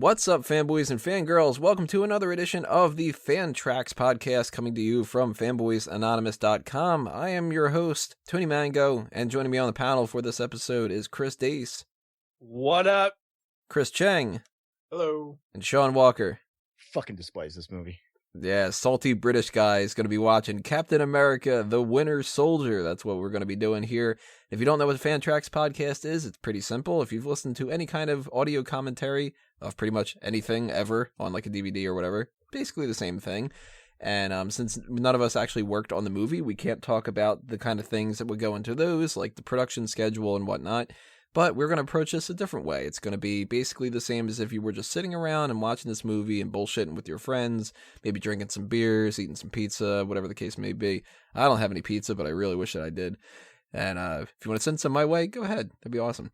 What's up, fanboys and fangirls? Welcome to another edition of the FanTracks podcast coming to you from fanboysanonymous.com. I am your host, Tony Mango, and joining me on the panel for this episode is Chris Dace. What up? Chris Cheng. Hello. And Sean Walker. Fucking despise this movie. Yeah, salty British guy is going to be watching Captain America, the Winter Soldier. That's what we're going to be doing here. If you don't know what the FanTracks podcast is, it's pretty simple. If you've listened to any kind of audio commentary of pretty much anything ever on like a DVD or whatever, basically the same thing. And since none of us actually worked on the movie, we can't talk about the kind of things that would go into those, like the production schedule and whatnot. But we're going to approach this a different way. It's going to be basically the same as if you were just sitting around and watching this movie and bullshitting with your friends, maybe drinking some beers, eating some pizza, whatever the case may be. I don't have any pizza, but I really wish that I did. And if you want to send some my way, go ahead. That'd be awesome.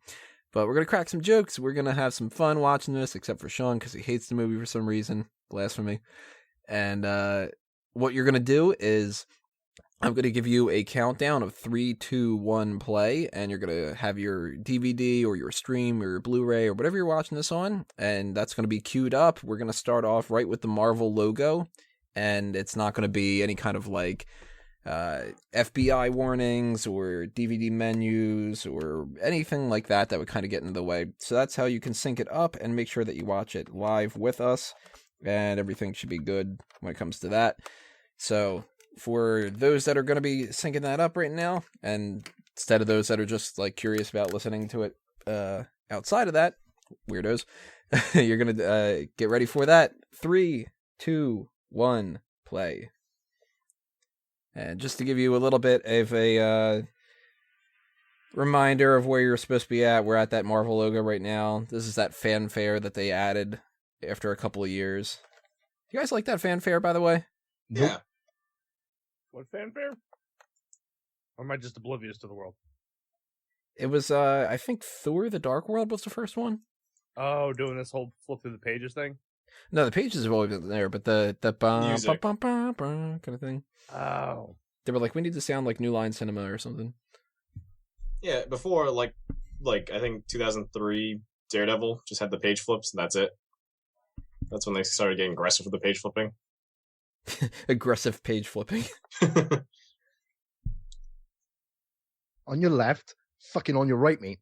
But we're going to crack some jokes. We're going to have some fun watching this, except for Sean, because he hates the movie for some reason. Blasphemy. And what you're going to do is I'm going to give you a countdown of 3, 2, 1, play, and you're going to have your DVD or your stream or your Blu-ray or whatever you're watching this on, and that's going to be queued up. We're going to start off right with the Marvel logo, and it's not going to be any kind of like FBI warnings or DVD menus or anything like that that would kind of get in the way. So that's how you can sync it up and make sure that you watch it live with us, and everything should be good when it comes to that. So for those that are going to be syncing that up right now, and instead of those that are just like curious about listening to it outside of that, weirdos, you're going to get ready for that. 3, 2, 1, play. And just to give you a little bit of a reminder of where you're supposed to be at, we're at that Marvel logo right now. This is that fanfare that they added after a couple of years. You guys like that fanfare, by the way? Yeah. Nope. What fanfare? Or am I just oblivious to the world? It was, I think Thor the Dark World was the first one. Oh, doing this whole flip through the pages thing? No, the pages have always been there, but the Music. kind of thing. Oh. They were like, we need to sound like New Line Cinema or something. Yeah, before, like I think 2003 Daredevil just had the page flips, and that's it. That's when they started getting aggressive with the page flipping. Aggressive page flipping. On your left, fucking on your right, mate.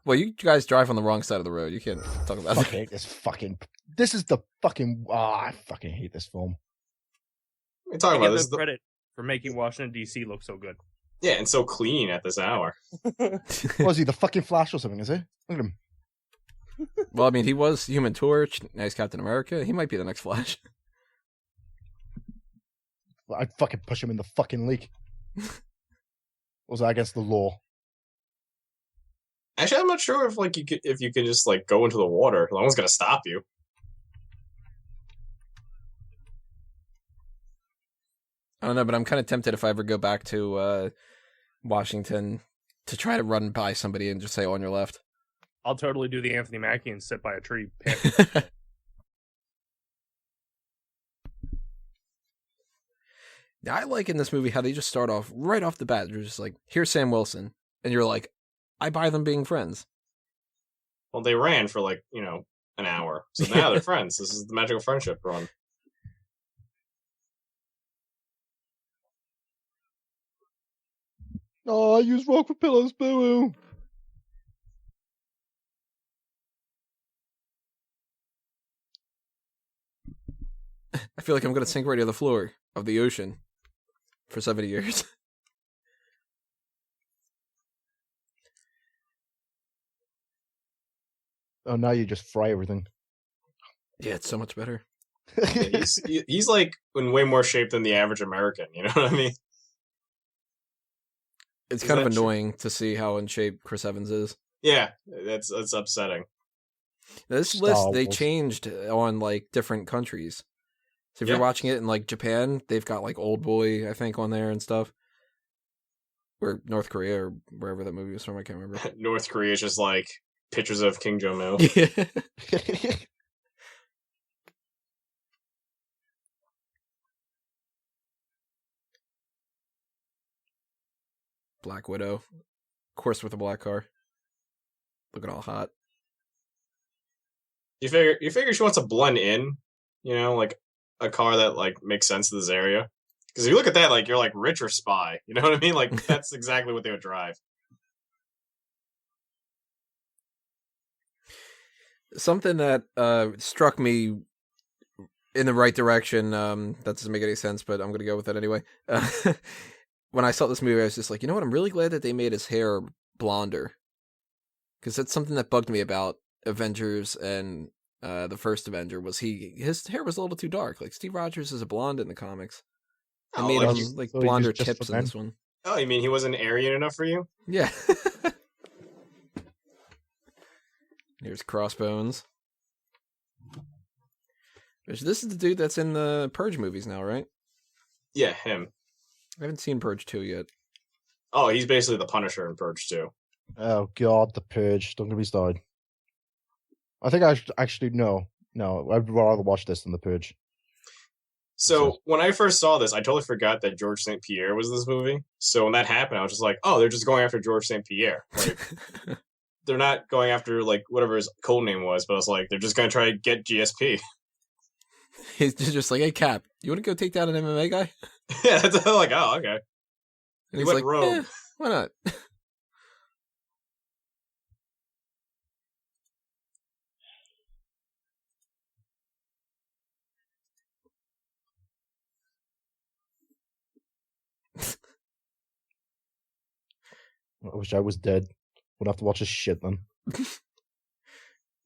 Well, you guys drive on the wrong side of the road. You can't talk about Fuck that. hate this fucking. This is the fucking. I fucking hate this film. We're talking I about give this. them credit for making Washington, D.C. look so good. Yeah, and so clean at this hour. Was he the fucking Flash or something? Is he? Look at him. Well, I mean, he was Human Torch, nice Captain America. He might be the next Flash. I'd fucking push him in the fucking lake. Was that against the law? Actually, I'm not sure if you could just like go into the water. No one's gonna stop you. I don't know, but I'm kind of tempted if I ever go back to Washington to try to run by somebody and just say on your left. I'll totally do the Anthony Mackie and sit by a tree. I like in this movie how they just start off right off the bat. They're just like, here's Sam Wilson. And you're like, I buy them being friends. Well, they ran for an hour, so now they're friends. This is the magical friendship run. Oh, I use rock for pillows, boo. I feel like I'm going to sink right to the floor of the ocean for 70 years. Oh, now you just fry everything. Yeah, it's so much better. Yeah, he's like in way more shape than the average American. You know what I mean? It's Is kind of that true? annoying to see how in shape Chris Evans is. Yeah, that's upsetting. This Star list, they Wars. changed on like different countries. So if Yeah. you're watching it in like Japan, they've got like Old Boy, I think, on there and stuff. Or North Korea or wherever that movie was from, I can't remember. North Korea is just like pictures of King Jong-il. Yeah. Black Widow. Of course with a black car. Looking all hot. You figure she wants to blend in, like a car that like makes sense to this area. Because if you look at that, like you're like rich or spy. You know what I mean? Like that's exactly what they would drive. Something that struck me in the right direction. That doesn't make any sense, but I'm going to go with it anyway. When I saw this movie, I was just like, you know what? I'm really glad that they made his hair blonder. Because that's something that bugged me about Avengers and the first Avenger was his hair was a little too dark. Like Steve Rogers is a blonde in the comics. They Oh, made like him like so he blonder just tips for in men? this one. oh, you mean he wasn't Aryan enough for you? Yeah. Here's Crossbones. This is the dude that's in the Purge movies now, right? Yeah, him. I haven't seen Purge 2 yet. Oh, he's basically the Punisher in Purge too. Oh God, the Purge. Don't get me started. I think I should actually no. I'd rather watch this than the Purge. So when I first saw this, I totally forgot that George St. Pierre was this movie. So when that happened, I was just like, oh, they're just going after George St. Pierre. Like, they're not going after like whatever his code name was, but I was like, they're just gonna try to get GSP. He's just like, hey, Cap, you want to go take down an MMA guy? Yeah, that's like, oh, okay. And He he's went like, rogue. why not? I wish I was dead. Would have to watch this shit then.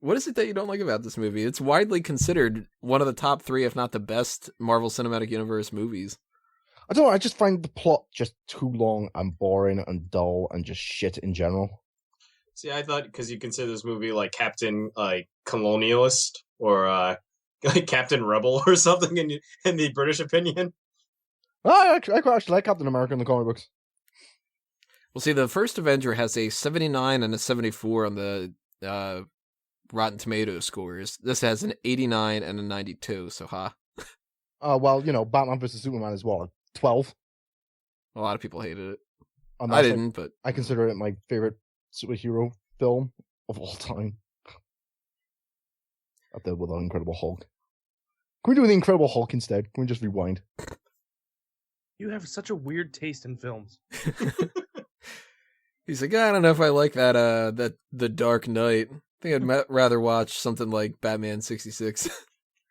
What is it that you don't like about this movie? It's widely considered one of the top 3, if not the best, Marvel Cinematic Universe movies. I don't know. I just find the plot just too long and boring and dull and just shit in general. See, I thought because you consider this movie like Captain like Colonialist or like Captain Rebel or something in the British opinion. I quite actually like Captain America in the comic books. Well, see, the first Avenger has a 79 and a 74 on the Rotten Tomatoes scores. This has an 89 and a 92, so Well, Batman vs Superman is what, 12? a lot of people hated it. And I that's, like, didn't, but I consider it my favorite superhero film of all time. Up there with the Incredible Hulk. Can we do the Incredible Hulk instead? Can we just rewind? You have such a weird taste in films. he's like, I don't know if I like that The Dark Knight. I think I'd rather watch something like Batman 66. I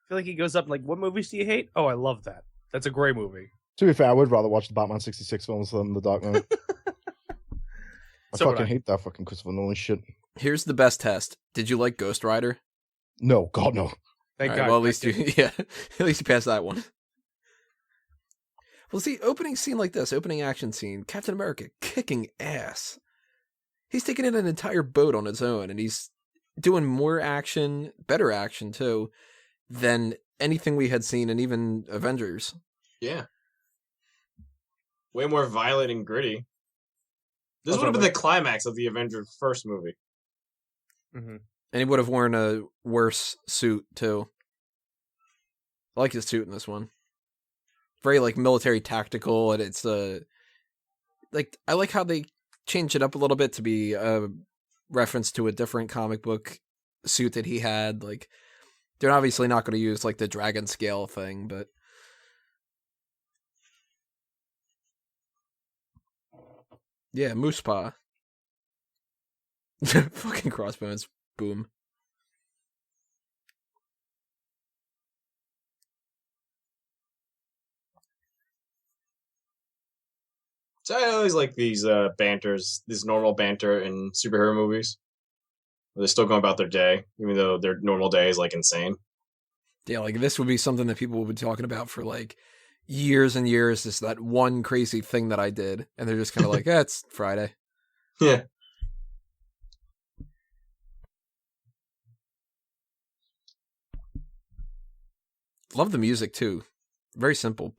feel like he goes up like, what movies do you hate? Oh, I love that. That's a great movie. To be fair, I would rather watch the Batman 66 films than The Dark Knight. So would fucking I. hate that fucking Christopher Nolan shit. Here's the best test. Did you like Ghost Rider? No, God, no. Thank All God. right, well, at least I didn't. at least you passed that one. Well, see, opening scene like this, opening action scene, Captain America kicking ass. He's taking in an entire boat on his own, and he's doing more action, better action too, than anything we had seen in even Avengers. Yeah. Way more violent and gritty. This Also, would have been like- the climax of the Avengers first movie. Mm-hmm. And he would have worn a worse suit too. I like his suit in this one. Very like military tactical, and it's like I like how they changed it up a little bit to be a reference to a different comic book suit that he had. Like they're obviously not going to use like the dragon scale thing, but yeah, moose paw. Fucking crossbones. Boom. So I always like these banters, this normal banter in superhero movies. They're still going about their day, even though their normal day is like insane. Yeah, like this would be something that people would be talking about for like years and years. Just that one crazy thing that I did, and they're just kind of like, "Yeah, it's Friday." Yeah. Love the music too. Very simple.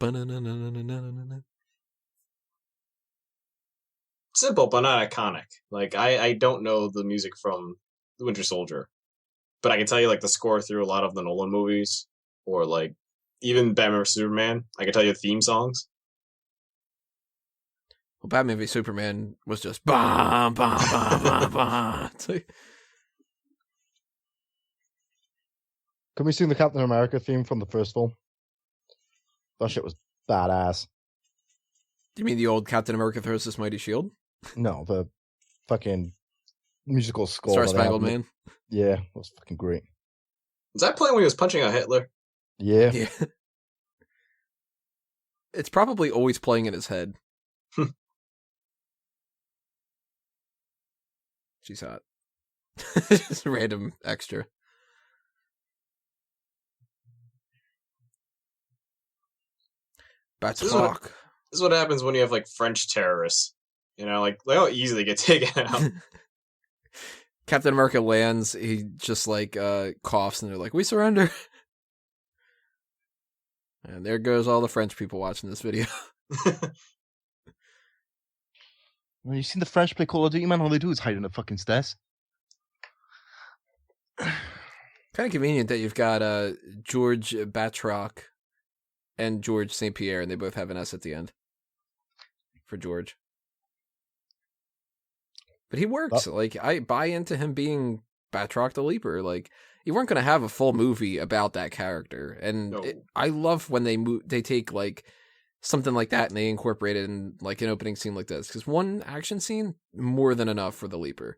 Simple, but not iconic. Like, I don't know the music from The Winter Soldier, but I can tell you, like, the score through a lot of the Nolan movies, or, like, even Batman vs. Superman. I can tell you theme songs. Well, Batman v Superman was just bah, bah, bah, bah, bah. It's like, Can we sing the Captain America theme from the first film? That shit was badass. You mean the old Captain America throws this mighty shield? No, the fucking musical score. Star that they have Spangled in it. Man? Yeah, it was fucking great. Was that playing when he was punching out Hitler? Yeah. Yeah. It's probably always playing in his head. She's hot. Just a random extra. This is what- Batroc. This is what happens when you have like French terrorists. You know, like they all easily get taken out. Captain America lands, he just like coughs and they're like, we surrender. And there goes all the French people watching this video. Well, you seen the French play Call of Duty, man? All they do is hide in the fucking stairs. Kind of convenient that you've got George Batroc and George St. Pierre, and they both have an S at the end for George. But he works. Like, I buy into him being Batroc the Leaper. Like, you weren't going to have a full movie about that character. And No. I love when they take, like, something like that and they incorporate it in, like, an opening scene like this. Because one action scene, more than enough for the Leaper.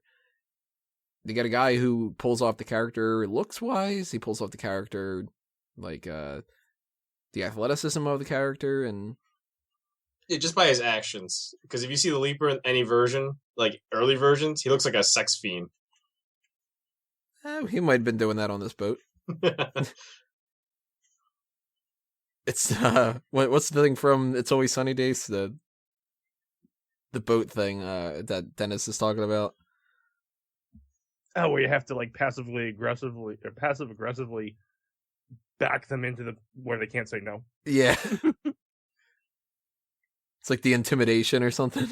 You got a guy who pulls off the character looks-wise. He pulls off the character, like, the athleticism of the character, and Yeah, just by his actions. Because if you see the Leaper in any version, like early versions, he looks like a sex fiend. he might have been doing that on this boat. It's what's the thing from It's Always Sunny Days, the boat thing that Dennis is talking about. Oh, where you have to like passive aggressively back them into the where they can't say no. Yeah. It's like the intimidation or something.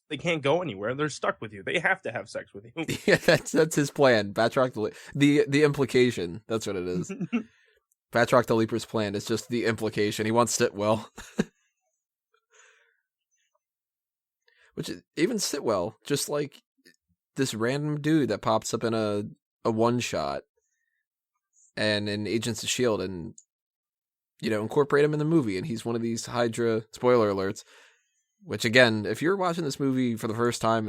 They can't go anywhere. They're stuck with you. They have to have sex with you. Yeah, that's his plan. Batroc the implication. That's what it is. Batroc the Leaper's plan is just the implication. He wants Sitwell. Which is, even Sitwell, just like this random dude that pops up in a one shot and in Agents of S.H.I.E.L.D. and, you know, incorporate him in the movie, and he's one of these Hydra, spoiler alerts, which again, if you're watching this movie for the first time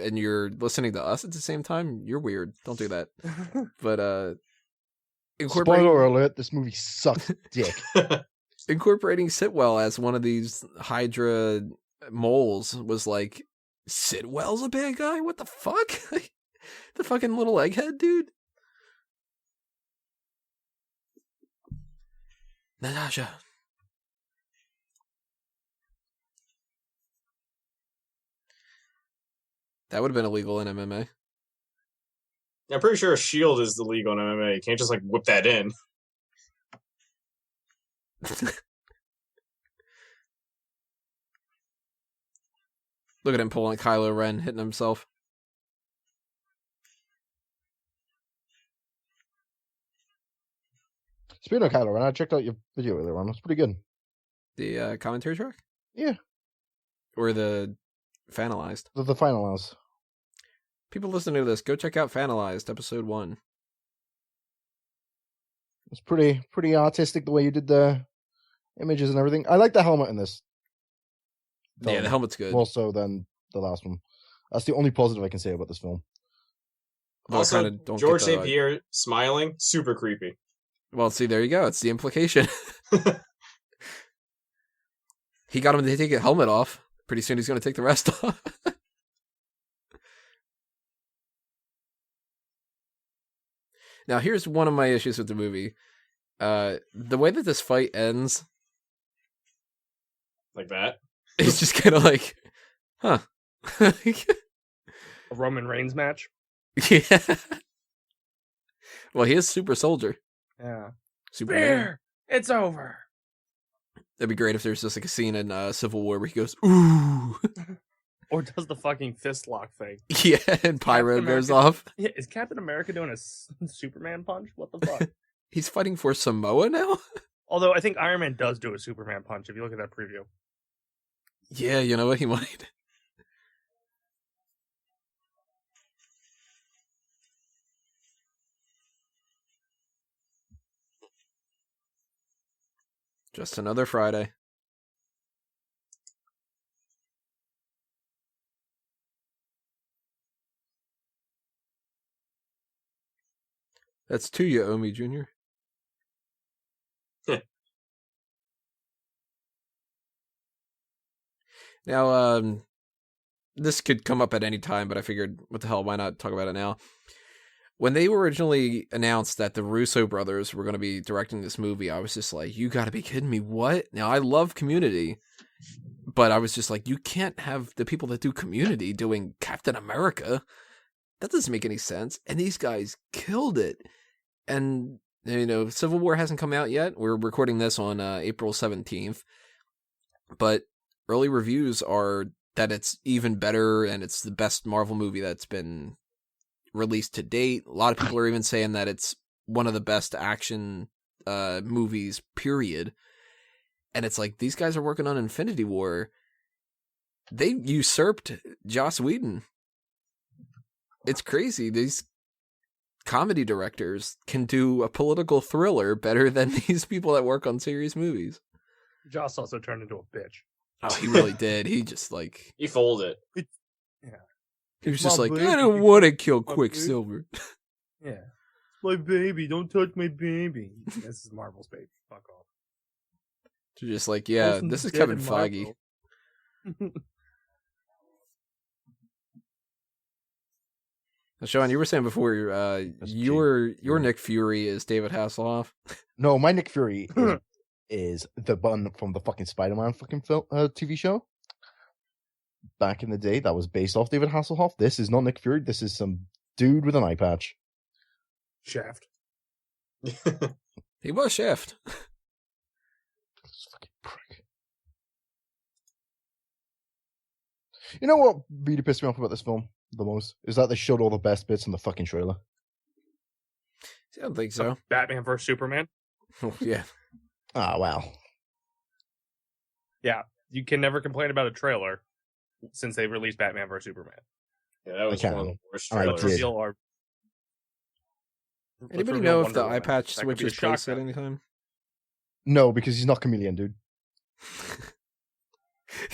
and you're listening to us at the same time, you're weird. Don't do that. But Spoiler alert, this movie sucks dick. incorporating Sitwell as one of these Hydra moles was like, Sitwell's a bad guy? What the fuck? The fucking little egghead dude? Natasha. That would have been illegal in MMA. I'm pretty sure Shield is the league on MMA. You can't just like whip that in. Look at him pulling Kylo Ren, hitting himself. Speaking of Kylo Ren, I checked out your video earlier on. It's pretty good. The commentary track? Yeah. Or the Fanalized? The finalized. People listening to this, go check out Fanalized, episode 1. It's pretty artistic the way you did the images and everything. I like the helmet in this. Yeah, the helmet's good. More so than the last one. That's the only positive I can say about this film. Though Also, I kinda don't George get the- St. Pierre smiling, super creepy. Well, see, there you go. It's the implication. He got him to take a helmet off. Pretty soon he's going to take the rest off. Now, here's one of my issues with the movie. The way that this fight ends, Like that. it's just kind of like, huh. A Roman Reigns match. Yeah. Well, he is super soldier. Yeah. Superman. Bear, it's over. That'd be great if there's just like a scene in Civil War where he goes, ooh. Or does the fucking fist lock thing. Yeah, and Pyro Captain goes America- off. Yeah, is Captain America doing a Superman punch? What the fuck? He's fighting for Samoa now? Although I think Iron Man does do a Superman punch if you look at that preview. Yeah, you know what? He might. Just another Friday. That's two you owe me, Junior. Now, this could come up at any time, but I figured, what the hell, why not talk about it now? When they originally announced that the Russo brothers were going to be directing this movie, I was just like, you got to be kidding me. What? Now, I love Community, but I was just like, you can't have the people that do Community doing Captain America. That doesn't make any sense. And these guys killed it. And, you know, Civil War hasn't come out yet. We're recording this on April 17th. But early reviews are that it's even better and it's the best Marvel movie that's been released to date. A lot of people are even saying that it's one of the best action movies, period. And it's like, these guys are working on Infinity War. They usurped Joss Whedon. It's crazy. These comedy directors can do a political thriller better than these people that work on serious movies. Joss also turned into a bitch. Oh, he really did. He just like... He folded. Yeah. He was just like, I don't want to kill Quicksilver. Yeah. It's my baby. Don't touch my baby. This is Marvel's baby. Fuck off. They're just like, yeah, Olsen's this is dead Kevin in Feige. Marvel. Now, Sean, you were saying before, your Nick Fury is David Hasselhoff. No, my Nick Fury is the one from the fucking Spider-Man fucking film, TV show. Back in the day, that was based off David Hasselhoff. This is not Nick Fury. This is some dude with an eye patch. Shaft. He was Shaft. This fucking prick. You know what really pissed me off about this film the most? Is that they showed all the best bits in the fucking trailer. I don't think so. Batman vs Superman. Oh, yeah. Ah, wow. Yeah, you can never complain about a trailer since they released Batman vs Superman. Yeah, that was one of the worst I trailers. did. Reveal our... Anybody reveal know if Wonder the Woman. eye patch That could be a switches shock place at value. any time? No, because he's not Chameleon, dude.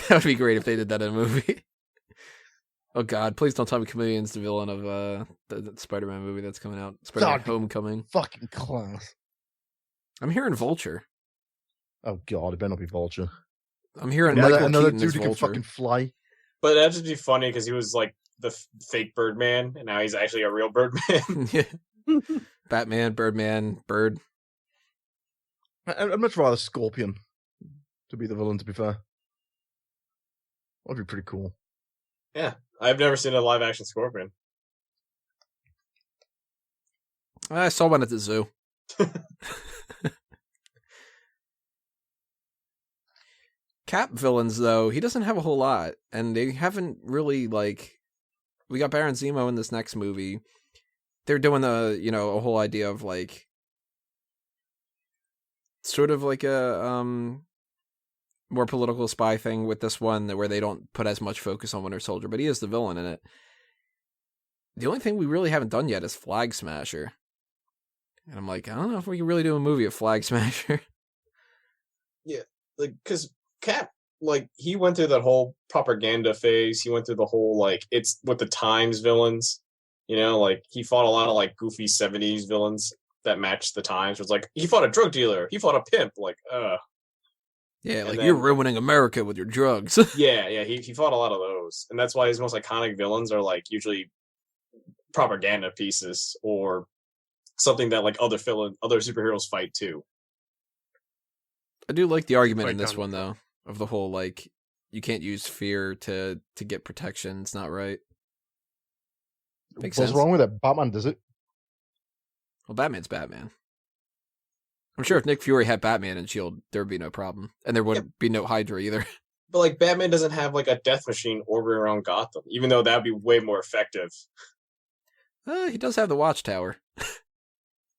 That would be great if they did that in a movie. Oh God, please don't tell me Chameleon's the villain of the Spider-Man movie that's coming out. Spider-Man Dog. Homecoming. Fucking class. I'm hearing Vulture. Oh god, it better not be Vulture. I'm hearing Another, Michael another Keaton dude as who can Vulture. fucking fly. But that'd just be funny because he was like the fake Birdman, and now he's actually a real Birdman. Yeah. Batman, Birdman, Bird. I'd much rather Scorpion to be the villain, to be fair. That'd be pretty cool. Yeah, I've never seen a live action Scorpion. I saw one at the zoo. Cap villains, though, he doesn't have a whole lot, and they haven't really, like... We got Baron Zemo in this next movie. They're doing a whole idea of, like... Sort of like a, more political spy thing with this one, where they don't put as much focus on Winter Soldier, but he is the villain in it. The only thing we really haven't done yet is Flag Smasher. And I'm like, I don't know if we can really do a movie of Flag Smasher. Like, because Cap, like, he went through that whole propaganda phase. He went through the whole, like, it's with the Times villains. You know, like, he fought a lot of, like, goofy 70s villains that matched the Times. It was like, he fought a drug dealer. He fought a pimp. Like, Yeah, And like, then- you're ruining America with your drugs. yeah, he fought a lot of those. And that's why his most iconic villains are, like, usually propaganda pieces or something that, like, other superheroes fight, too. I do like the argument in Quite this done. one, though, of the whole, like, you can't use fear to get protection. It's not right. Makes What's sense. wrong with it? Batman does it. Well, Batman's Batman. I'm sure if Nick Fury had Batman and S.H.I.E.L.D., there would be no problem. And there wouldn't be no Hydra either. But, like, Batman doesn't have, like, a death machine orbiting around Gotham, even though that would be way more effective. He does have the Watchtower.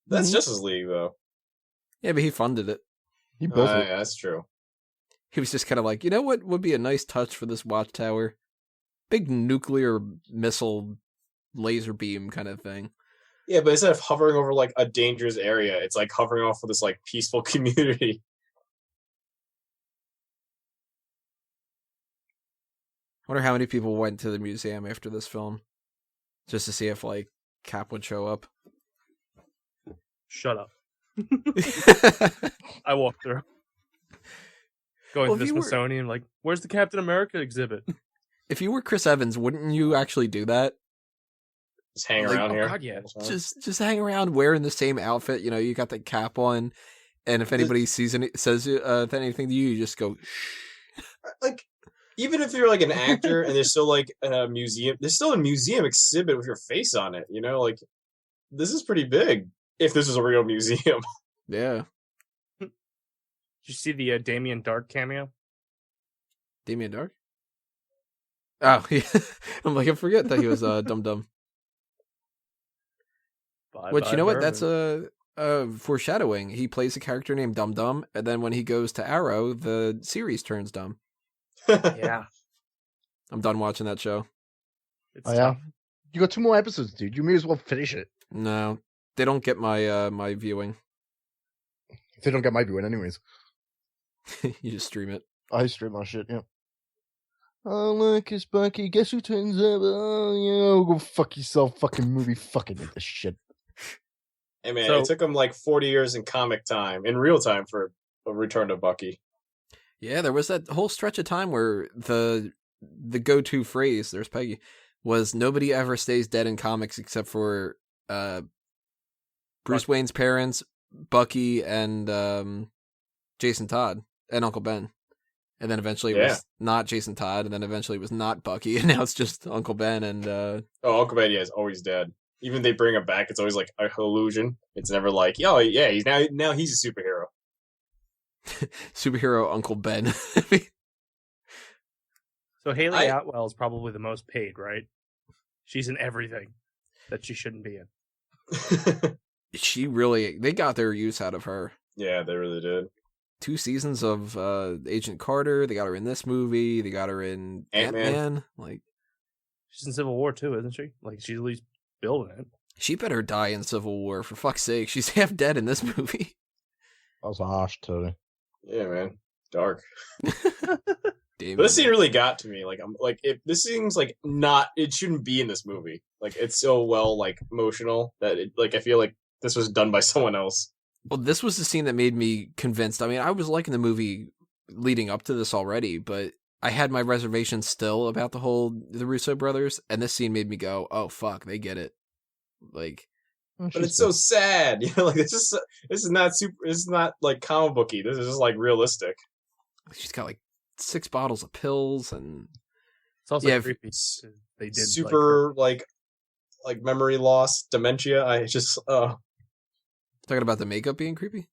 That's Mhm. Justice League, though. Yeah, but he funded it. He built it. Yeah, that's true. He was just kind of like, you know what would be a nice touch for this Watchtower? Big nuclear missile laser beam kind of thing. Yeah, but instead of hovering over, like, a dangerous area, it's, like, hovering off of this, like, peaceful community. Wonder how many people went to the museum after this film just to see if like Cap would show up. Shut up. I walked through. Going Well, to the if you were- Smithsonian, like, where's the Captain America exhibit? If you were Chris Evans, wouldn't you actually do that? Just hang Like, around oh here. God, yeah. Just hang around wearing the same outfit. You know, you got the cap on, and if anybody says anything to you, you just go. Shh. Like, even if you're like an actor and there's still like a museum, there's still a museum exhibit with your face on it. You know, like this is pretty big. If this was a real museum, Yeah, Did you see the Damien Dark cameo? Damien Dark. Oh, yeah. I'm like, I forget that he was Dum Dum. Which, you know what? That's a foreshadowing. He plays a character named Dum Dum, and then when he goes to Arrow, the series turns dumb. Yeah. I'm done watching that show. It's Oh, yeah? tough. You got 2 more episodes, dude. You may as well finish it. No, they don't get my my viewing. They don't get my viewing anyways. You just stream it. I stream my shit, yeah. Oh, look, it's Bucky. Guess who turns up? Oh, yeah, go fuck yourself. Fucking movie. Fucking this shit. hey man, So- it took him like 40 years in comic time, in real time, for a return to Bucky. Yeah, there was that whole stretch of time where the go-to phrase, there's Peggy, was nobody ever stays dead in comics except for Bruce Wayne's parents, Bucky, and Jason Todd, and Uncle Ben. And then eventually it was not Jason Todd, and then eventually it was not Bucky, and now it's just Uncle Ben and Oh, Uncle Ben, yeah, is always dead. Even if they bring him back, it's always like a illusion. It's never like, oh yeah, he's now he's a superhero. superhero Uncle Ben. So Haley Atwell is probably the most paid, right? She's in everything that she shouldn't be in. They got their use out of her. Yeah, they really did. 2 seasons of Agent Carter. They got her in this movie. They got her in Ant-Man. Ant-Man. Like, She's in Civil War too, isn't she? Like she's at least building it. she better die in Civil War, for fuck's sake. She's half dead in this movie. That was harsh, Tony. Yeah, man, dark. Damn But this it. scene really got to me. Like, I'm like, this seems like not. It shouldn't be in this movie. Like, it's so well like emotional that I feel like this was done by someone else. Well, this was the scene that made me convinced. I mean, I was liking the movie leading up to this already, but I had my reservations still about the Russo brothers, and this scene made me go, "Oh fuck, they get it." Like, But it's so sad. You know, like this is not super. This is not like comic booky. This is just like realistic. she's got like 6 bottles of pills, and It's also Yeah, creepy. They did Super like memory loss, dementia. I just talking about the makeup being creepy.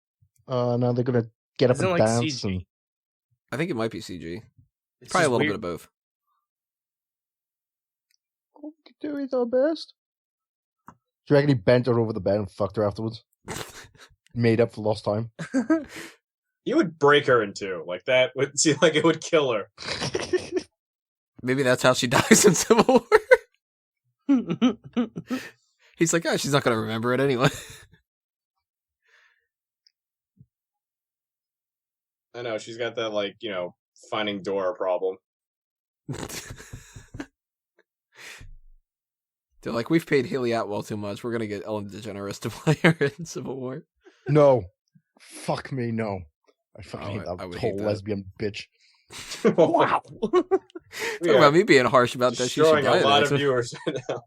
Now they're gonna get up Isn't and it like dance. CG? And... I think it might be CG. It's Probably a just little weird. bit of both. We could do it our best. Do you reckon he bent her over the bed and fucked her afterwards? Made up for lost time. you would break her in two. Like that would seem like it would kill her. Maybe that's how she dies in Civil War. He's like, oh, she's not going to remember it anyway. I know she's got that like Finding Dora problem. They're like, we've paid Haley Atwell too much. We're going to get Ellen DeGeneres to play her in Civil War. No. Fuck me, no. I fucking hate I that would whole hate that. lesbian bitch. Wow. Talk about me being harsh about that. She should Destroying die a lot of actually. viewers right now.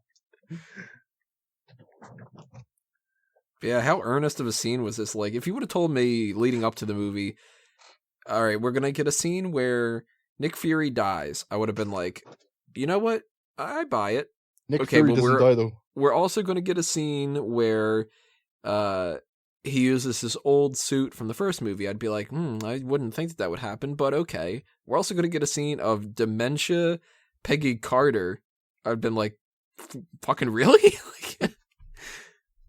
Yeah, how earnest of a scene was this? Like, if you would have told me leading up to the movie, all right, we're going to get a scene where Nick Fury dies, I would have been like, you know what? I buy it. Nick Okay, Fury but doesn't die though. We're also going to get a scene where he uses this old suit from the first movie. I'd be like, I wouldn't think that would happen, but okay. We're also going to get a scene of dementia Peggy Carter. I've been like, fucking really? Like,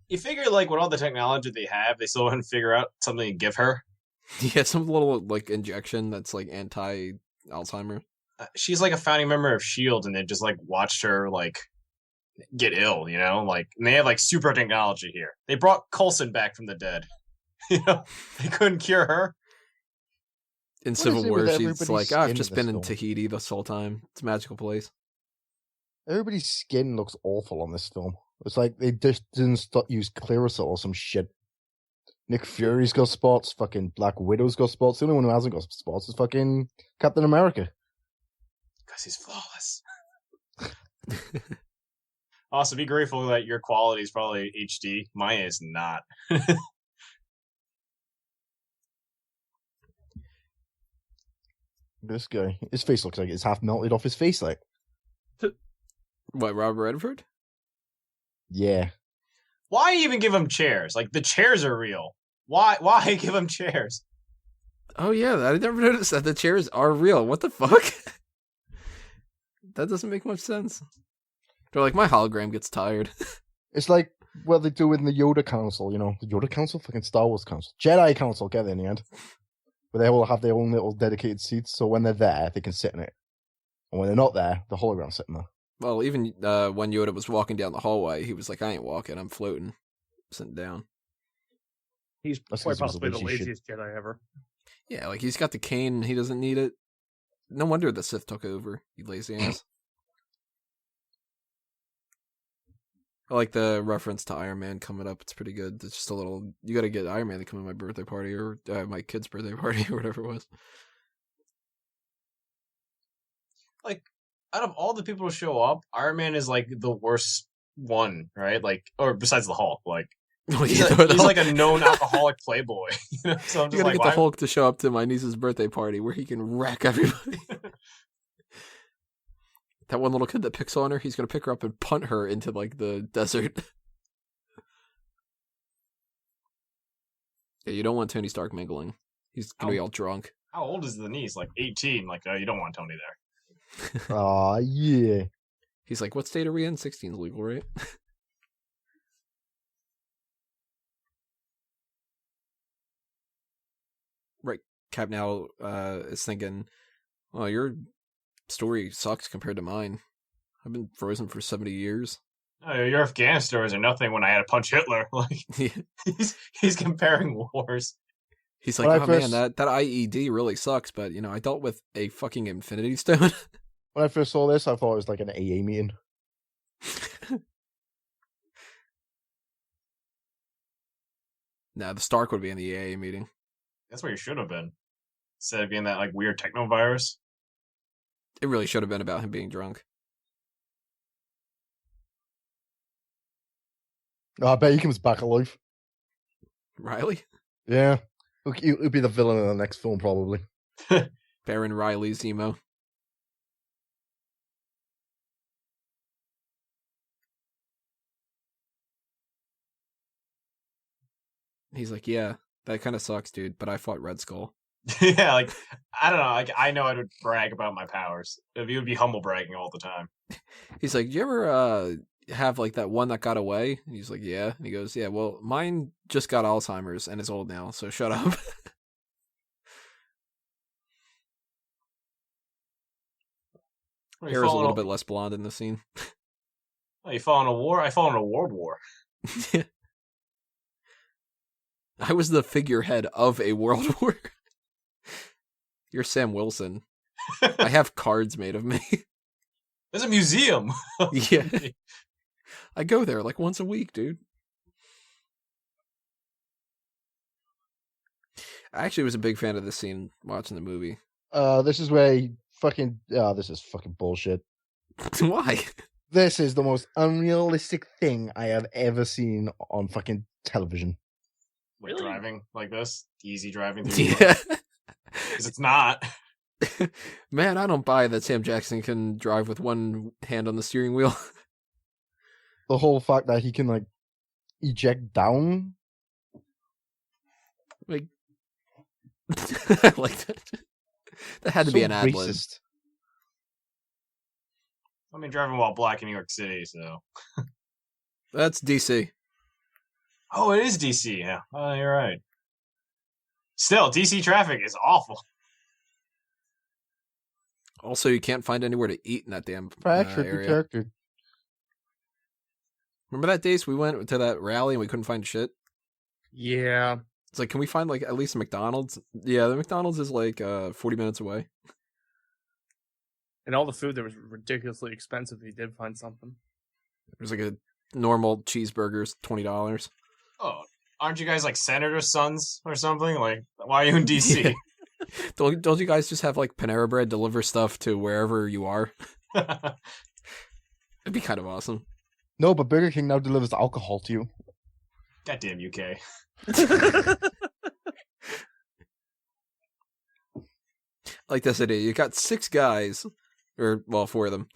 You figure like with all the technology they have, they still want to figure out something to give her. yeah, some little like injection that's like anti-Alzheimer. She's like a founding member of Shield, and they just like watched her like get ill, like, and they have like super technology here. They brought Coulson back from the dead. They couldn't cure her. In What Civil is it War, with she's everybody's like, I've skin just in been this in film? Tahiti this whole time. It's a magical place. Everybody's skin looks awful on this film. It's like they just didn't use Clearasil or some shit. Nick Fury's got spots. Fucking Black Widow's got spots. The only one who hasn't got spots is fucking Captain America. Because he's flawless. Also, be grateful that your quality is probably HD. Mine is not. This guy, his face looks like it's half melted off his face. Like, What, Robert Redford? yeah, Why even give him chairs? Like, the chairs are real. Why give him chairs? Oh yeah, I never noticed that the chairs are real. What the fuck? That doesn't make much sense. They're like, my hologram gets tired. it's like what they do in the Yoda Council. You know, the Yoda Council, fucking Star Wars Council, Jedi Council. Get there in the end, but they all have their own little dedicated seats. So when they're there, they can sit in it, and when they're not there, the hologram's sitting there. Well, even when Yoda was walking down the hallway, he was like, I ain't walking, I'm floating. Sitting down. He's That's quite 'cause he was a possibly the lazy laziest Jedi ever. Yeah, like he's got the cane, he doesn't need it. No wonder the Sith took over, you lazy ass. I like the reference to Iron Man coming up. It's pretty good. It's just a little... You gotta get Iron Man to come to my birthday party, or my kid's birthday party, or whatever it was. Like, out of all the people to show up, Iron Man is like the worst one, right? Like, or besides the Hulk, like he's like a known alcoholic playboy. You know? So I'm You just gotta like, get the Hulk to show up to my niece's birthday party where he can wreck everybody. That one little kid that picks on her, he's gonna pick her up and punt her into like the desert. Yeah, you don't want Tony Stark mingling. He's gonna be all drunk. How old is the niece? Like 18. Like, you don't want Tony there. Ah, yeah. He's like, what state are we in? 16 is legal, right? Right. Cap now is thinking, well, your story sucks compared to mine. I've been frozen for 70 years. Oh, your Afghan stories are nothing when I had to punch Hitler. Like, he's comparing wars. He's like, When I oh first- man, that IED really sucks, but you know, I dealt with a fucking Infinity Stone. When I first saw this, I thought it was like an AA meeting. Nah, the Stark would be in the AA meeting. That's where you should have been. Instead of being that like weird techno virus. It really should have been about him being drunk. Oh, I bet he comes back alive. Riley? Yeah. He'll be the villain in the next film, probably. Baron Riley Zemo. He's like, yeah, that kind of sucks, dude, but I fought Red Skull. Yeah, like, I don't know. Like, I know I would brag about my powers. You would be humble bragging all the time. He's like, you ever have like that one that got away? And he's like, yeah. And he goes, yeah, well, mine just got Alzheimer's and is old now, so shut up. Hair is a little bit less blonde in the scene. Oh, you fall in a war? I fall in a world war. I was the figurehead of a world war. You're Sam Wilson. I have cards made of me. There's a museum. Yeah. I go there like once a week, dude. I actually was a big fan of this scene watching the movie. This is where he fucking... this is fucking bullshit. Why? This is the most unrealistic thing I have ever seen on fucking television. Like Really? driving like this, easy driving through. Yeah. Because it's not. Man, I don't buy that Sam Jackson can drive with one hand on the steering wheel. The whole fact that he can, like, eject down. Like, I like that. That had to be So an ad lib. racist. I mean, driving while black in New York City, so. That's DC. Oh, it is DC. Yeah. Oh, you're right. Still, DC traffic is awful. Also, you can't find anywhere to eat in that damn Fractured the area. character. Remember that days we went to that rally and we couldn't find shit? Yeah. It's like, can we find like at least a McDonald's? Yeah, the McDonald's is like 40 minutes away. And all the food there was ridiculously expensive. He did find something. There's like a normal cheeseburger's $20. Oh, aren't you guys like senator's sons or something? Like, why are you in DC? Don't you guys just have like Panera Bread deliver stuff to wherever you are? It'd be kind of awesome. No, but Burger King now delivers alcohol to you. Goddamn UK. Like this idea, you got 6 guys, or well, 4 of them.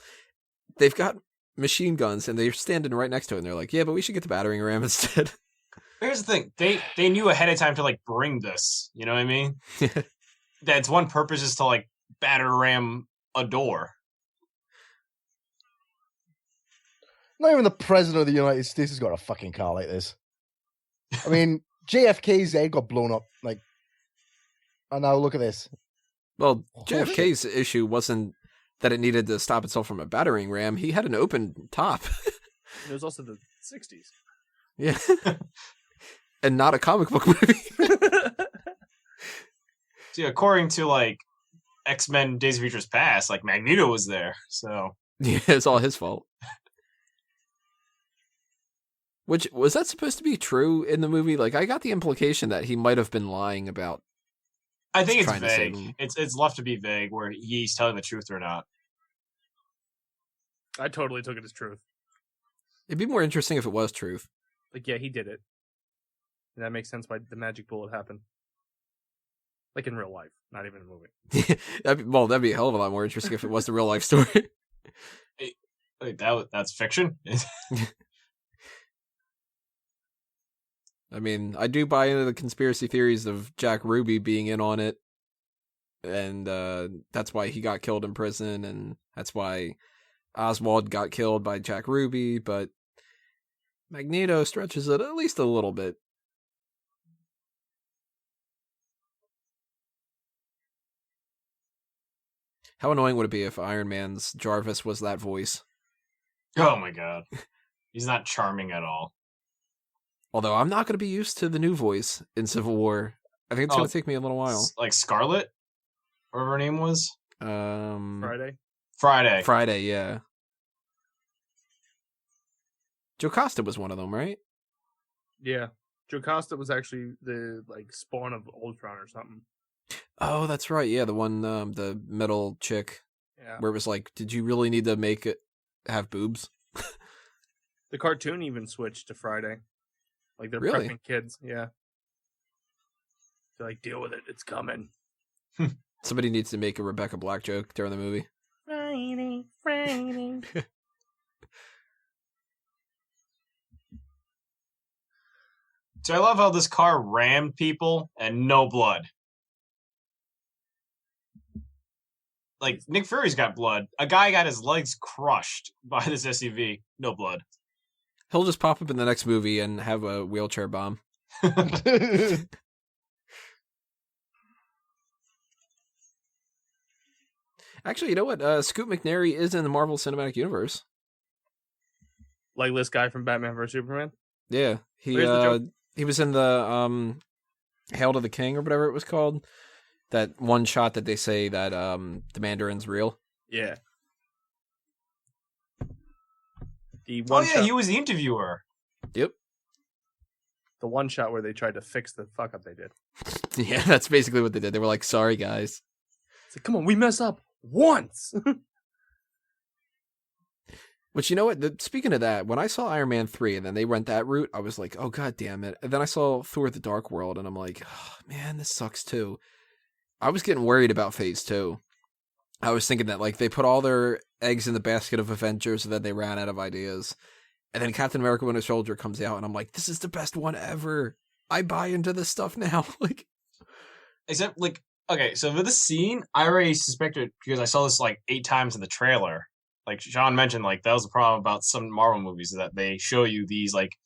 They've got machine guns, and they're standing right next to it. And they're like, "Yeah, but we should get the battering ram instead." Here's the thing: they knew ahead of time to like bring this. You know what I mean? That's one purpose is to like batter ram a door. Not even the president of the United States has got a fucking car like this. I mean, JFK's head got blown up, like, and now look at this. Well, Oh, JFK's issue wasn't that it needed to stop itself from a battering ram. He had an open top. It was also the 60s. Yeah. And not a comic book movie. See, according to like X-Men Days of Futures Past, like Magneto was there, so Yeah, it's all his fault. Which, was that supposed to be true in the movie? Like, I got the implication that he might have been lying about. I think it's trying to save vague. him. It's left to be vague where he's telling the truth or not. I totally took it as truth. It'd be more interesting if it was truth. Like, yeah, he did it. And that makes sense why the magic bullet happened. Like in real life, not even in a movie. That'd be a hell of a lot more interesting if it was the real life story. Wait, that's fiction? I mean, I do buy into the conspiracy theories of Jack Ruby being in on it. And that's why he got killed in prison. And that's why Oswald got killed by Jack Ruby. But Magneto stretches it at least a little bit. How annoying would it be if Iron Man's Jarvis was that voice? Oh my god. He's not charming at all. Although I'm not going to be used to the new voice in Civil War. I think it's going to take me a little while. Like Scarlet? Whatever her name was? Friday? Friday, yeah. Jocasta was one of them, right? Yeah. Jocasta was actually the like spawn of Ultron or something. Oh, that's right. Yeah, the one, the middle chick, Yeah. where it was like, did you really need to make it have boobs? The cartoon even switched to Friday. Like they're Really? prepping kids. Yeah. They're like, deal with it. It's coming. Somebody needs to make a Rebecca Black joke during the movie. Friday, Friday. So I love how this car rammed people and no blood. Like, Nick Fury's got blood. A guy got his legs crushed by this SUV. No blood. He'll just pop up in the next movie and have a wheelchair bomb. Actually, you know what? Scoot McNairy is in the Marvel Cinematic Universe. Like this guy from Batman vs Superman. Yeah, Where's the joke? he was in the Hail to the King or whatever it was called. That one shot that they say that the Mandarin's real. Yeah. The Oh one yeah, shot, he was the interviewer. Yep. the one shot where they tried to fix the fuck up they did. Yeah, that's basically what they did. They were like, "Sorry, guys." It's like, come on, we mess up once. Which, you know what? Speaking of that, when I saw Iron Man 3 and then they went that route, I was like, oh, god damn it. And then I saw Thor: The Dark World and I'm like, oh, man, this sucks too. I was getting worried about Phase 2. I was thinking that, like, they put all their eggs in the basket of Avengers and then they ran out of ideas. And then Captain America Winter Soldier comes out and I'm like, this is the best one ever. I buy into this stuff now. Like, Except, like, okay, so for this scene, I already suspected, because I saw this, like, 8 times in the trailer. Like Sean mentioned, like, that was the problem about some Marvel movies, is that they show you these, like,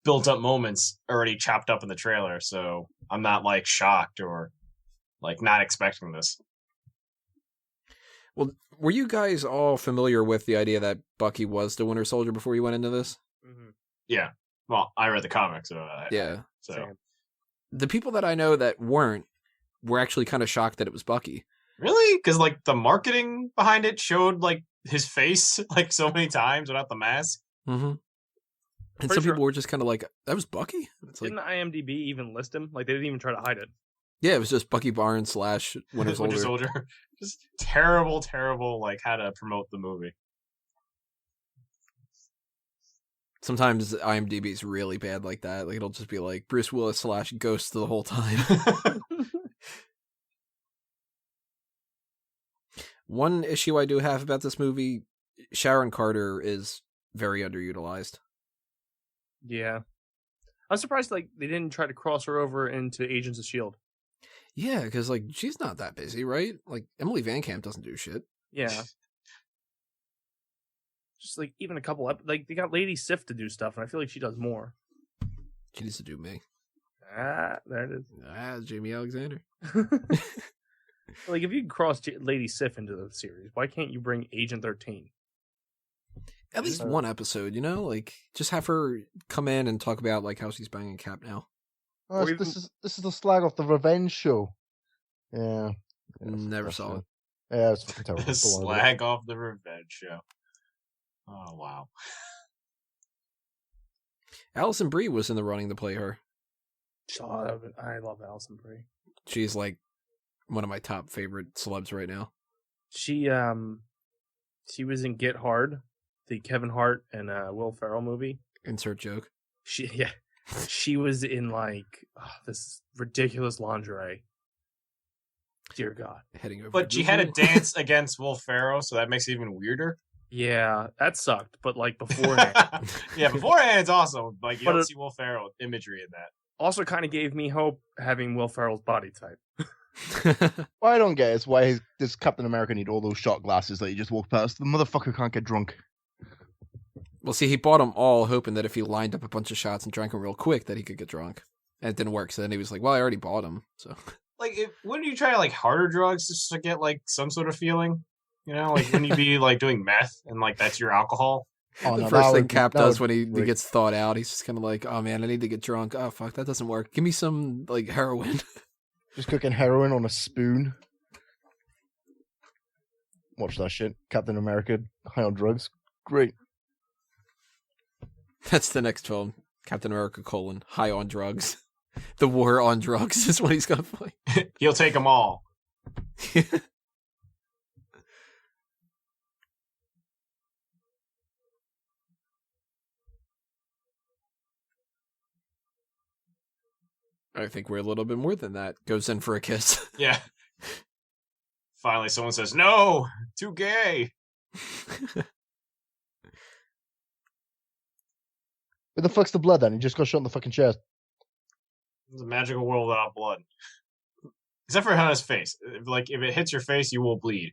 built-up moments already chopped up in the trailer. So I'm not, like, shocked or, like, not expecting this. well, were you guys all familiar with the idea that Bucky was the Winter Soldier before you went into this? Mm-hmm. Yeah. Well, I read the comics, so Yeah. so Same. the people that I know that weren't were actually kind of shocked that it was Bucky. Really? Because like the marketing behind it showed like his face like so many times without the mask. Mm-hmm. And Pretty some sure- people were just kind of like, "That was Bucky." It's like, Didn't IMDb even list him? Like they didn't even try to hide it. yeah, it was just Bucky Barnes / Winter Soldier. Winter Soldier. Just terrible, like how to promote the movie. Sometimes IMDb is really bad like that. Like it'll just be like Bruce Willis / Ghost the whole time. One issue I do have about this movie, Sharon Carter is very underutilized. Yeah. I'm surprised like they didn't try to cross her over into Agents of S.H.I.E.L.D. Yeah, because like she's not that busy, right? Like Emily Van Camp doesn't do shit. Yeah. Just like even a couple like they got Lady Sif to do stuff, and I feel like she does more. She needs to do me. Ah, there it is. Jamie Alexander. Like if you can cross Lady Sif into the series, why can't you bring Agent 13? At least one episode, you know, like just have her come in and talk about like how she's banging Cap now. Oh, Or this is the slag off the Revenge show. Yeah. Never saw it. Yeah, it's fucking terrible. The Don't worry about it. slag off the Revenge show. Oh wow. Alison Brie was in the running to play her. Oh, I love Alison Brie. She's like one of my top favorite celebs right now. She was in Get Hard, the Kevin Hart and Will Ferrell movie. Insert joke. She was in like this ridiculous lingerie. Dear God. Heading over. But to she had to Google. dance against Will Ferrell, so that makes it even weirder. Yeah, that sucked. But like beforehand, Yeah, beforehand it's awesome. Like you But don't it- see Will Ferrell imagery in that. also kind of gave me hope having Will Ferrell's body type. What I don't get is why does Captain America need all those shot glasses that you just walk past? The motherfucker can't get drunk. Well, see, he bought them all, hoping that if he lined up a bunch of shots and drank them real quick, that he could get drunk. And it didn't work. So then he was like, "Well, I already bought them." So Like, wouldn't you try like harder drugs just to get like some sort of feeling? You know, like when you be like doing meth and like that's your alcohol. Oh, the no, first that thing would be- Cap that does would when he be great. gets thawed out, he's just kind of like, "Oh man, I need to get drunk. Oh fuck, that doesn't work. Give me some like heroin." Just cooking heroin on a spoon. Watch that shit. Captain America, high on drugs. Great. That's the next film. Captain America: High on Drugs. The War on Drugs is what he's gonna play. He'll take them all. I think we're a little bit more than that. Goes in for a kiss. Yeah. Finally, someone says, "No, too gay." Where the fuck's the blood then? He just got shot in the fucking chest. It's a magical world without blood, except for on his face. If it hits your face, you will bleed.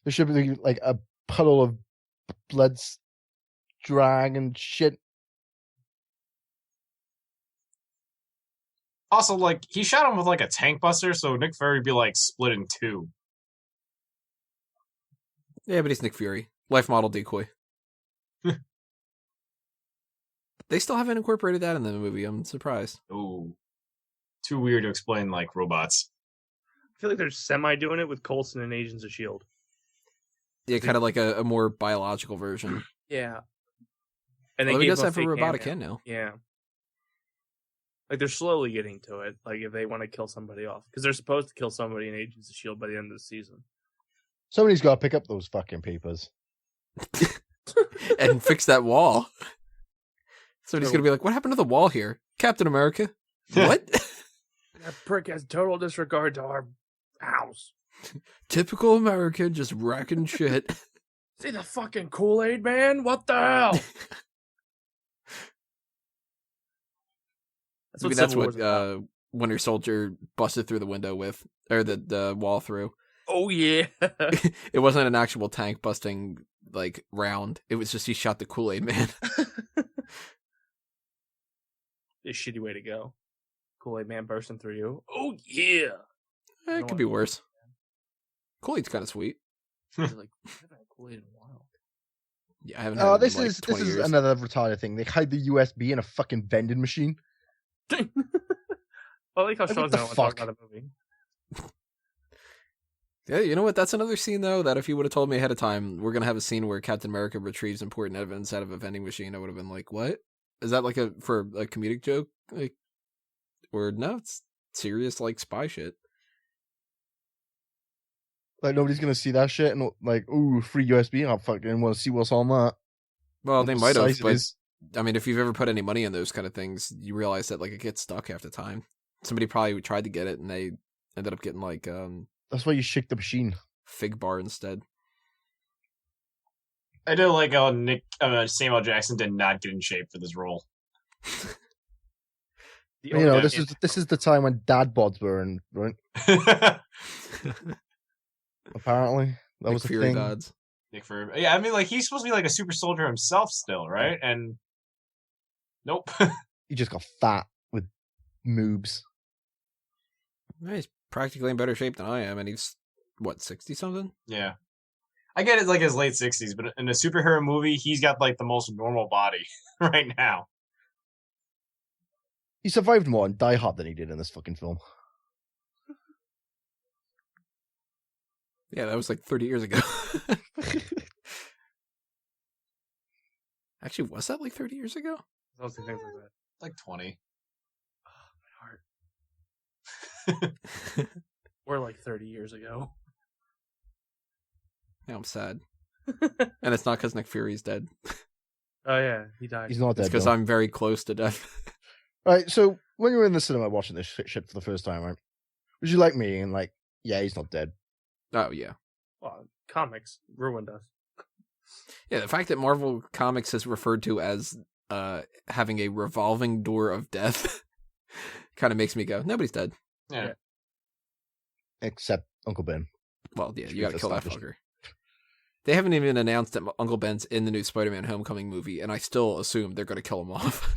There should be like a puddle of blood drag and shit. Also, like he shot him with like a tank buster, so Nick Fury would be like split in two. Yeah, but he's Nick Fury. Life model decoy. They still haven't incorporated that in the movie. I'm surprised. Ooh, too weird to explain like robots. I feel like they're semi doing it with Coulson and Agents of S.H.I.E.L.D. Yeah, kind of like a more biological version. Yeah. And Although he gave does him a have a fake robotic hand hand now. Yeah. Like they're slowly getting to it. Like if they want to kill somebody off, because they're supposed to kill somebody in Agents of S.H.I.E.L.D. by the end of the season. Somebody's got to pick up those fucking papers. And fix that wall. Somebody's So- going to be like, "What happened to the wall here? Captain America?" What? That prick has total disregard to our house. Typical American, just wrecking shit. See the fucking Kool-Aid man? What the hell? Maybe that's what Winter Soldier busted through the window with, or the wall through. Oh yeah. It wasn't an actual tank busting like round. It was just he shot the Kool-Aid man. A shitty way to go. Kool-Aid man bursting through you. Oh yeah. It could be worse. Kool-Aid's kind of sweet. He's like, I haven't had Kool-Aid in a while. Yeah, I haven't had it This in like is 20 years. another retarded thing. They hide the USB in a fucking vending machine. I like how Like, Sean's what the gonna want to talk fuck? about the movie. Yeah, you know what? That's another scene, though, that if you would have told me ahead of time, we're going to have a scene where Captain America retrieves important evidence out of a vending machine, I would have been like, what? Is that like for a comedic joke? Like, or no, it's serious, like, spy shit. Like, nobody's gonna see that shit and like, ooh, free USB. I fucking want to see what's on that. Well, they What might have, size it but is. I mean, if you've ever put any money in those kind of things, you realize that, like, it gets stuck half the time. Somebody probably tried to get it, and they ended up getting, like, That's why you shake the machine. fig bar instead. I do like how Samuel Jackson did not get in shape for this role. The You know, only- this is the time when dad bods were in, right? Apparently, that Like was a Fury thing. Gods. Nick Fury. Yeah, I mean, like he's supposed to be like a super soldier himself still, right? And nope. He just got fat with moobs. Yeah, he's practically in better shape than I am, and he's, what, 60-something? Yeah. I get it's like his late 60s, but in a superhero movie, he's got like the most normal body right now. He survived more in Die Hard than he did in this fucking film. Yeah, that was like 30 years ago. Actually, was that like 30 years ago? I was thinking like that. Like 20. My heart. Or like 30 years ago. Yeah, I'm sad. And it's not because Nick Fury's dead. Oh yeah, he died. He's not It's dead. because though. I'm very close to death. Right, so when you were in the cinema watching this shit for the first time, right? Was you like me and like, yeah, he's not dead? Oh, yeah. Well, comics ruined us. Yeah, the fact that Marvel Comics is referred to as having a revolving door of death kind of makes me go, nobody's dead. Yeah. Except Uncle Ben. Well, yeah, Should you be gotta kill that established. fucker. They haven't even announced that Uncle Ben's in the new Spider-Man Homecoming movie, and I still assume they're gonna kill him off.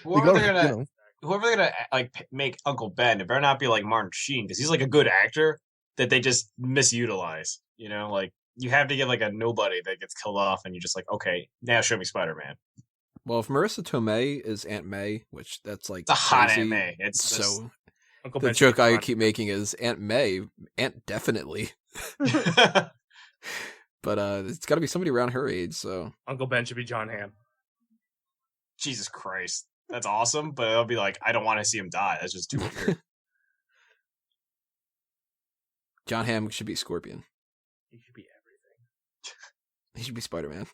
Whoever they're gonna like make Uncle Ben, it better not be like Martin Sheen because he's like a good actor that they just misutilize. You know, like you have to get like a nobody that gets killed off, and you're just like, okay, now show me Spider-Man. Well, if Marissa Tomei is Aunt May, which that's like It's a hot crazy, Aunt May. It's so Uncle the Ben joke should be I fun. keep making is Aunt May, Aunt definitely, but it's got to be somebody around her age. So Uncle Ben should be John Hamm. Jesus Christ, that's awesome. But I'll be like, I don't want to see him die. That's just too weird. John Hamm should be Scorpion. He should be everything. He should be Spider-Man.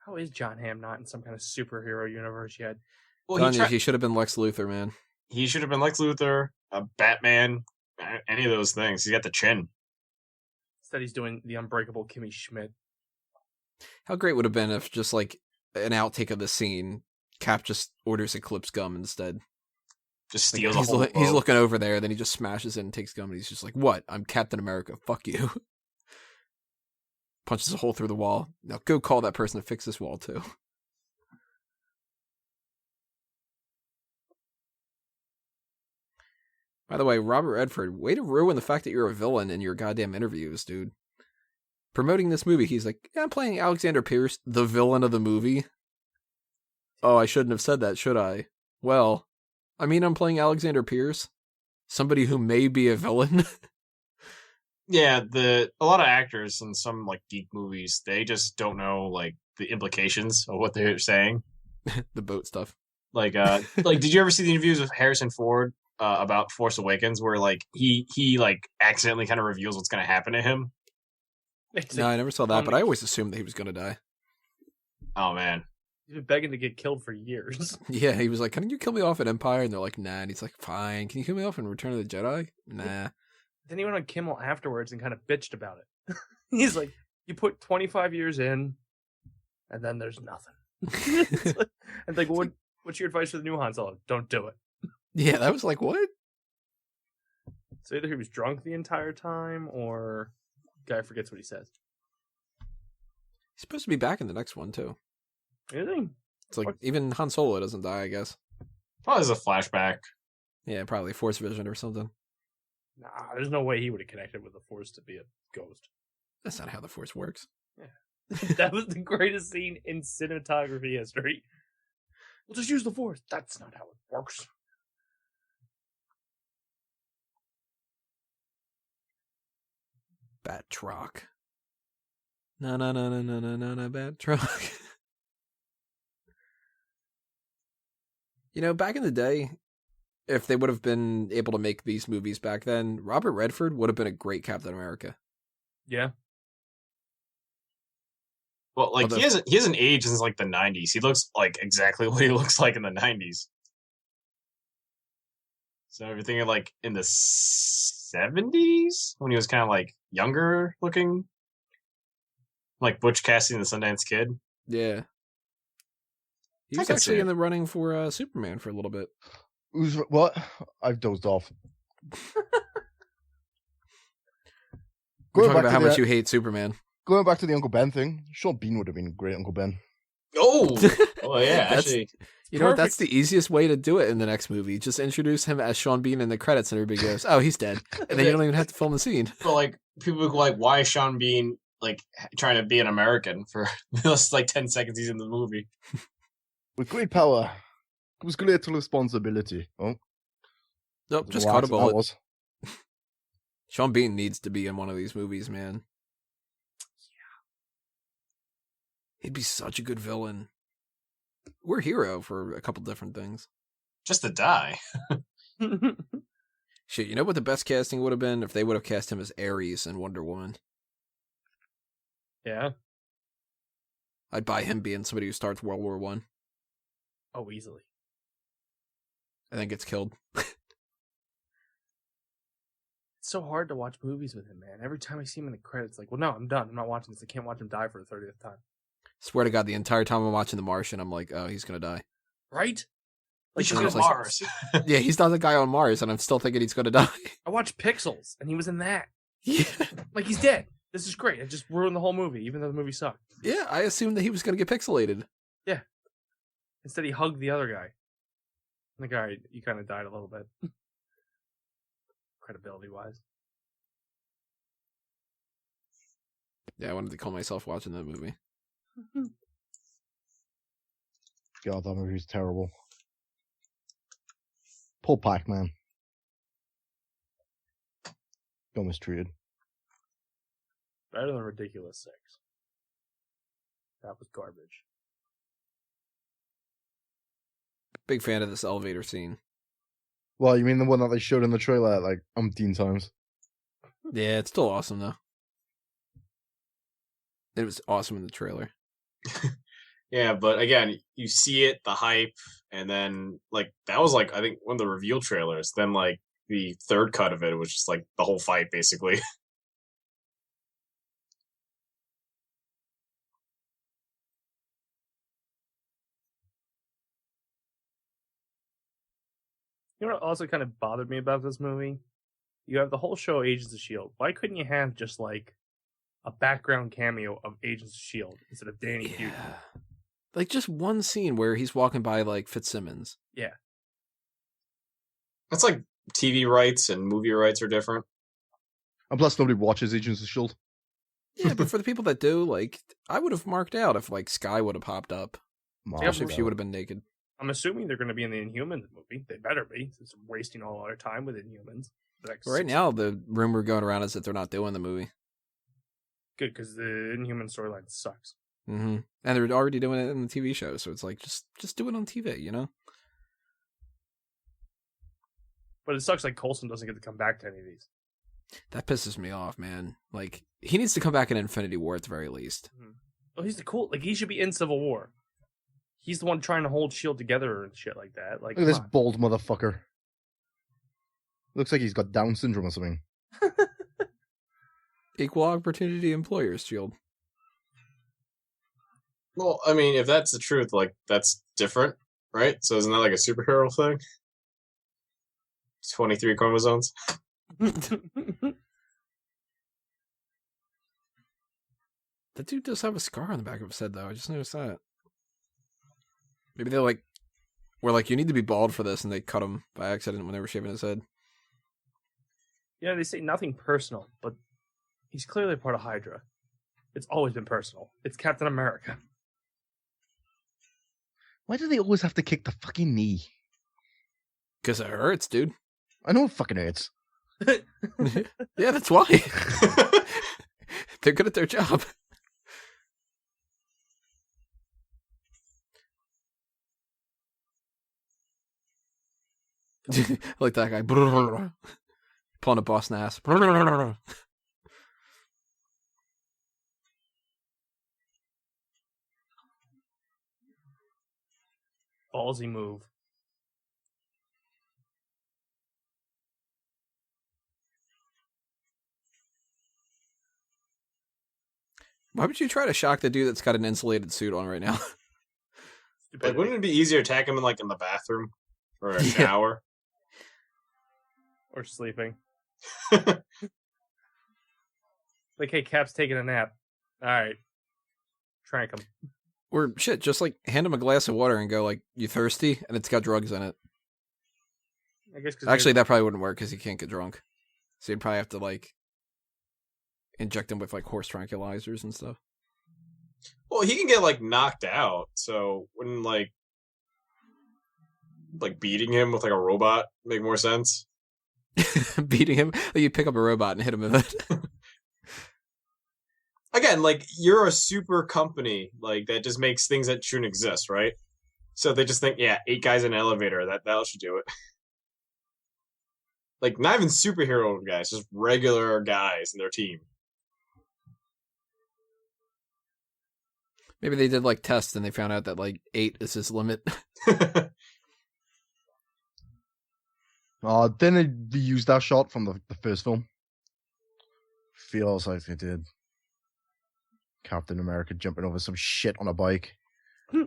How is John Hamm not in some kind of superhero universe yet? Well, He should have been Lex Luthor, man. he should have been Lex Luthor, Batman, any of those things. He's got the chin. Instead, he's doing the unbreakable Kimmy Schmidt. How great would it have been if just like an outtake of the scene, Cap just orders Eclipse gum instead. Just Like, steals he's, a whole he's boat. looking over there, then he just smashes it and takes gum, and he's just like, "What? I'm Captain America. Fuck you." Punches a hole through the wall. Now go call that person to fix this wall too. By the way, Robert Redford, way to ruin the fact that you're a villain in your goddamn interviews, dude. Promoting this movie, he's like, yeah, I'm playing Alexander Pierce, the villain of the movie. Oh, I shouldn't have said that, should I? Well, I mean, I'm playing Alexander Pierce, somebody who may be a villain. Yeah, a lot of actors in some like geek movies, they just don't know like the implications of what they're saying. The boat stuff. Like did you ever see the interviews with Harrison Ford about Force Awakens, where like he like accidentally kind of reveals what's going to happen to him? It's No, like, I never saw that, but I always assumed that he was going to die. Oh man, he's been begging to get killed for years. Yeah, he was like, can you kill me off at Empire? And they're like, nah. And he's like, fine. Can you kill me off in Return of the Jedi? Nah. Then he went on Kimmel afterwards and kind of bitched about it. He's like, you put 25 years in, and then there's nothing. And like, what's your advice for the new Han Solo? Don't do it. Yeah, that was like, what? So either he was drunk the entire time, or guy forgets what he says. He's supposed to be back in the next one, too. Really? It's like, What? even Han Solo doesn't die, I guess. probably as a flashback. Yeah, probably Force Vision or something. Nah, there's no way he would have connected with the Force to be a ghost. That's not how the Force works. That was the greatest scene in cinematography history. We'll just use the Force. That's not how it works. Bat truck. No, bat truck. Back in the day, if they would have been able to make these movies back then, Robert Redford would have been a great Captain America. Yeah. Well, like, he hasn't aged since, like, the 90s. He looks like exactly what he looks like in the 90s. So everything, like, in the 70s, when he was kind of, like, younger looking, like Butch Cassidy and the Sundance Kid. Yeah. He was actually in the running for Superman for a little bit. Who's what? I've dozed off. We're talking about how much you hate Superman. Going back to the Uncle Ben thing, Sean Bean would have been a great Uncle Ben. Oh yeah, actually. You know what? That's the easiest way to do it in the next movie. Just introduce him as Sean Bean in the credits, and everybody goes, "Oh, he's dead," and then you don't even have to film the scene. But like, people go like, "Why is Sean Bean like trying to be an American for just like 10 seconds he's in the movie?" With great power comes great responsibility. Oh, nope, just caught a bullet. Sean Bean needs to be in one of these movies, man. He'd be such a good villain. Or hero for a couple different things. Just to die. Shit, you know what the best casting would have been? If they would have cast him as Ares in Wonder Woman. Yeah. I'd buy him being somebody who starts World War I. Oh, easily. And then gets killed. It's so hard to watch movies with him, man. Every time I see him in the credits, like, well, no, I'm done. I'm not watching this. I can't watch him die for the 30th time. Swear to God, the entire time I'm watching The Martian, I'm like, oh, he's gonna die. Right? Like, he's on Mars. Yeah, he's not the guy on Mars, and I'm still thinking he's gonna die. I watched Pixels, and he was in that. Yeah. Like, he's dead. This is great. It just ruined the whole movie, even though the movie sucked. Yeah, I assumed that he was gonna get pixelated. Yeah. Instead, he hugged the other guy. And the guy, he kind of died a little bit. Credibility-wise. Yeah, I wanted to kill myself watching that movie. God, that movie's terrible. Pull Pac-Man. Got mistreated. Better than Ridiculous 6. That was garbage. Big fan of this elevator scene. Well, you mean the one that they showed in the trailer like umpteen times? Yeah, it's still awesome though. It was awesome in the trailer. Yeah, but again, you see it, the hype, and then like that was like I think one of the reveal trailers. Then like the third cut of it was just like the whole fight basically. You know what also kind of bothered me about this movie? You have the whole show Agents of S.H.I.E.L.D. Why couldn't you have just like a background cameo of Agents of S.H.I.E.L.D. instead of Danny Hughes? Like just one scene where he's walking by like Fitzsimmons. Yeah. That's like TV rights and movie rights are different. And plus nobody watches Agents of S.H.I.E.L.D. Yeah, but for the people that do, like, I would have marked out if like Skye would have popped up. Especially if she would have been naked. I'm assuming they're going to be in the Inhumans movie. They better be, since they're wasting all our time with Inhumans. Right now, the rumor going around is that they're not doing the movie. Good, because the Inhuman storyline sucks. Mm-hmm. And they're already doing it in the TV show, so it's like, just do it on TV, you know? But it sucks like Coulson doesn't get to come back to any of these. That pisses me off, man. Like, he needs to come back in Infinity War at the very least. Mm-hmm. Oh, he's the cool... Like, he should be in Civil War. He's the one trying to hold S.H.I.E.L.D. together and shit like that. Like, look at this bald motherfucker. Looks like he's got Down syndrome or something. Equal opportunity employers, S.H.I.E.L.D. Well, I mean, if that's the truth, like, that's different, right? So isn't that like a superhero thing? 23 chromosomes? That dude does have a scar on the back of his head, though. I just noticed that. Maybe they were like, you need to be bald for this, and they cut him by accident when they were shaving his head. Yeah, they say nothing personal, but he's clearly part of Hydra. It's always been personal. It's Captain America. Why do they always have to kick the fucking knee? Because it hurts, dude. I know it fucking hurts. Yeah, that's why. They're good at their job. Like that guy. Pulling a Boston ass. Ballsy move. Why would you try to shock the dude that's got an insulated suit on right now? Like, wouldn't it be easier to attack him in the bathroom or a Yeah. shower? Or sleeping. Like, hey, Cap's taking a nap. All right. Trank him. Or shit, just like hand him a glass of water and go like, "You thirsty?" And it's got drugs in it. I guess cause Actually, that probably wouldn't work because he can't get drunk. So you'd probably have to like inject him with like horse tranquilizers and stuff. Well, he can get knocked out, so wouldn't like beating him with a robot make more sense? Beating him, like you pick up a robot and hit him with it. Again, you're a super company that just makes things that shouldn't exist, right? So they just think, yeah, 8 guys in an elevator, that should do it. Not even superhero guys, just regular guys in their team. Maybe they did like tests and they found out that 8 is his limit. Didn't they use that shot from the first film? Feels like they did. Captain America jumping over some shit on a bike.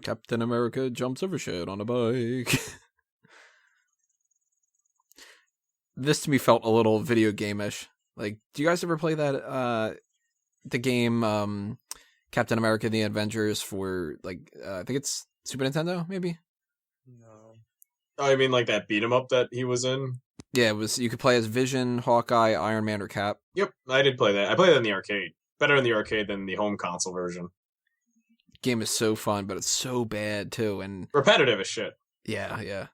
Captain America jumps over shit on a bike. This to me felt a little video game-ish. Do you guys ever play that the game Captain America the Avengers for I think it's Super Nintendo, maybe? No. Oh, you mean that beat 'em up that he was in? Yeah, it was. You could play as Vision, Hawkeye, Iron Man, or Cap. Yep, I did play that. I played that in the arcade. Better in the arcade than the home console version. Game is so fun, but it's so bad too, and Repetitive as shit. yeah.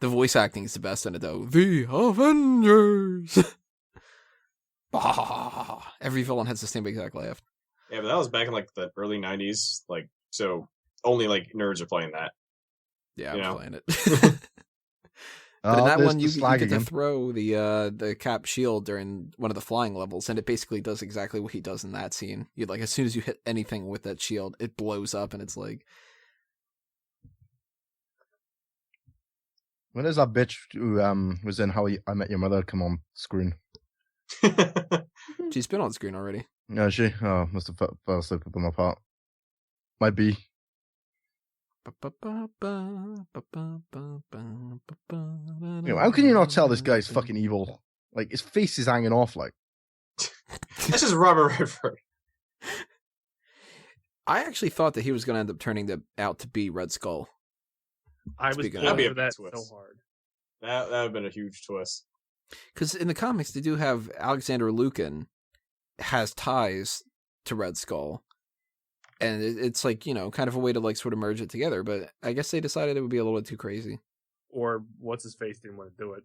The voice acting is the best in it though. The Avengers. Bah. Every villain has the same exact laugh. Yeah, but that was back in the early 90s. So only nerds are playing that. Yeah, You I'm know? playing it. But in that there's one, the you slag get to again. throw the Cap shield during one of the flying levels, and it basically does exactly what he does in that scene. You as soon as you hit anything with that shield, it blows up, and it's like, When does that bitch who was in How I Met Your Mother come on screen? she's been on screen already. No, is she? Oh, must have fell asleep with them apart. Might be. How can you not tell this guy's fucking evil? His face is hanging off. That's just Robert Redford. I actually thought that he was going to end up turning out to be Red Skull. I was Speaking of pulling that. for that That'd be a so hard. That would have been a huge twist. Because in the comics, they do have Alexander Lukin has ties to Red Skull. And it's kind of a way to sort of merge it together. But I guess they decided it would be a little bit too crazy. Or what's his face didn't want to do it.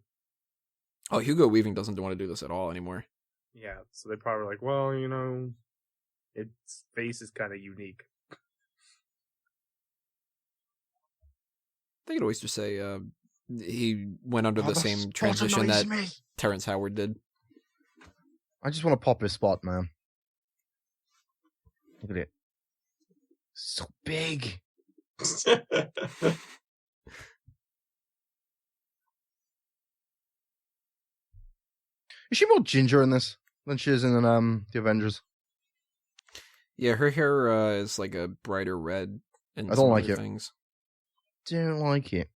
Oh, Hugo Weaving doesn't want to do this at all anymore. Yeah, so they probably were like, well, its face is kind of unique. They could always just say he went under the same transition that Terrence Howard did. I just want to pop his spot, man. Look at it. So big. Is she more ginger in this than she is in the Avengers? Yeah, her hair is a brighter red. And I don't like other it. Things. Don't like it.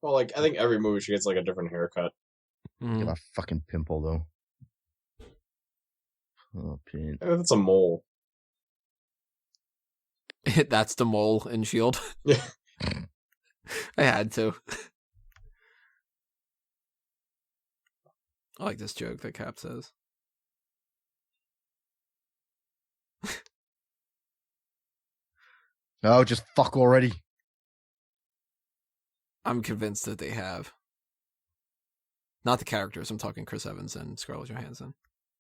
Well, I think every movie she gets a different haircut. Get that fucking pimple though. Oh, pin. That's a mole. That's the mole in S.H.I.E.L.D. Yeah. I had to. I like this joke that Cap says. No, just fuck already. I'm convinced that they have. Not the characters. I'm talking Chris Evans and Scarlett Johansson.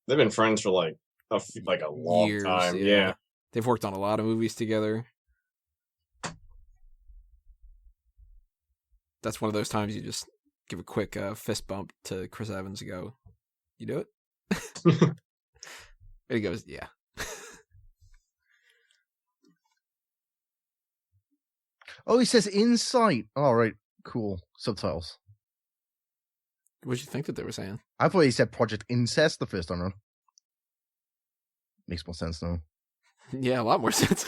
They've been friends for like a long Years, time. Yeah. They've worked on a lot of movies together. That's one of those times you just give a quick fist bump to Chris Evans and go, "You do it?" And he goes, "Yeah." Oh, he says insight. All right, cool. Subtitles. What did you think that they were saying? I thought he said Project Incest the first time around. Makes more sense now. Yeah, a lot more sense.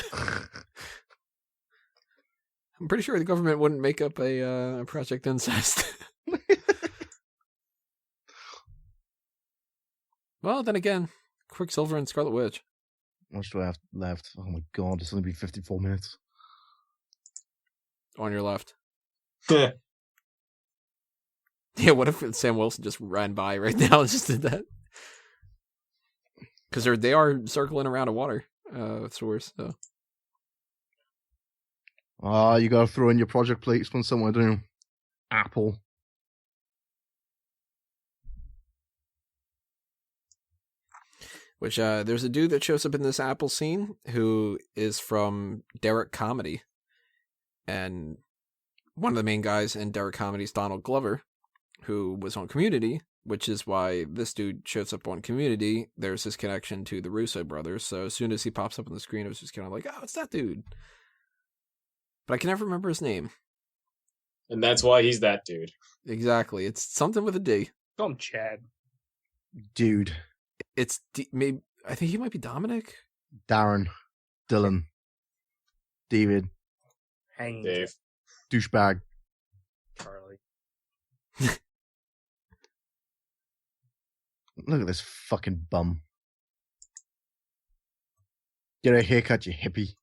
I'm pretty sure the government wouldn't make up a Project Incest. Well, then again, Quicksilver and Scarlet Witch. How much do I have left? Oh my god, it's only been 54 minutes. On your left. Yeah. Yeah, what if Sam Wilson just ran by right now and just did that? Because they are circling around a water source. So. You gotta throw in your project placement somewhere, don't you? Apple. Which, there's a dude that shows up in this Apple scene who is from Derek Comedy. And one of the main guys in Derek Comedy is Donald Glover, who was on Community, which is why this dude shows up on Community. There's this connection to the Russo brothers. So as soon as he pops up on the screen, it was just kind of like, oh, it's that dude. But I can never remember his name. And that's why he's that dude. Exactly. It's something with a D. Call him Chad. Dude. It's maybe I think he might be Dominic. Darren. Dylan. David. Hanging. Dave. Douchebag. Charlie. Look at this fucking bum. Get a haircut, you hippie.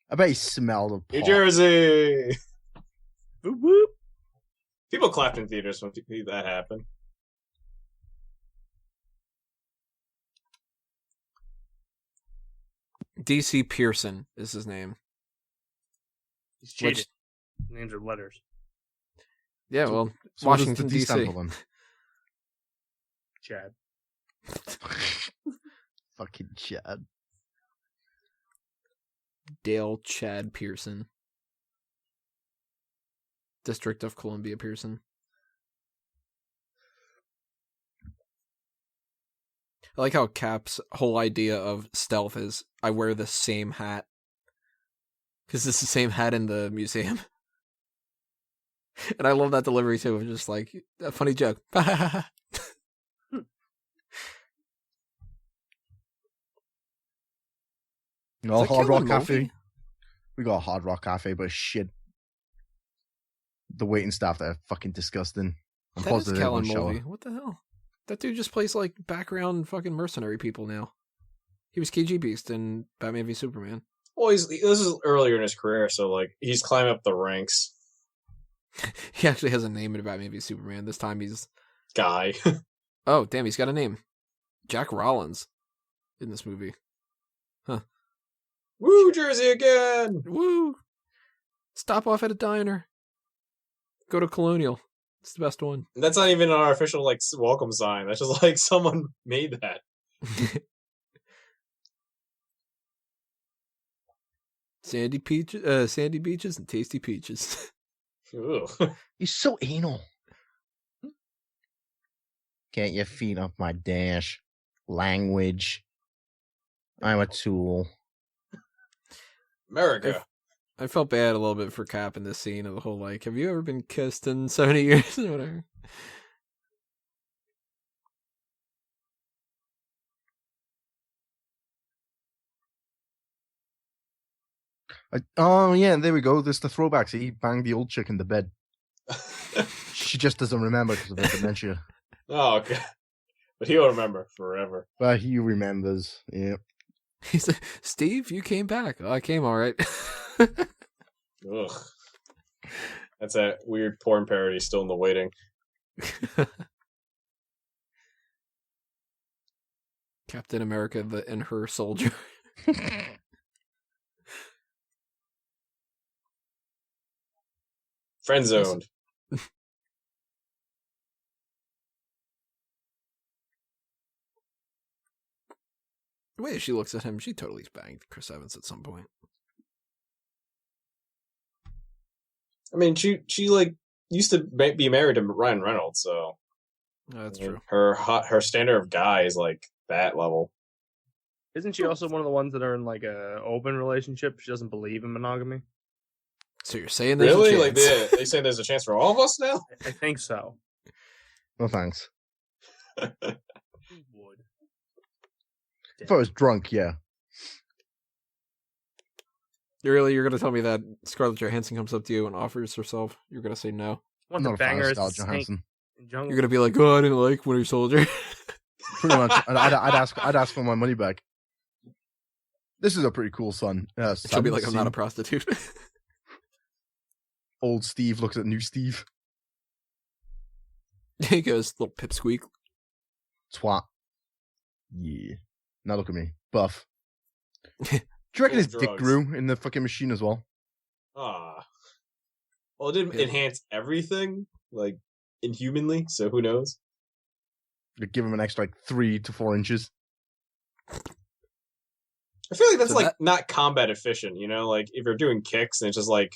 I bet he smelled of pot. New Jersey! Whoop whoop. People clapped in theaters when that happened. DC Pearson is his name. He's cheated. Names are letters. Yeah, well, So what does Washington, the D stand D.C. for then? Chad. Fucking Chad. Dale Chad Pearson. District of Columbia Pearson. I like how Cap's whole idea of stealth is, I wear the same hat. Because it's the same hat in the museum. And I love that delivery too, of just like, a funny joke. No, that Hard Rock Killing Cafe. Murphy? We got a Hard Rock Cafe, but shit. The waiting staff there are fucking disgusting. I'm That is positive Kellen everyone's shower. Mulvey. What the hell? That dude just plays like background fucking mercenary people now. He was KG Beast in Batman v Superman. Well, this is earlier in his career, so like he's climbing up the ranks. He actually has a name in Batman v Superman. This time he's... Guy. Oh, damn, he's got a name. Jack Rollins in this movie. Woo, Jersey again! Woo! Stop off at a diner. Go to Colonial. It's the best one. That's not even our official like welcome sign. That's just like someone made that. Sandy beaches and tasty peaches. Ooh. He's so anal. Get your feet off my dash. Language. I'm a tool. America. I felt bad a little bit for Cap in this scene of the whole like, have you ever been kissed in 70 years or whatever? Oh yeah, there we go. There's the throwbacks. He banged the old chick in the bed. She just doesn't remember because of her dementia. Oh, okay. But he'll remember forever. But he remembers. Yeah. He said, Steve, you came back. Oh, I came all right. Ugh. That's that weird porn parody still in the waiting. Captain America, the and her soldier. Friend zoned. The way she looks at him, she totally banged Chris Evans at some point. I mean, she like used to be married to Ryan Reynolds, so That's I mean, true. her standard of guy is like that level. Isn't she also one of the ones that are in like a open relationship? She doesn't believe in monogamy. So you're saying there's Really? a Like chance. they say there's a chance for all of us now? I think so. No thanks. Who would? If I was drunk, yeah. You're going to tell me that Scarlett Johansson comes up to you and offers herself? You're going to say no? Want I'm the not a fan banger of as the Scarlett snake Johansson. in Jungle? You're going to be like, oh, I didn't like Winter Soldier. Pretty much. I'd ask for my money back. This is a pretty cool son. She'll be like, I'm not a prostitute. Old Steve looks at new Steve. He goes, little pipsqueak. Twat. Yeah. Now look at me. Buff. Do you reckon his Full dick drugs. grew in the fucking machine as well? Ah. Well, it didn't Yeah. enhance everything, like, inhumanly, so who knows? Like, give him an extra, 3 to 4 inches. I feel like that's, So like, that- not combat efficient, you know? Like, if you're doing kicks, and it's just, like,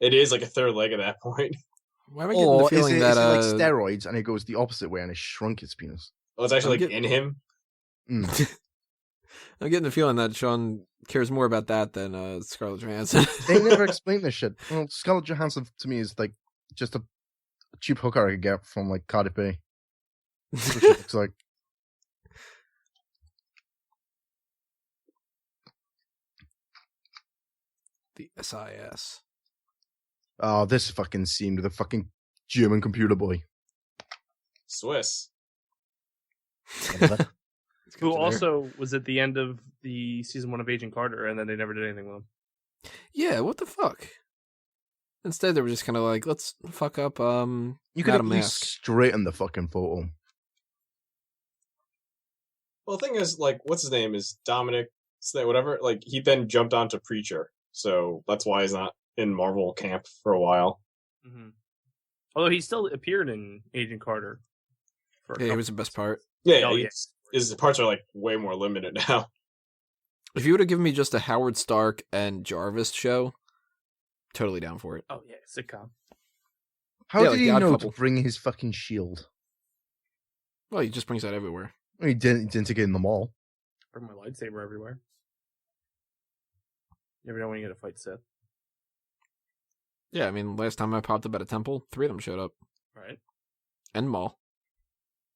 it is, like, a third leg at that point. Why am I getting the Or is feeling it that... like steroids and it goes the opposite way and it shrunk his penis? Oh, it's actually, I'm like, getting- in him? Mm. I'm getting the feeling that Sean cares more about that than Scarlett Johansson. They never explain this shit. Well, Scarlett Johansson to me is like just a cheap hooker I could get from like Cardi B. That's what she looks like. The SIS. Oh, this fucking scene with a fucking German computer boy. Swiss. Let's get Who you there. also was at the end of the season 1 of Agent Carter, and then they never did anything with him. Yeah, what the fuck? Instead, they were just kind of like, let's fuck up You could Madam at least Mask. straighten the fucking photo. Well, the thing is, like, what's his name? Is Dominic, whatever? Like, he then jumped onto Preacher, so that's why he's not in Marvel camp for a while. Mm-hmm. Although he still appeared in Agent Carter. For a Yeah, he couple- was the best part. Yeah, Oh, yeah. his parts are, like, way more limited now. If you would have given me just a Howard Stark and Jarvis show, totally down for it. Oh yeah, sitcom. How Yeah, did like he The Odd know Couple. to bring his fucking shield? Well, he just brings that everywhere. Well, he didn't take it in the mall. Bring my lightsaber everywhere. You never know when you get to fight Sith, Yeah, I mean, last time I popped up at a temple, 3 of them showed up. right? And Maul.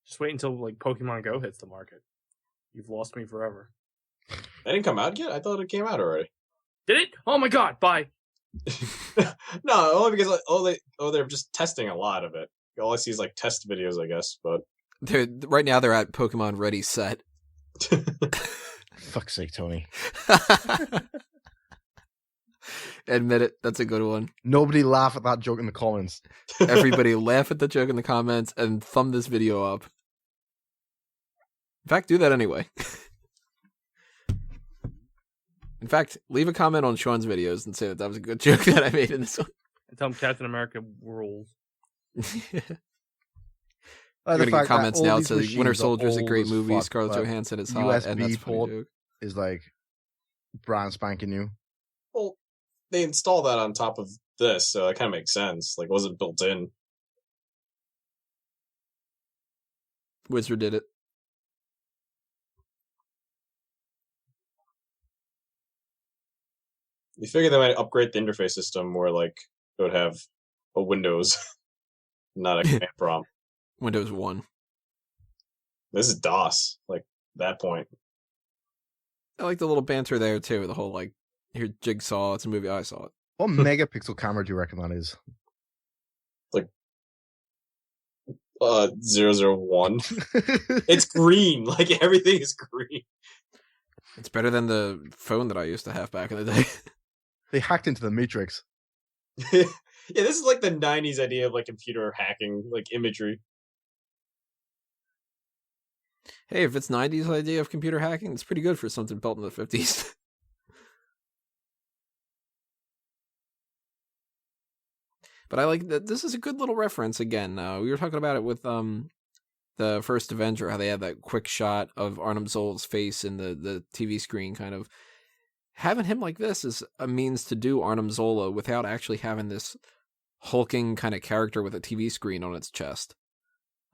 Just wait until like Pokemon Go hits the market. You've lost me forever. That didn't come out yet? I thought it came out already. Did it? Oh my god! Bye. No, only because they're just testing a lot of it. All I see is like test videos, I guess. But Right now, they're at Pokemon Ready Set. Fuck's sake, Tony. Admit it, that's a good one. Nobody laugh at that joke in the comments. Everybody laugh at the joke in the comments and thumb this video up. In fact, do that anyway. In fact, leave a comment on Sean's videos and say that was a good joke that I made in this one. And tell him Captain America rules. You're The gonna get fact that comments all now. these So Winter machines are Soldier is a old great as movie. fuck, Scarlett but Johansson is hot, and USB that's a funny port. joke. is like brand spanking new. well, they installed that on top of this, so that kind of makes sense. Like, it wasn't built in. Wizard did it. You figure they might upgrade the interface system where like it would have a Windows, not a command prompt. Windows 1. This is DOS. Like that point. I like the little banter there too. The whole like, here Jigsaw. It's a movie. I saw it. What megapixel camera do you reckon that is? 001. It's green. Like everything is green. It's better than the phone that I used to have back in the day. They hacked into the Matrix. Yeah, this is like the 90s idea of like computer hacking, like imagery. Hey, if it's 90s idea of computer hacking, it's pretty good for something built in the 50s. But I like that. This is a good little reference again. We were talking about it with the first Avenger, how they had that quick shot of Arnim Zola's face in the TV screen, kind of. Having him like this is a means to do Arnim Zola without actually having this hulking kind of character with a TV screen on its chest.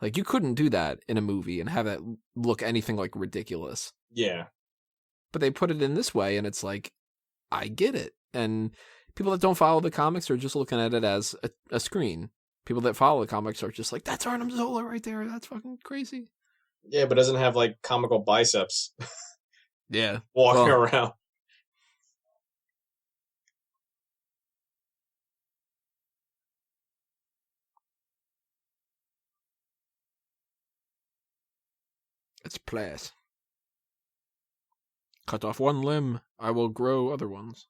Like, you couldn't do that in a movie and have that look anything like ridiculous. Yeah. But they put it in this way, and it's like, I get it. And people that don't follow the comics are just looking at it as a screen. People that follow the comics are just like, that's Arnim Zola right there. That's fucking crazy. Yeah, but doesn't have, like, comical biceps. Yeah. Walking around. It's place. Cut off one limb, I will grow other ones.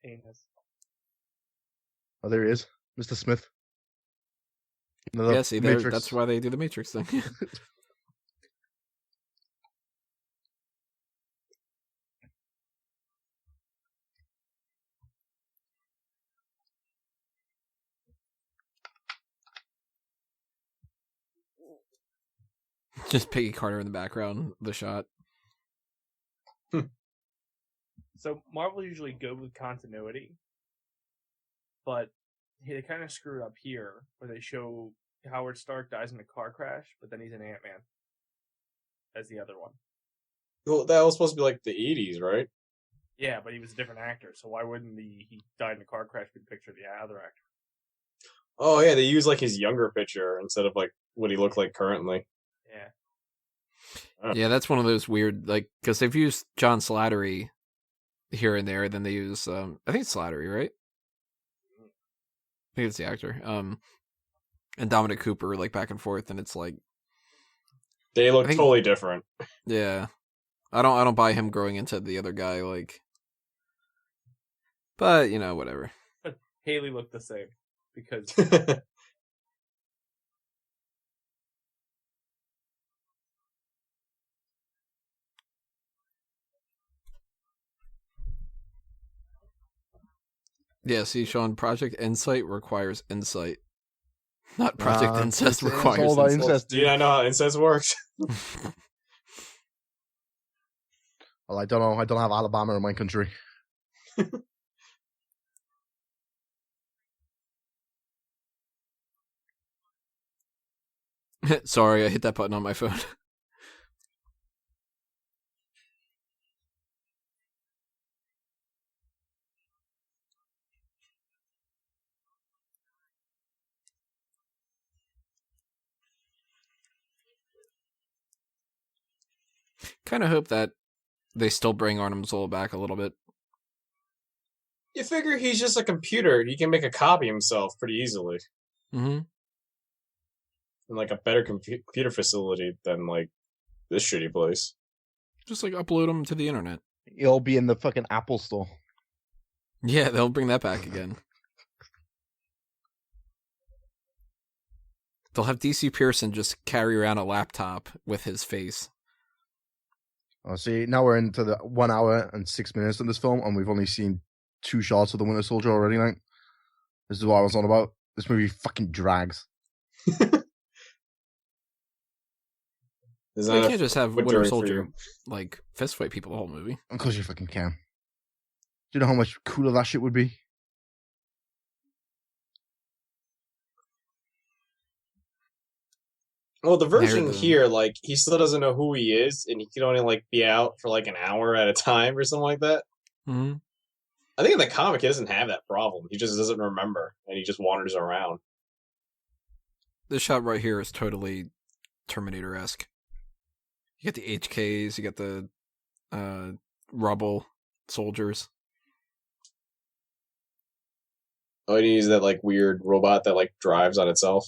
Penis. Oh, there he is, Mr. Smith. Yeah, see, that's why they do the Matrix thing. Just Peggy Carter in the background, the shot. So Marvel usually go with continuity, but they kind of screwed up here, where they show Howard Stark dies in a car crash, but then he's an Ant-Man as the other one. Well, that was supposed to be like the 80s, right? Yeah, but he was a different actor, so why wouldn't he died in a car crash be the picture of the other actor? Oh, yeah, they used like his younger picture instead of like what he looked like currently. Yeah. Yeah, that's one of those weird, like, because they've used John Slattery here and there, then they use, I think it's Slattery, right? I think it's the actor. And Dominic Cooper, like, back and forth, and it's like... They look totally different. Yeah. I don't buy him growing into the other guy, like... But, you know, whatever. But Haley looked the same, because... Yeah, see, Sean, Project Insight requires insight. Not Project Incest requires all about incest. Do you not know how incest works? Well, I don't know. I don't have Alabama in my country. Sorry, I hit that button on my phone. Kind of hope that they still bring Arnim Zola back a little bit. You figure he's just a computer. He can make a copy himself pretty easily. Mm-hmm. In like a better computer facility than like this shitty place. Just like upload them to the internet. He'll be in the fucking Apple store. Yeah, they'll bring that back again. They'll have DC Pearson just carry around a laptop with his face. Oh, see, now we're into the 1 hour and 6 minutes in this film, and we've only seen 2 shots of the Winter Soldier already. Like, this is what I was on about. This movie fucking drags. You can't just have Winter Soldier like fist fight people the whole movie. Of course you fucking can. Do you know how much cooler that shit would be? Well, the version here, like, he still doesn't know who he is, and he can only, like, be out for, like, an hour at a time or something like that. Mm-hmm. I think in the comic, he doesn't have that problem. He just doesn't remember, and he just wanders around. This shot right here is totally Terminator-esque. You get the HKs, you get the rubble soldiers. Oh, and he uses that, like, weird robot that, like, drives on itself.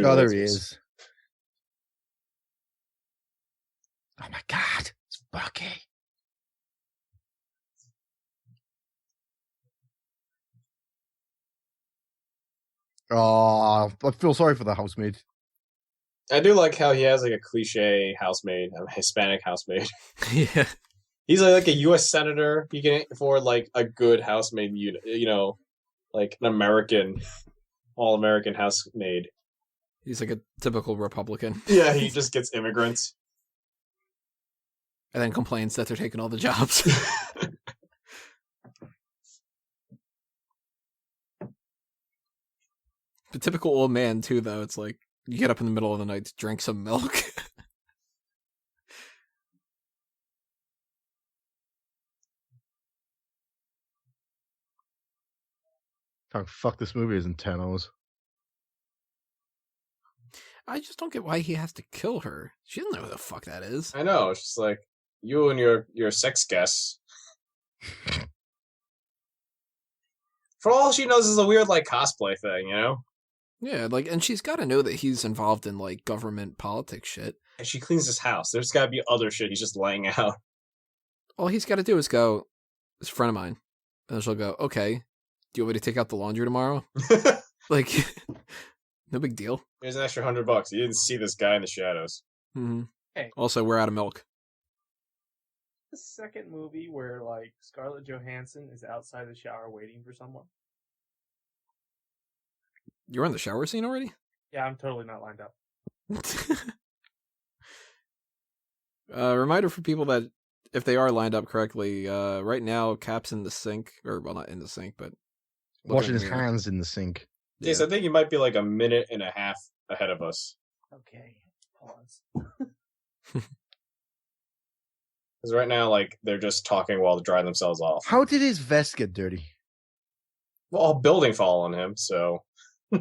Oh, there he is. Oh my god, it's Bucky. Oh, I feel sorry for the housemaid. I do like how he has, like, a cliche housemaid, a Hispanic housemaid. Yeah. He's like a U.S. senator. He can afford like a good housemaid unit. Like an American, all-American housemaid. He's like a typical Republican. Yeah, he just gets immigrants. And then complains that they're taking all the jobs. The typical old man, too, though. It's like, you get up in the middle of the night to drink some milk. Oh, fuck, this movie isn't 10 hours. I just don't get why he has to kill her. She doesn't know who the fuck that is. I know. It's just like you and your sex guests. For all she knows is a weird like cosplay thing, Yeah, like, and she's got to know that he's involved in, like, government politics shit. And she cleans his house. There's got to be other shit he's just laying out. All he's got to do is go, it's a friend of mine. And then she'll go, okay, do you want me to take out the laundry tomorrow? Like, no big deal. Here's an extra $100. You didn't see this guy in the shadows. Mm-hmm. Hey. Also, we're out of milk. The second movie where like Scarlett Johansson is outside the shower waiting for someone. You're in the shower scene already? Yeah, I'm totally not lined up. Reminder for people that if they are lined up correctly, right now Cap's in the sink, or well, not in the sink, but Washing his looking in the mirror. hands in the sink. Yes, I think you might be like a minute and a half ahead of us. Okay, pause. Because right now, like, they're just talking while drying themselves off. How did his vest get dirty? Well, all building fall on him, so. Yeah,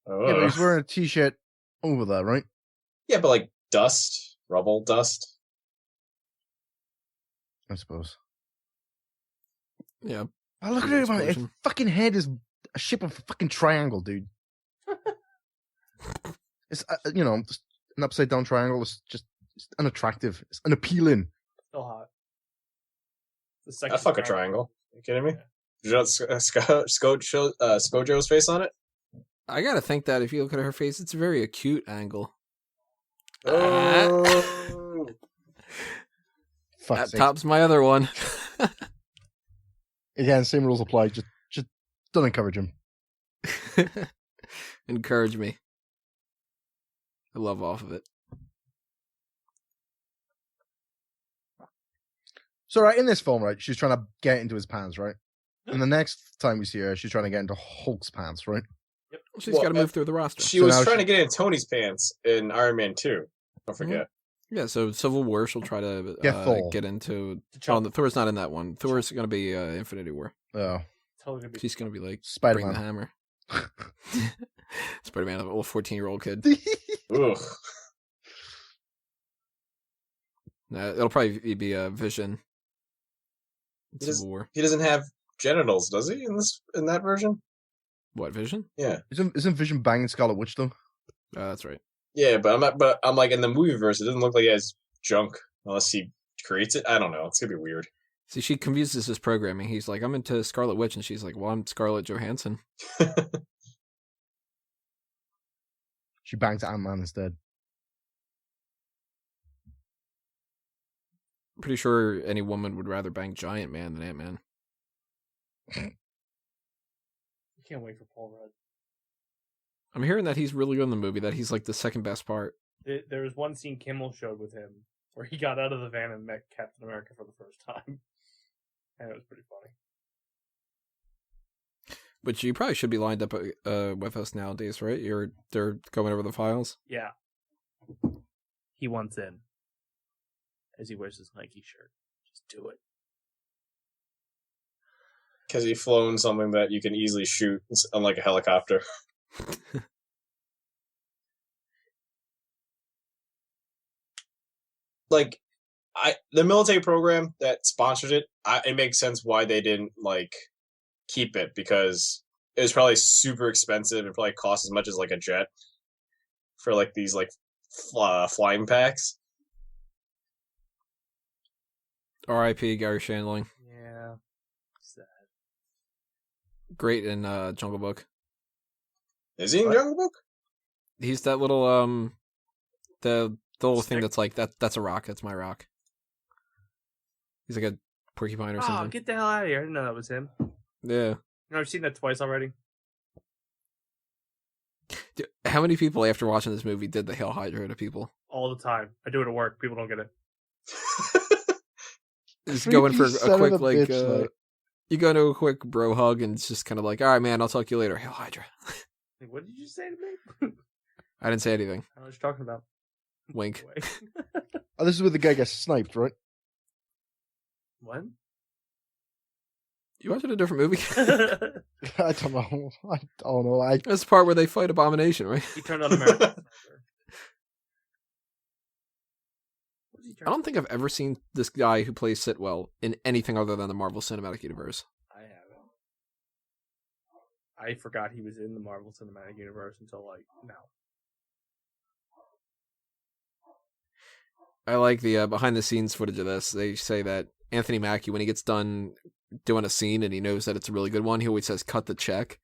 but he's wearing a t-shirt over that, right? Yeah, but like dust, rubble, dust. I suppose. Yeah. Oh, look at it, man. His fucking head is a shape of a fucking triangle, dude. It's, just an upside down triangle. It's just unattractive. It's unappealing. Still hot. I'd fuck a triangle. Are you kidding me? You know Skojo's face on it? I gotta think that if you look at her face, it's a very acute angle. Oh. That tops my other one. Again, same rules apply. Just don't encourage him. Encourage me. I love off of it. So, right, in this film, right, she's trying to get into his pants, right? And the next time we see her, she's trying to get into Hulk's pants, right? Yep. She's got to move through the roster. She was trying to get in Tony's pants in Iron Man 2. Don't forget. Yeah, so Civil War, she'll try to get into... Oh, Thor's not in that one. Thor's going to be Infinity War. Oh. She's going to be like, Spider-Man. Bring the hammer. Spider-Man, a little 14-year-old kid. Ugh. It'll probably be a Vision. Civil War. He doesn't have genitals, does he? In that version? What, Vision? Yeah. Isn't Vision banging Scarlet Witch though? That's right. Yeah, but I'm like in the movie verse, it doesn't look like he has junk unless he creates it. I don't know. It's gonna be weird. See, she confuses his programming. He's like, I'm into Scarlet Witch, and she's like, well, I'm Scarlett Johansson. She bangs Ant-Man instead. I'm pretty sure any woman would rather bang Giant Man than Ant-Man. I can't wait for Paul Rudd. I'm hearing that he's really good in the movie, that he's like the second best part. There was one scene Kimmel showed with him where he got out of the van and met Captain America for the first time. And it was pretty funny. But you probably should be lined up with us nowadays, right? They're going over the files? Yeah. He wants in. As he wears his Nike shirt. Just do it. Because he flown something that you can easily shoot, unlike a helicopter. Like, the military program that sponsored it, it makes sense why they didn't like keep it, because it was probably super expensive. It probably cost as much as like a jet for like these like flying packs. R.I.P. Gary Shandling. Yeah. Sad. Great in Jungle Book. Is he in Jungle Book? He's that little the little thing that's like that's a rock. That's my rock. He's like a porcupine or Oh, something. get the hell out of here! I didn't know that was him. Yeah. I've seen that twice already. Dude, how many people after watching this movie did the Hail Hydra to people? All the time. I do it at work. People don't get it. Just going for Freaky son a of quick a like bitch, like. you go into a quick bro hug and it's just kind of like, all right, man, I'll talk to you later. Hail Hydra. Like, what did you say to me? I didn't say anything. I was talking about. Wink. Oh, this is where the guy gets sniped, right? What? You watching a different movie? I don't know. I don't know. That's the part where they fight Abomination, right? He turned on American Sniper. What was he I trying don't think I've ever seen this guy who plays Sitwell in anything other than the Marvel Cinematic Universe. I haven't. I forgot he was in the Marvel Cinematic Universe until like now. I like the behind the scenes footage of this. They say that Anthony Mackie, when he gets done doing a scene and he knows that it's a really good one, he always says, cut the check.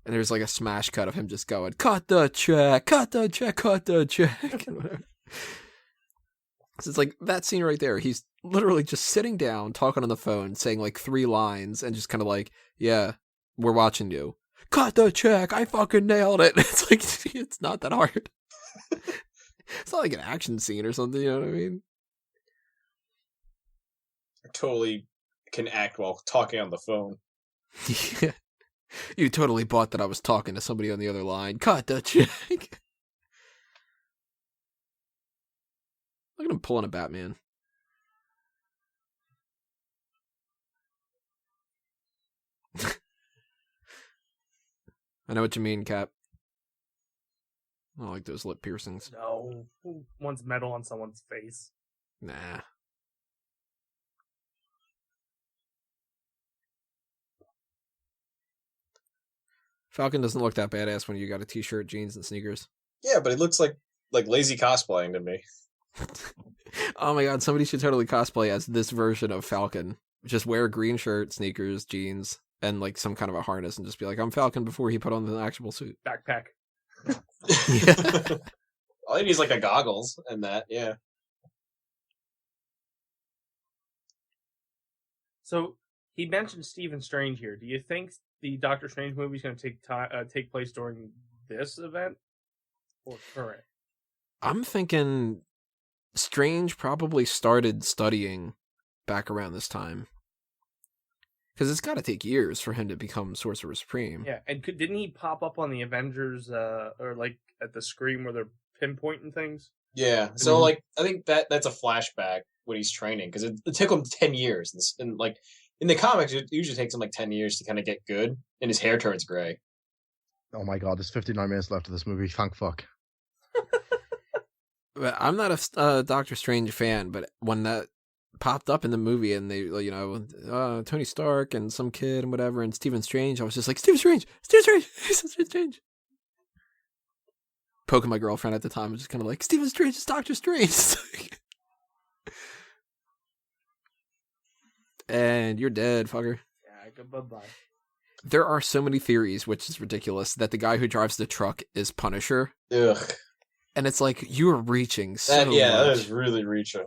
And there's like a smash cut of him just going, cut the check, cut the check, cut the check. So it's like that scene right there. He's literally just sitting down, talking on the phone, saying like 3 lines and just kind of like, yeah, we're watching you. Cut the check. I fucking nailed it. It's like, it's not that hard. It's not like an action scene or something, you know what I mean? Totally can act while talking on the phone. Yeah. You totally bought that I was talking to somebody on the other line. Cut the check. Look at him pulling a Batman. I know what you mean, Cap. I don't like those lip piercings. No. Who wants metal on someone's face? Nah. Falcon doesn't look that badass when you got a t-shirt, jeans, and sneakers. Yeah, but it looks like lazy cosplaying to me. Oh my god, somebody should totally cosplay as this version of Falcon. Just wear a green shirt, sneakers, jeans, and like some kind of a harness and just be like, I'm Falcon before he put on the actual suit. Backpack. Yeah. All he needs like a goggles and that, yeah. So he mentioned Stephen Strange here. Do you think the Doctor Strange movie is going to take place during this event or current? I'm thinking Strange probably started studying back around this time. Because it's got to take years for him to become Sorcerer Supreme. Yeah, and didn't he pop up on the Avengers or like at the screen where they're pinpointing things? Yeah, so Mhm. like I think that's a flashback when he's training because it took him 10 years, and like in the comics it usually takes him like 10 years to kind of get good, and his hair turns gray. Oh my god, there's 59 minutes left of this movie. Thank fuck. But I'm not a Doctor Strange fan, but when that popped up in the movie and they, you know, Tony Stark and some kid and whatever and Stephen Strange, I was just like, Stephen Strange, Stephen Strange. Poking my girlfriend at the time was just kind of like, Stephen Strange is Doctor Strange. And you're dead, fucker. Yeah, bye-bye. There are so many theories, which is ridiculous, that the guy who drives the truck is Punisher. Ugh. And it's like, you are reaching so That much. that is really reaching.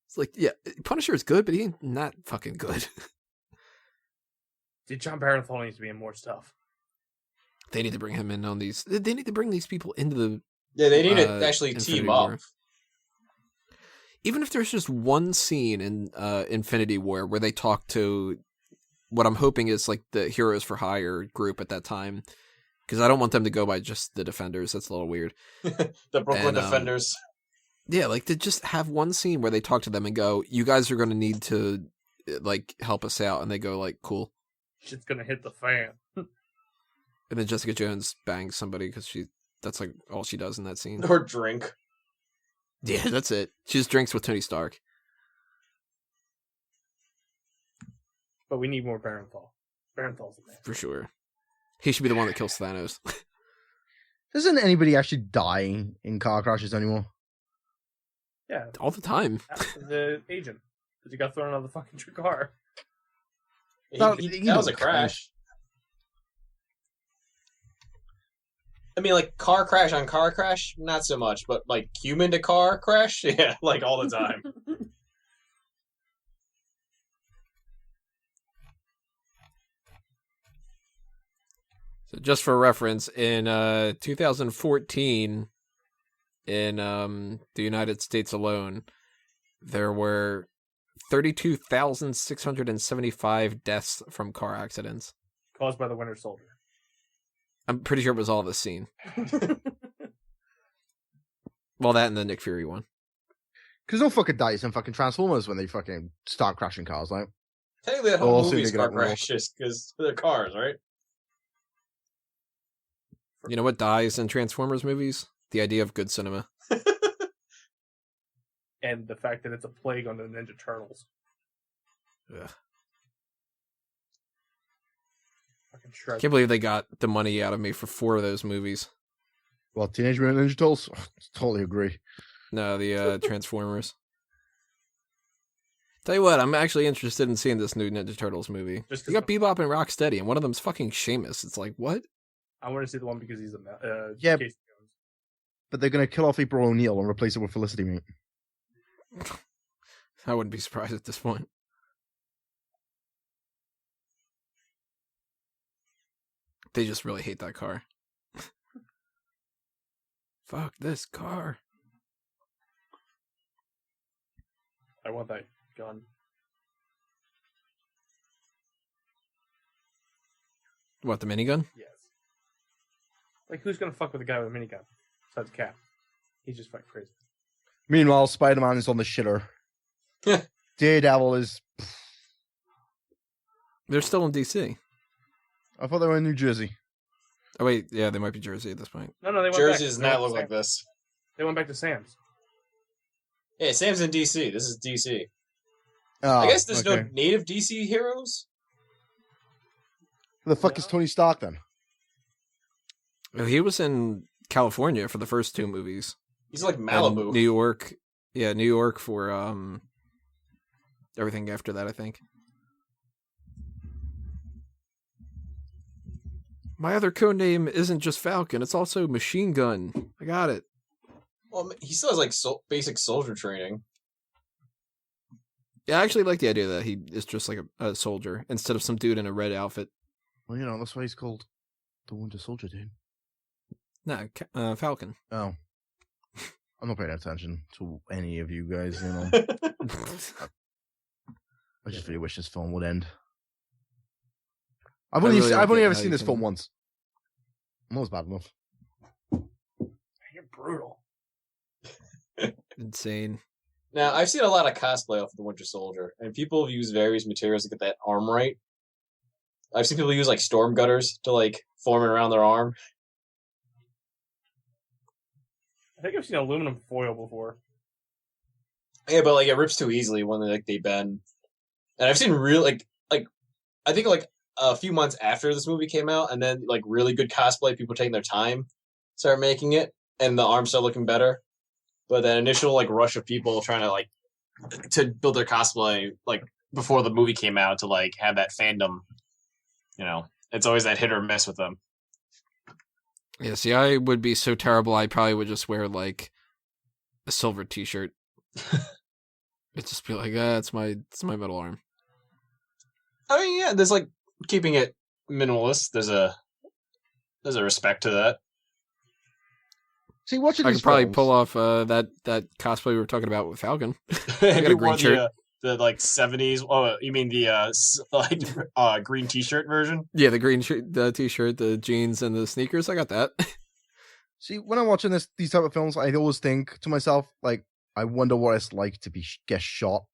It's like, yeah, Punisher is good, but he ain't not fucking good. Dude, John Barenthal needs to be in more stuff. They need to bring him in on these. They need to bring these people into the. Yeah, they need to actually Infinity team up. War. Even if there's just one scene in Infinity War where they talk to what I'm hoping is like the Heroes for Hire group at that time, because I don't want them to go by just the Defenders. That's a little weird. The Brooklyn And, Defenders. Yeah, like to just have one scene where they talk to them and go, "You guys are going to need to like help us out," and they go like, "Cool." Shit's gonna hit the fan. And then Jessica Jones bangs somebody because that's like all she does in that scene. Or drink. Yeah, that's it. She just drinks with Tony Stark. But we need more Barenthal. Barenthal's the man. For sure. He should be the one that kills Thanos. Isn't anybody actually dying in car crashes anymore? Yeah, All the time. the agent. Because he got thrown out of the fucking car. No, That was a crash. I mean, like, car crash on car crash? Not so much, but, like, human to car crash? Yeah, like, all the time. So just for reference, in 2014, in the United States alone, there were 32,675 deaths from car accidents. Caused by the Winter Soldier. I'm pretty sure it was all this scene. Well, that and the Nick Fury one. Because no fucking dice in fucking Transformers when they fucking start crashing cars, like. Technically, that whole Also, movie's they car get out crashes because they're cars, right? You know what dies in Transformers movies? The idea of good cinema. And the fact that it's a plague on the Ninja Turtles. Ugh. Fucking Shred. Can't believe they got the money out of me for 4 of those movies. Well, Teenage Mutant Ninja Turtles? Totally agree. No, the Transformers. Tell you what, I'm actually interested in seeing this new Ninja Turtles movie. Just You got Bebop and Rocksteady, and one of them's fucking Sheamus. It's like, what? I want to see the one because he's a Yeah. Casey Jones. But they're going to kill off April O'Neil and replace it with Felicity, mate. I wouldn't be surprised at this point. They just really hate that car. Fuck this car. I want that gun. What, the minigun? Yes. Like, who's gonna fuck with a guy with a minigun? Besides Cap. He's just fucking crazy. Meanwhile, Spider-Man is on the shitter. Daredevil is... They're still in DC. I thought they were in New Jersey. Oh, wait, yeah, they might be Jersey at this point. No, they went Jersey back. does They went not to look like Sam's. this. They went back to Sam's. Hey, Sam's in DC. This is DC. Oh, I guess there's no okay. native DC heroes. Who the fuck is Tony Stark, then? Well, he was in California for the first 2 movies. He's like And Malibu. New York. Yeah, New York for everything after that, I think. My other code name isn't just Falcon, it's also Machine Gun. I got it. Well, he still has like basic soldier training. Yeah, I actually like the idea that he is just like a soldier instead of some dude in a red outfit. Well, you know, that's why he's called the Winter Soldier, dude. No, Falcon. Oh. I'm not paying attention to any of you guys, you know. I just really wish this film would end. I've I only, really don't I've only get ever how seen you this can- film once. That was bad enough. You're brutal. Insane. Now, I've seen a lot of cosplay of the Winter Soldier, and people have used various materials to get that arm right. I've seen people use like storm gutters to like form it around their arm. I think I've seen aluminum foil before. Yeah, but like it rips too easily when they bend. And I've seen real like I think like a few months after this movie came out, and then like really good cosplay, people taking their time, start making it, and the arms start looking better. But that initial like rush of people trying to like to build their cosplay like before the movie came out to like have that fandom, you know, it's always that hit or miss with them. Yeah, see, I would be so terrible, I probably would just wear like a silver t-shirt. It'd just be like, it's my metal arm. I mean, yeah, there's like keeping it minimalist. There's a respect to that. See, watching I these could probably films, pull off that cosplay we were talking about with Falcon. If got a you green wore shirt. the like 70s, oh, you mean the green t-shirt version? Yeah, the green the t-shirt, the jeans, and the sneakers. I got that. see, when I'm watching these type of films, I always think to myself, like, I wonder what it's like to get shot.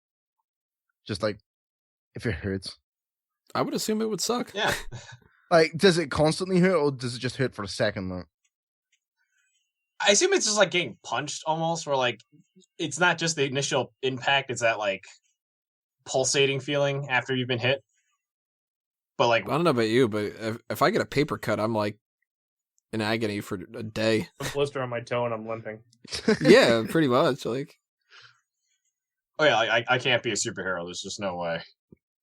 Just like, if it hurts. I would assume it would suck. Yeah. Like, does it constantly hurt, or does it just hurt for a second? Like? I assume it's just like getting punched almost, where like it's not just the initial impact, it's that like pulsating feeling after you've been hit. But like I don't know about you, but if I get a paper cut, I'm like in agony for a day. A blister on my toe and I'm limping. Yeah, pretty much. Like, oh yeah, I can't be a superhero. There's just no way.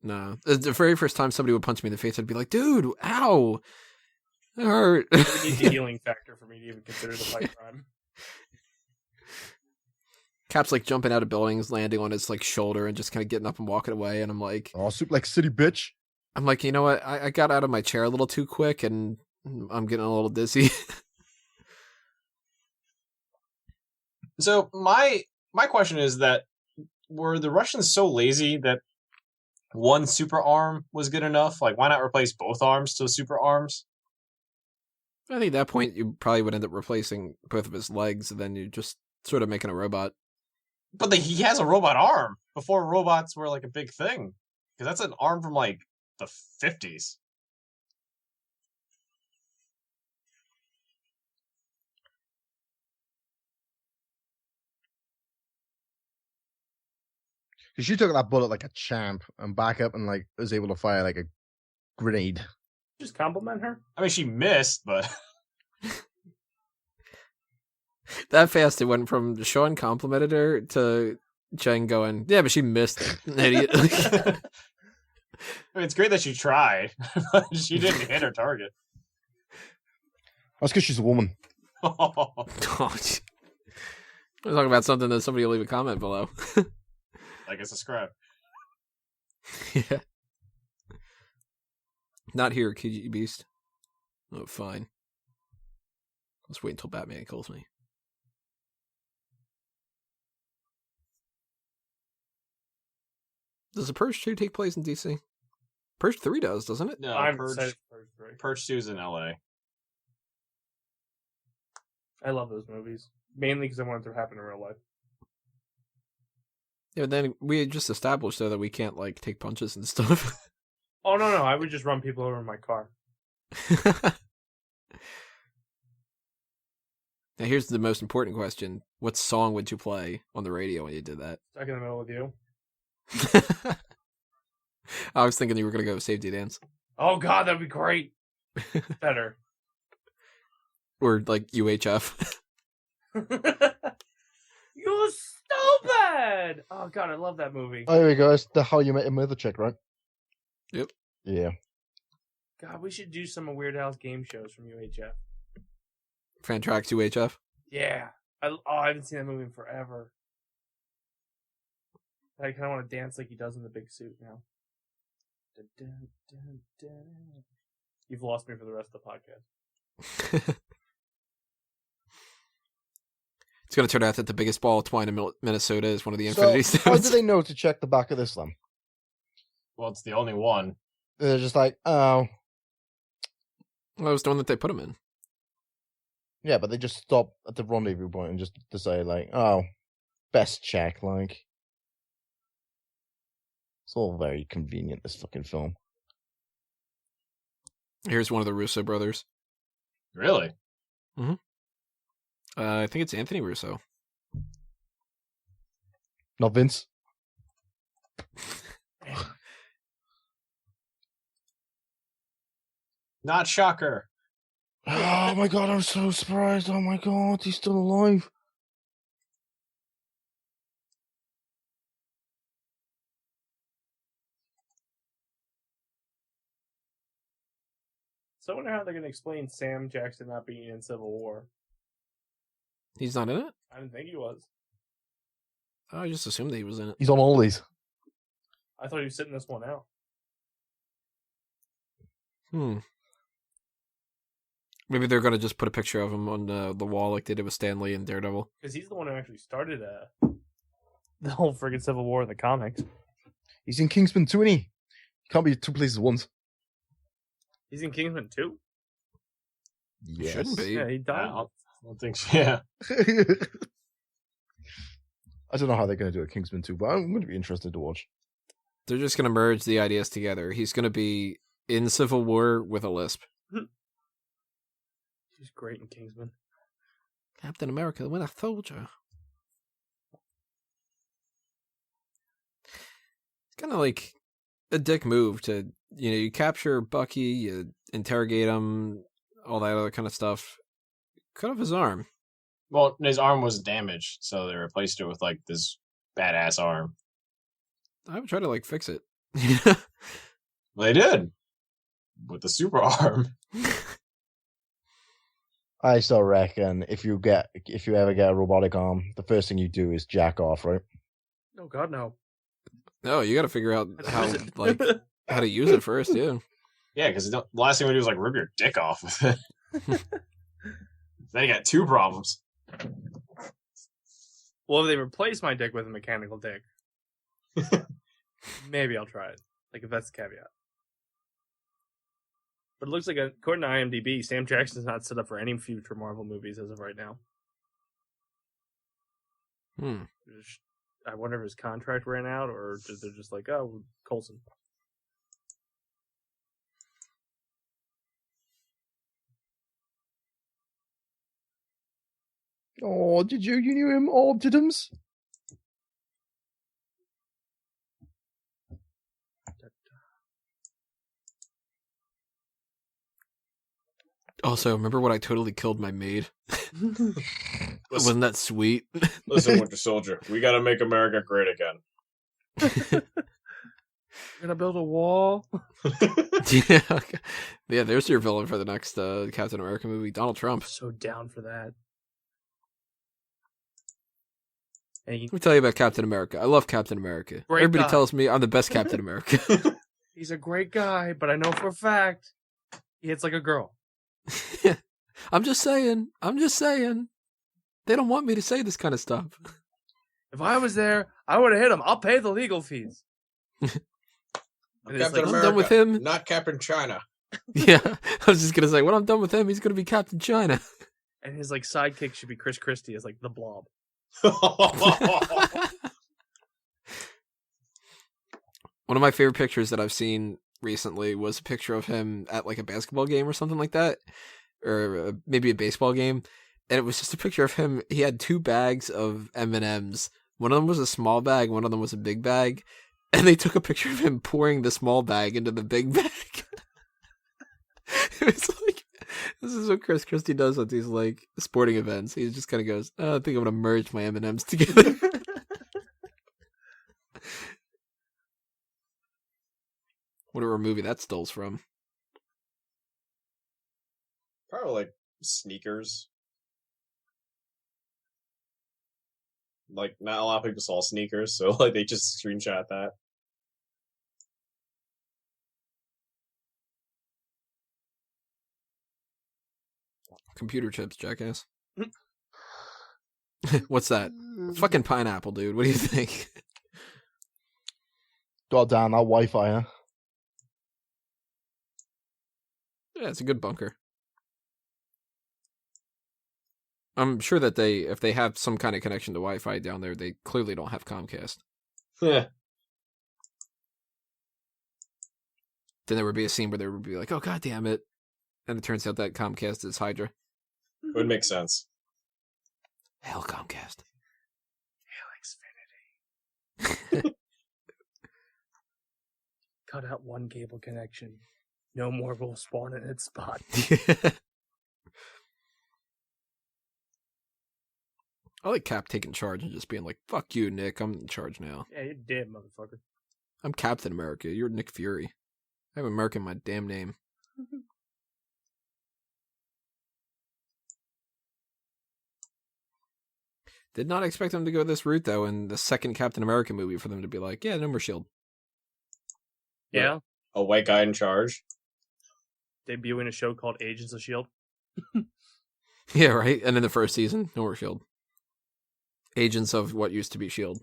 no. The very first time somebody would punch me in the face, I'd be like, dude, ow. It hurt. I would need the healing factor for me to even consider the fight crime. Cap's like jumping out of buildings, landing on his like shoulder, and just kind of getting up and walking away. And I'm like, Oh, soup like city bitch. you know what? I got out of my chair a little too quick, and I'm getting a little dizzy. So my question is that were the Russians so lazy that one super arm was good enough? Like, why not replace both arms to super arms? I think at that point you probably would end up replacing both of his legs, and then you're just sort of making a robot. But he has a robot arm before robots were like a big thing, because that's an arm from like the 50s. Because she took that bullet like a champ and back up and like was able to fire like a grenade. Just compliment her. I mean, she missed, but That fast it went from Sean complimented her to Cheng going, yeah, but she missed it. An idiot. I mean, it's great that she tried, but she didn't hit her target. That's because she's a woman. Oh, gee. We're talking about something that somebody will leave a comment below. Like it's a scrap. Yeah. Not here, KG Beast. Oh, fine. Let's wait until Batman calls me. Does the Purge 2 take place in DC? Purge 3 does, doesn't it? No, I'm Purge, excited for Purge 3. Purge 2 is in LA. I love those movies. Mainly because I want it to happen in real life. Yeah, but then we had just established, though, that we can't, like, take punches and stuff. Oh, no. I would just run people over in my car. Now, here's the most important question. What song would you play on the radio when you did that? Stuck in the middle with you. I was thinking you were going to go Safety Dance. Oh, God, that'd be great. Better. Or, like, UHF. You're stupid! Oh, God, I love that movie. Oh, here we go. It's the How You Met Your Mother chick, right? Yep. Yeah. God, we should do some of Weird Al's game shows from UHF. FanTracks UHF. Yeah. I haven't seen that movie in forever. I kind of want to dance like he does in the big suit now. Dun, dun, dun, dun. You've lost me for the rest of the podcast. It's going to turn out that the biggest ball of twine in Minnesota is one of the So, Infinity how Stones. do they know to check the back of this then? Well, it's the only one. They're just like, oh. Well, it was the one that they put him in. Yeah, but they just stop at the rendezvous point and just decide, like, oh, best check, like. It's all very convenient, this fucking film. Here's one of the Russo brothers. Really? I think it's Anthony Russo. Not Vince? Not Shocker. Oh my god, I'm so surprised. Oh my god, he's still alive. So I wonder how they're going to explain Sam Jackson not being in Civil War. He's not in it? I didn't think he was. I just assumed that he was in it. He's on all these. I thought he was sitting this one out. Maybe they're going to just put a picture of him on the wall like they did with Stan Lee and Daredevil. Because he's the one who actually started the whole friggin' Civil War in the comics. He's in Kingsman 2, isn't he? He can't be two places at once. He's in Kingsman 2? Yes. Shouldn't be. Yeah, he died. I don't think so. Yeah. I don't know how they're going to do it Kingsman 2, but I'm going to be interested to watch. They're just going to merge the ideas together. He's going to be in Civil War with a lisp. He's great in Kingsman. Captain America, the Winter Soldier. It's kind of like a dick move to, you capture Bucky, you interrogate him, all that other kind of stuff. Cut off his arm. Well, his arm was damaged, so they replaced it with like this badass arm. I would try to fix it. Well, they did with the super arm. I still reckon if you ever get a robotic arm, the first thing you do is jack off, right? Oh, God, no. No, you got to figure out how to use it first, yeah. Yeah, because the last thing we do is like rip your dick off with it. Then you got two problems. Well, if they replace my dick with a mechanical dick, maybe I'll try it. Like, if that's the caveat. But it looks like, according to IMDb, Sam Jackson's not set up for any future Marvel movies as of right now. I wonder if his contract ran out, or they're just like, oh, Coulson. Oh, did you? You knew him? Oh, didums? Also, remember when I totally killed my maid? Wasn't that sweet? Listen, Winter Soldier, we gotta make America great again. Gonna build a wall? Yeah, there's your villain for the next Captain America movie, Donald Trump. So down for that. And Let me tell you about Captain America. I love Captain America. Great Everybody guy. tells me I'm the best Captain America. he's a great guy, but I know for a fact he hits like a girl. I'm just saying. They don't want me to say this kind of stuff. If I was there, I would have hit him. I'll pay the legal fees. And it's Captain like, I'm done with him. not Captain China. Yeah, I was just gonna say, when I'm done with him, he's gonna be Captain China. and his like sidekick should be Chris Christie as like the Blob. One of my favorite pictures that I've seen recently was a picture of him at like a basketball game or something like that, or maybe a baseball game, and it was just a picture of him. He had two bags of M&Ms. One of them was a small bag, one of them was a big bag, and they took a picture of him pouring the small bag into the big bag. It was like, this is what Chris Christie does at these like sporting events. He just kind of goes, oh, I think I'm gonna merge my M&Ms together. Whatever movie that stolls from. Probably like sneakers. Like, not a lot of people saw sneakers, so like they just screenshot that. Computer chips, jackass. What's that? Fucking pineapple, dude. What do you think? God damn, that Wi-Fi, huh? Yeah, it's a good bunker. I'm sure that if they have some kind of connection to Wi-Fi down there, they clearly don't have Comcast. Yeah. Then there would be a scene where there would be like, oh, god damn it. And it turns out that Comcast is Hydra. Would make sense. Hell, Comcast. Hell, Xfinity. Cut out one cable connection. No more will spawn in its spot. I like Cap taking charge and just being like, fuck you, Nick. I'm in charge now. Yeah, you're dead, motherfucker. I'm Captain America. You're Nick Fury. I have America in my damn name. Did not expect them to go this route, though, in the second Captain America movie for them to be like, yeah, no more S.H.I.E.L.D. Yeah. A white guy in charge. Debuting a show called Agents of S.H.I.E.L.D. Yeah, right? And in the first season, no more S.H.I.E.L.D. Agents of what used to be S.H.I.E.L.D.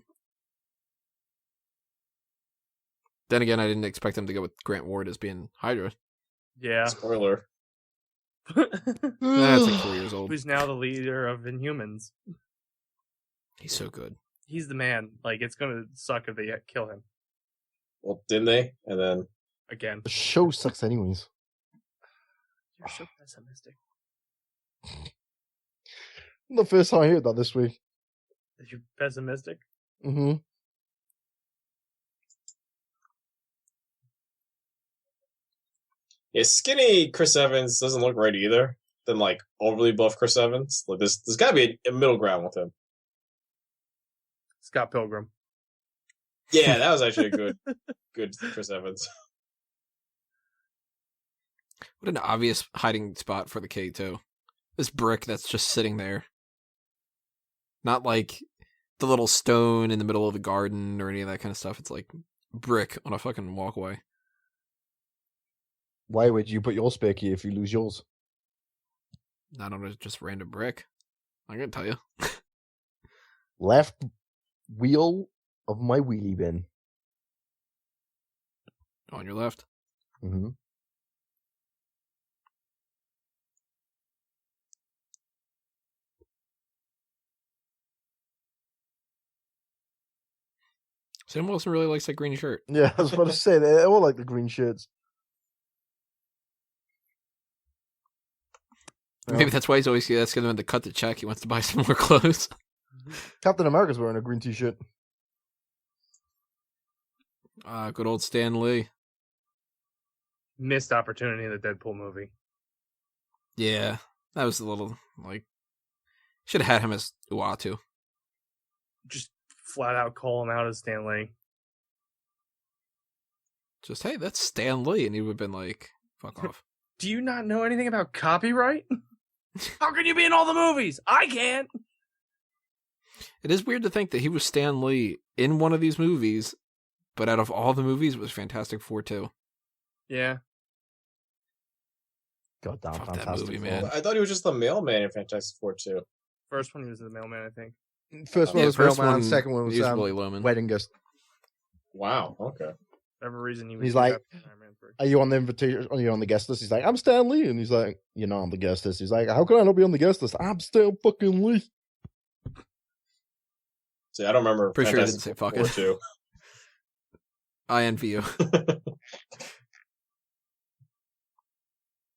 Then again, I didn't expect them to go with Grant Ward as being Hydra. Yeah. Spoiler. That's like 4 years old. Who's now the leader of Inhumans. He's so good. He's the man. Like, it's gonna suck if they kill him. Well, didn't they? And then Again. The show sucks anyways. You're so pessimistic. The first time I heard that this week. Are you pessimistic? Mm-hmm. yeah, skinny Chris Evans doesn't look right either. Then like overly buff Chris Evans. Like there's got to be a middle ground with him. Scott Pilgrim. Yeah, that was actually a good Chris Evans. What an obvious hiding spot for the K2. This brick that's just sitting there. Not like the little stone in the middle of the garden or any of that kind of stuff. It's like brick on a fucking walkway. Why would you put your spare key if you lose yours? Not on a just random brick. I'm gonna tell you. Left wheel of my wheelie bin. On your left. Mm-hmm. Sam Wilson really likes that green shirt. Yeah, I was about to say, they all like the green shirts. Maybe that's why he's always asking them to cut the check. He wants to buy some more clothes. Captain America's wearing a green t-shirt. Good old Stan Lee. Missed opportunity in the Deadpool movie. Yeah, that was a little, like... Should have had him as Uatu. Just flat out call him out as Stan Lee. Just, hey, that's Stan Lee. And he would have been like, fuck off. Do you not know anything about copyright? How can you be in all the movies? I can't. It is weird to think that he was Stan Lee in one of these movies, but out of all the movies, it was Fantastic Four 2. Yeah. Goddamn Fuck that Fantastic movie, Four. man. I thought he was just the mailman in Fantastic Four too. First one, he was the mailman, I think. First one Yeah, was first Mailman, one, second one he was was Willie Loman. Wedding Guest. Wow. Okay. Whatever reason he was. He's like, Iron Man 3. Are you on the invitation? Are you on the guest list? He's like, I'm Stan Lee. And he's like, you're not on the guest list. He's like, how can I not be on the guest list? I'm Stan fucking Lee. See, I don't remember. Pretty sure he didn't Fantastic say fuck Four it. too. I envy you.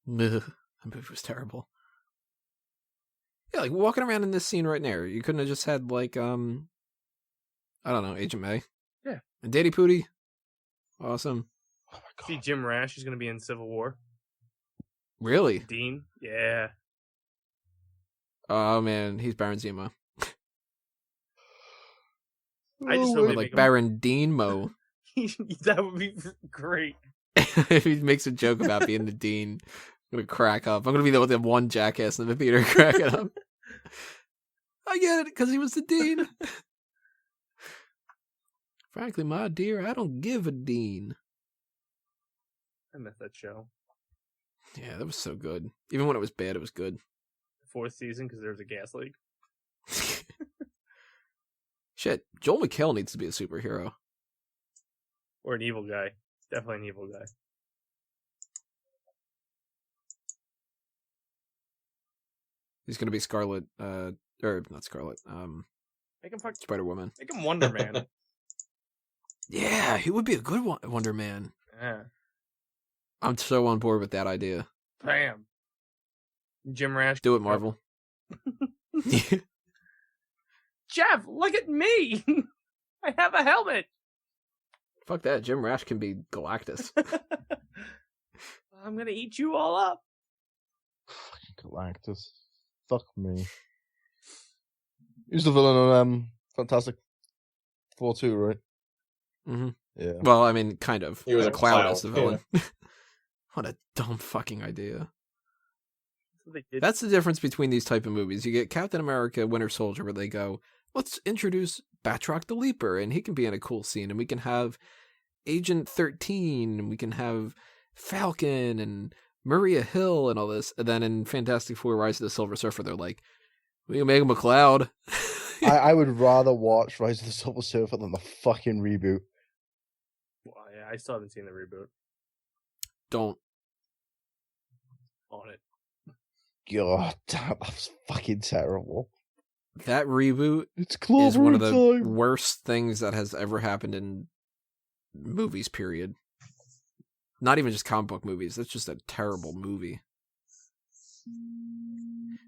That movie was terrible. Yeah, like walking around in this scene right now, you couldn't have just had like I don't know, Agent May. Yeah. And Daddy Pooty. Awesome. Oh my See god. Jim Rash, he's going to be in Civil War. Really? Dean? Yeah. Oh man, he's Baron Zemo. I just Oh, hope Or they like make him- Baron Dean Mo. That would be great. If he makes a joke about being the dean, I'm gonna crack up. I'm gonna be the one jackass in the theater cracking up. I get it, because he was the dean. Frankly, my dear, I don't give a dean. I miss that show. Yeah, that was so good. Even when it was bad, it was good. Fourth season because there was a gas leak. Shit, Joel McHale needs to be a superhero. Or an evil guy. Definitely an evil guy. He's gonna be Scarlet, or not Scarlet, Make him fuck. Spider-Woman. Make him Wonder Man. Yeah, he would be a good Wonder Man. Yeah. I'm so on board with that idea. Bam. Jim Rash. Do it, Marvel. Jeff, look at me. I have a helmet. Fuck that. Jim Rash can be Galactus. I'm going to eat you all up. Galactus. Fuck me. He's the villain on Fantastic Four 2, right? Mm-hmm. Yeah. Well, I mean, kind of. He was a Cloud cloud, as the villain. What a dumb fucking idea. So they did. That's the difference between these type of movies. You get Captain America, Winter Soldier, where they go, let's introduce Batroc the Leaper, and he can be in a cool scene, and we can have Agent 13, and we can have Falcon, and Maria Hill, and all this. And then in Fantastic Four, Rise of the Silver Surfer, they're like, we can make him a cloud. I would rather watch Rise of the Silver Surfer than the fucking reboot. Well, yeah, I still haven't seen the reboot Don't. on it. God damn, that was fucking terrible. That reboot It's Clover is one of the time. worst things that has ever happened in movies, period. Not even just comic book movies. That's just a terrible movie.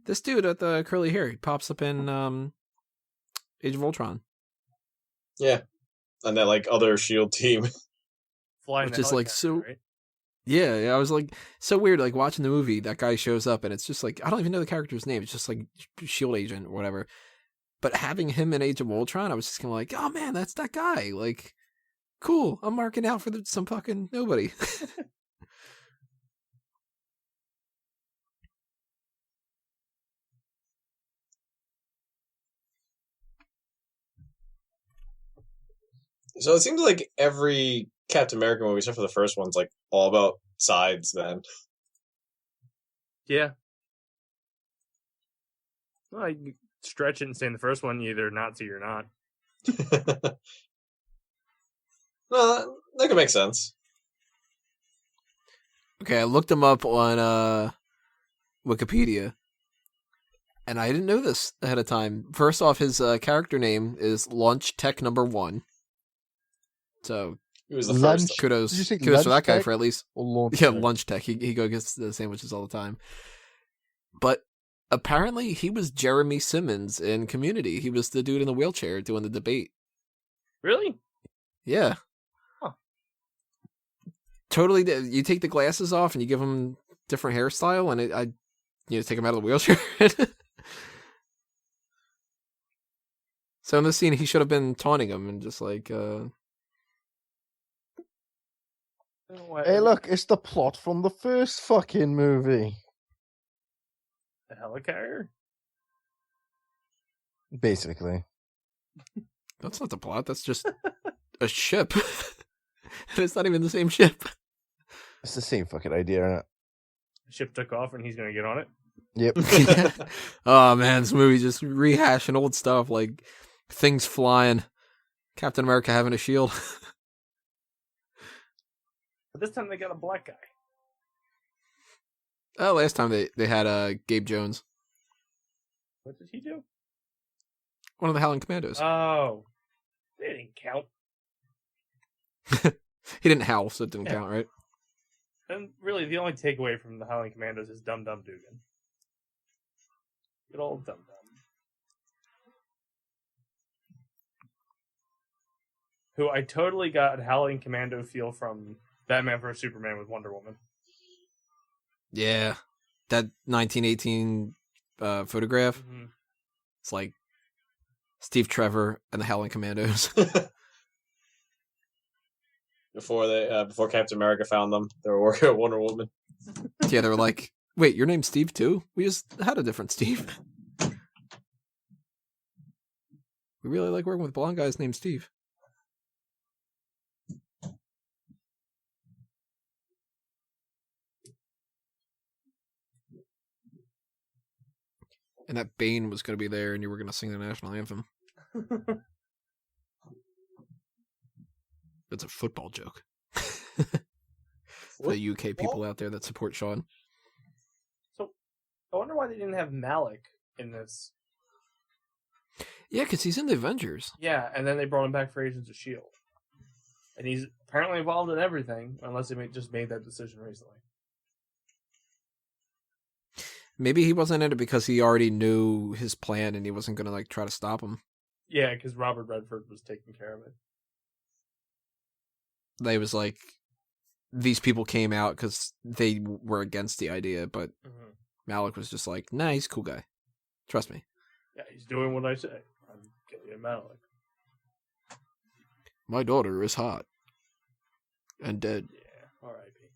This dude with the curly hair, he pops up in Age of Ultron. Yeah, and that like other Shield team. Flying Which the is, like, helicopter, so- right? Yeah, I was like, so weird, like watching the movie, that guy shows up and it's just like, I don't even know the character's name. It's just like Shield agent or whatever. But having him in Age of Ultron, I was just kind of like, oh man, that's that guy. Like, cool. I'm marking out for some fucking nobody. So it seems like every Captain America movie, except for the first one's like all about sides then. Yeah. Well, you stretch it and say in the first one, you're either Nazi or not. No, that could make sense. Okay, I looked him up on Wikipedia, and I didn't know this ahead of time. First off, his character name is Lunch Tech Number 1. So It was the Lunch- first. kudos, Did you say kudos for that Lunch guy Tech? for at least Lunch yeah Tech. Lunch Tech. He go gets the sandwiches all the time. But apparently, he was Jeremy Simmons in Community. He was the dude in the wheelchair doing the debate. Really? Yeah. Huh. Totally. You take the glasses off and you give him different hairstyle, and take him out of the wheelchair. So in this scene, he should have been taunting him and just like, Hey, look, it's the plot from the first fucking movie. The helicarrier? Basically. that's not the plot. That's just a ship. And it's not even the same ship. It's the same fucking idea, isn't it? The ship took off and he's going to get on it? Yep. Oh man, this movie just rehashing old stuff like things flying, Captain America having a shield. But this time they got a black guy. Oh, last time they had Gabe Jones, What did he do? one of the Howling Commandos. Oh. They didn't count. He didn't howl, so it didn't Yeah. count, right? And really, the only takeaway from the Howling Commandos is Dum Dum Dugan. Good old Dum Dum. Who I totally got Howling Commando feel from Batman vs Superman with Wonder Woman. Yeah, that 1918 photograph. Mm-hmm. It's like Steve Trevor and the Howling Commandos. Before Captain America found them, they were working at Wonder Woman. Yeah, they were like, "Wait, your name's Steve too? We just had a different Steve." We really like working with blonde guys named Steve. And that Bane was going to be there, and you were going to sing the national anthem. It's a football joke. For the UK people out there that support Sean. So, I wonder why they didn't have Malik in this. Yeah, because he's in the Avengers. Yeah, and then they brought him back for Agents of S.H.I.E.L.D. And he's apparently involved in everything, unless they just made that decision recently. Maybe he wasn't in it because he already knew his plan and he wasn't going to like try to stop him. Yeah, because Robert Redford was taking care of it. They was like, these people came out because they were against the idea, but Mm-hmm. Malik was just like, nah, he's a cool guy. Trust me. Yeah, he's doing what I say. I'm killing Malik. My daughter is hot. And dead. Yeah, R.I.P.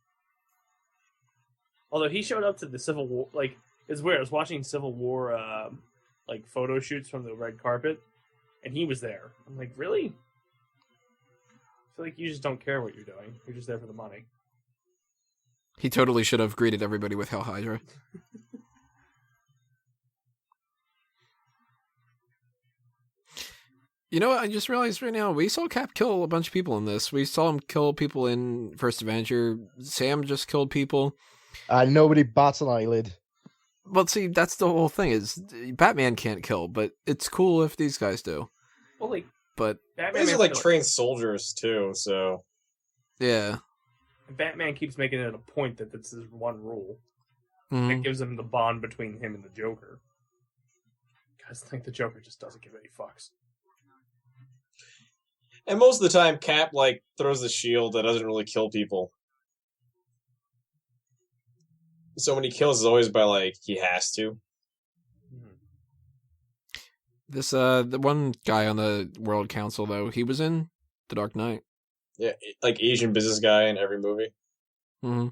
Although he showed up to the Civil War, like, it's weird. I was watching Civil War, like, photo shoots from the red carpet, and he was there. I'm like, really? I feel like you just don't care what you're doing. You're just there for the money. He totally should have greeted everybody with Hell Hydra. You know what? I just realized right now, we saw Cap kill a bunch of people in this. We saw him kill people in First Avenger. Sam just killed people. Nobody bats an eyelid. Well, see, that's the whole thing, is Batman can't kill, but it's cool if these guys do. Well, like, But, Batman, These are like trained soldiers too, so yeah. Batman keeps making it a point that this is one rule. Mhm. It gives him the bond between him and the Joker. Guys think the Joker just doesn't give any fucks. and most of the time Cap like throws the shield that doesn't really kill people. So when he kills, it's always by like he has to. This, the one guy on the World Council, though, he was in The Dark Knight. Yeah, like Asian business guy in every movie. Mm-hmm.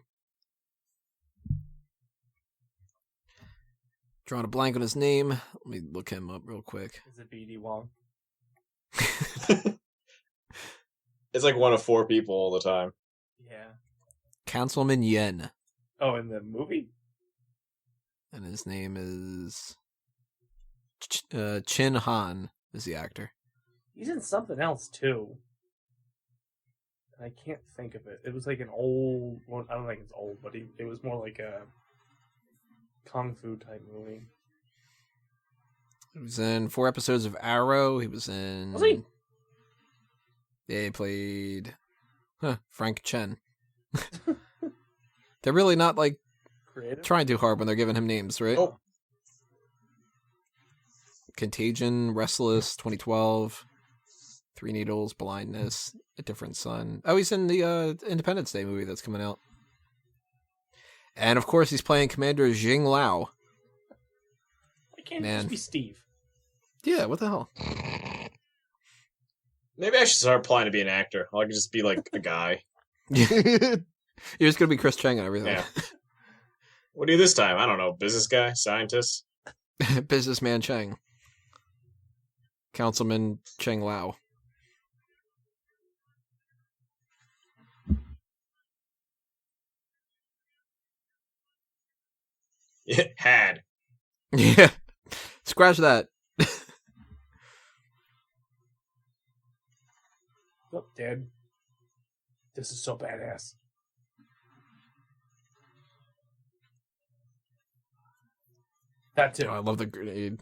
Drawing a blank on his name. Let me look him up real quick. Is it B.D. Wong? It's like one of four people all the time. Yeah. Councilman Yen. Oh, in the movie? And his name is Chin Han is the actor. He's in something else, too. I can't think of it. It was like an old... Well, I don't think it's old, but it was more like a kung fu type movie. He was in 4 episodes of Arrow. He was in... Was he? Yeah, he played Frank Chen. They're really not, like, Creative? trying too hard when they're giving him names, right? Oh. Contagion, Restless, 2012, Three Needles, Blindness, A Different Sun. Oh, he's in the Independence Day movie that's coming out. And, of course, he's playing Commander Jing Lao. Why can't it Man. just be Steve? Yeah, what the hell? Maybe I should start applying to be an actor. I could just be like a guy. You're just going to be Chris Chang and everything. Yeah. What do you this time? I don't know. Business guy? Scientist? Businessman Chang. Councilman Cheng Lao. Yeah, had. Yeah. Scratch that. Oh, Dad. This is so badass. That too. Oh, I love the grenade.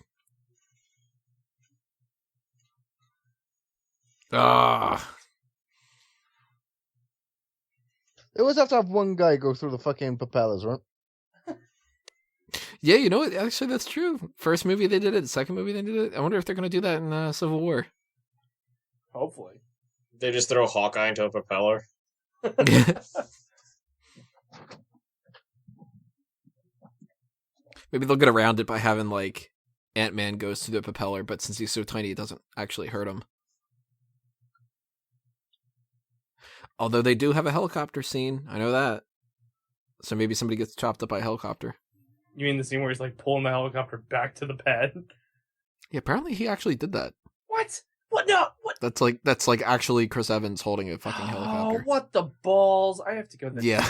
Ah. They always have to have one guy go through the fucking propellers, right? Yeah, you know what? Actually, that's true. First movie they did it. Second movie they did it. I wonder if they're going to do that in Civil War. Hopefully. They just throw Hawkeye into a propeller. Maybe they'll get around it by having, like, Ant-Man goes through the propeller, but since he's so tiny, it doesn't actually hurt him. Although they do have a helicopter scene. I know that. So maybe somebody gets chopped up by a helicopter. You mean the scene where he's like pulling the helicopter back to the pad? Yeah, apparently he actually did that. What? What? No. What? That's like actually Chris Evans holding a fucking helicopter. Oh, what the balls! I have to go. Yeah.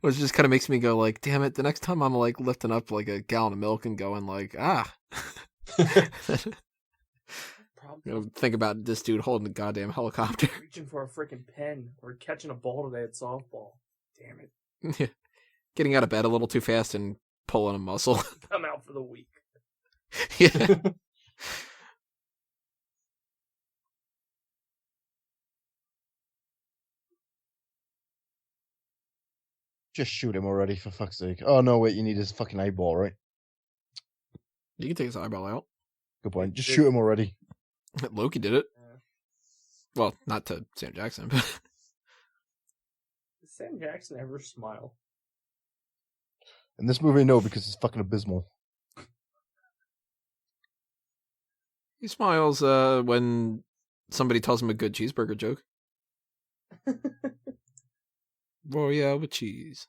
Which just kind of makes me go like, damn it, the next time I'm like lifting up like a gallon of milk and going like, think about this dude holding the goddamn helicopter. Reaching for a freaking pen or catching a ball today at softball. Damn it. Getting out of bed a little too fast and pulling a muscle. I'm out for the week. Yeah. Just shoot him already, for fuck's sake. Oh, no, wait, you need his fucking eyeball, right? You can take his eyeball out. Good point. Just shoot him already. Loki did it. Yeah. Well, not to Sam Jackson, but... Does Sam Jackson ever smile? In this movie, no, because it's fucking abysmal. He smiles when somebody tells him a good cheeseburger joke. Royale with cheese.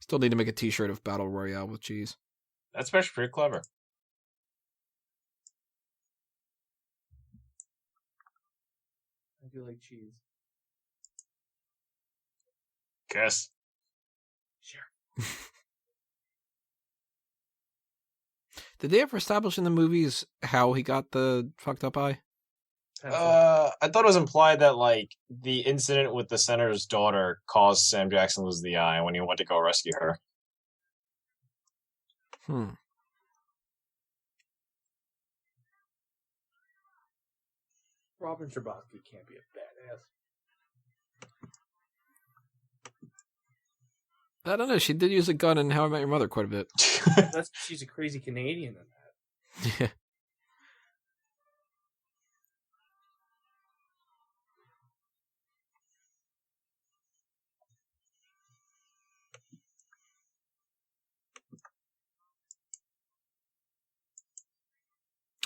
Still need to make a t-shirt of Battle Royale with cheese. That's actually pretty clever. I do like cheese. Guess. Sure. Did they ever establish in the movies how he got the fucked up eye? I thought it was implied that like the incident with the senator's daughter caused Sam Jackson to lose the eye when he went to go rescue her. Robin Scherbatsky can't be a badass. I don't know. She did use a gun in How I Met Your Mother quite a bit. She's a crazy Canadian in that. Yeah.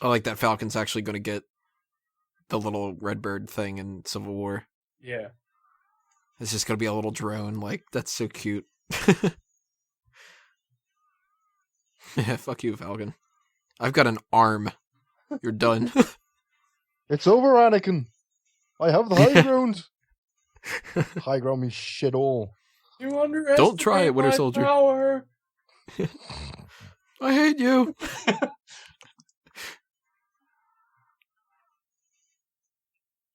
I like that Falcon's actually going to get the little Redbird thing in Civil War. Yeah. It's just going to be a little drone. Like, that's so cute. Yeah, fuck you, Falcon. I've got an arm. You're done. It's over, Anakin. I have the high ground. High ground means shit all. You underestimate Don't try it, Winter my Soldier. power. I hate you.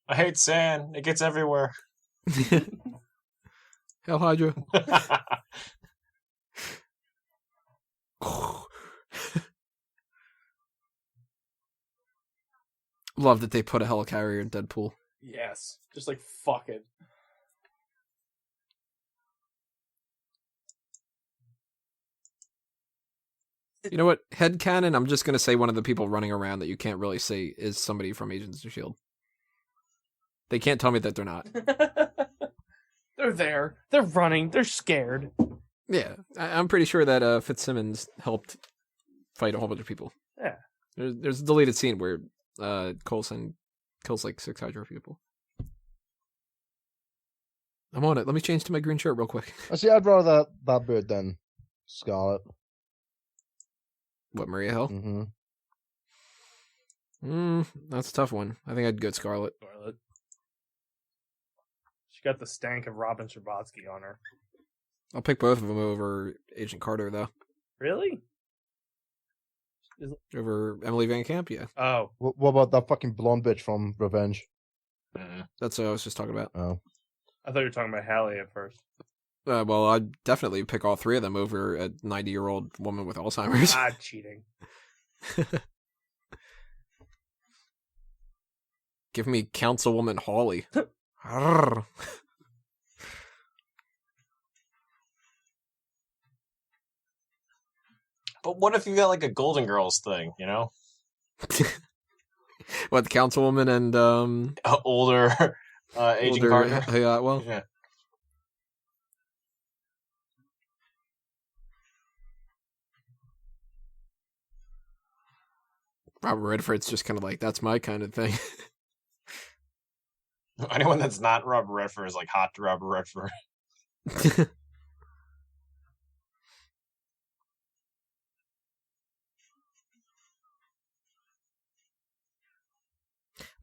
I hate sand. It gets everywhere. Hell Hydra. Love that they put a helicarrier in Deadpool. Yes. Just like, fuck it. You know what? Headcanon, I'm just going to say one of the people running around that you can't really see is somebody from Agents of S.H.I.E.L.D. They can't tell me that they're not. They're there. They're running. They're scared. Yeah, I'm pretty sure that Fitzsimmons helped fight a whole bunch of people. Yeah. There's a deleted scene where Coulson kills like 6 Hydra people. I'm on it. Let me change to my green shirt real quick. Actually, I'd rather that bird than Scarlet. What, Maria Hill? Mm-hmm. That's a tough one. I think I'd go Scarlet. Scarlet. She got the stank of Robin Scherbatsky on her. I'll pick both of them over Agent Carter, though. Really? Over Emily Van Camp, yeah. Oh. What about that fucking blonde bitch from Revenge? That's what I was just talking about. Oh. I thought you were talking about Hallie at first. Well, I'd definitely pick all 3 of them over a 90-year-old woman with Alzheimer's. Ah, cheating. Give me Councilwoman Hawley. Arrgh. But what if you got like a Golden Girls thing, you know? What, the Councilwoman and Older Agent Carter. Yeah, well, Yeah. Robert Redford's just kind of like, that's my kind of thing. Anyone that's not Robert Redford is like hot to Robert Redford.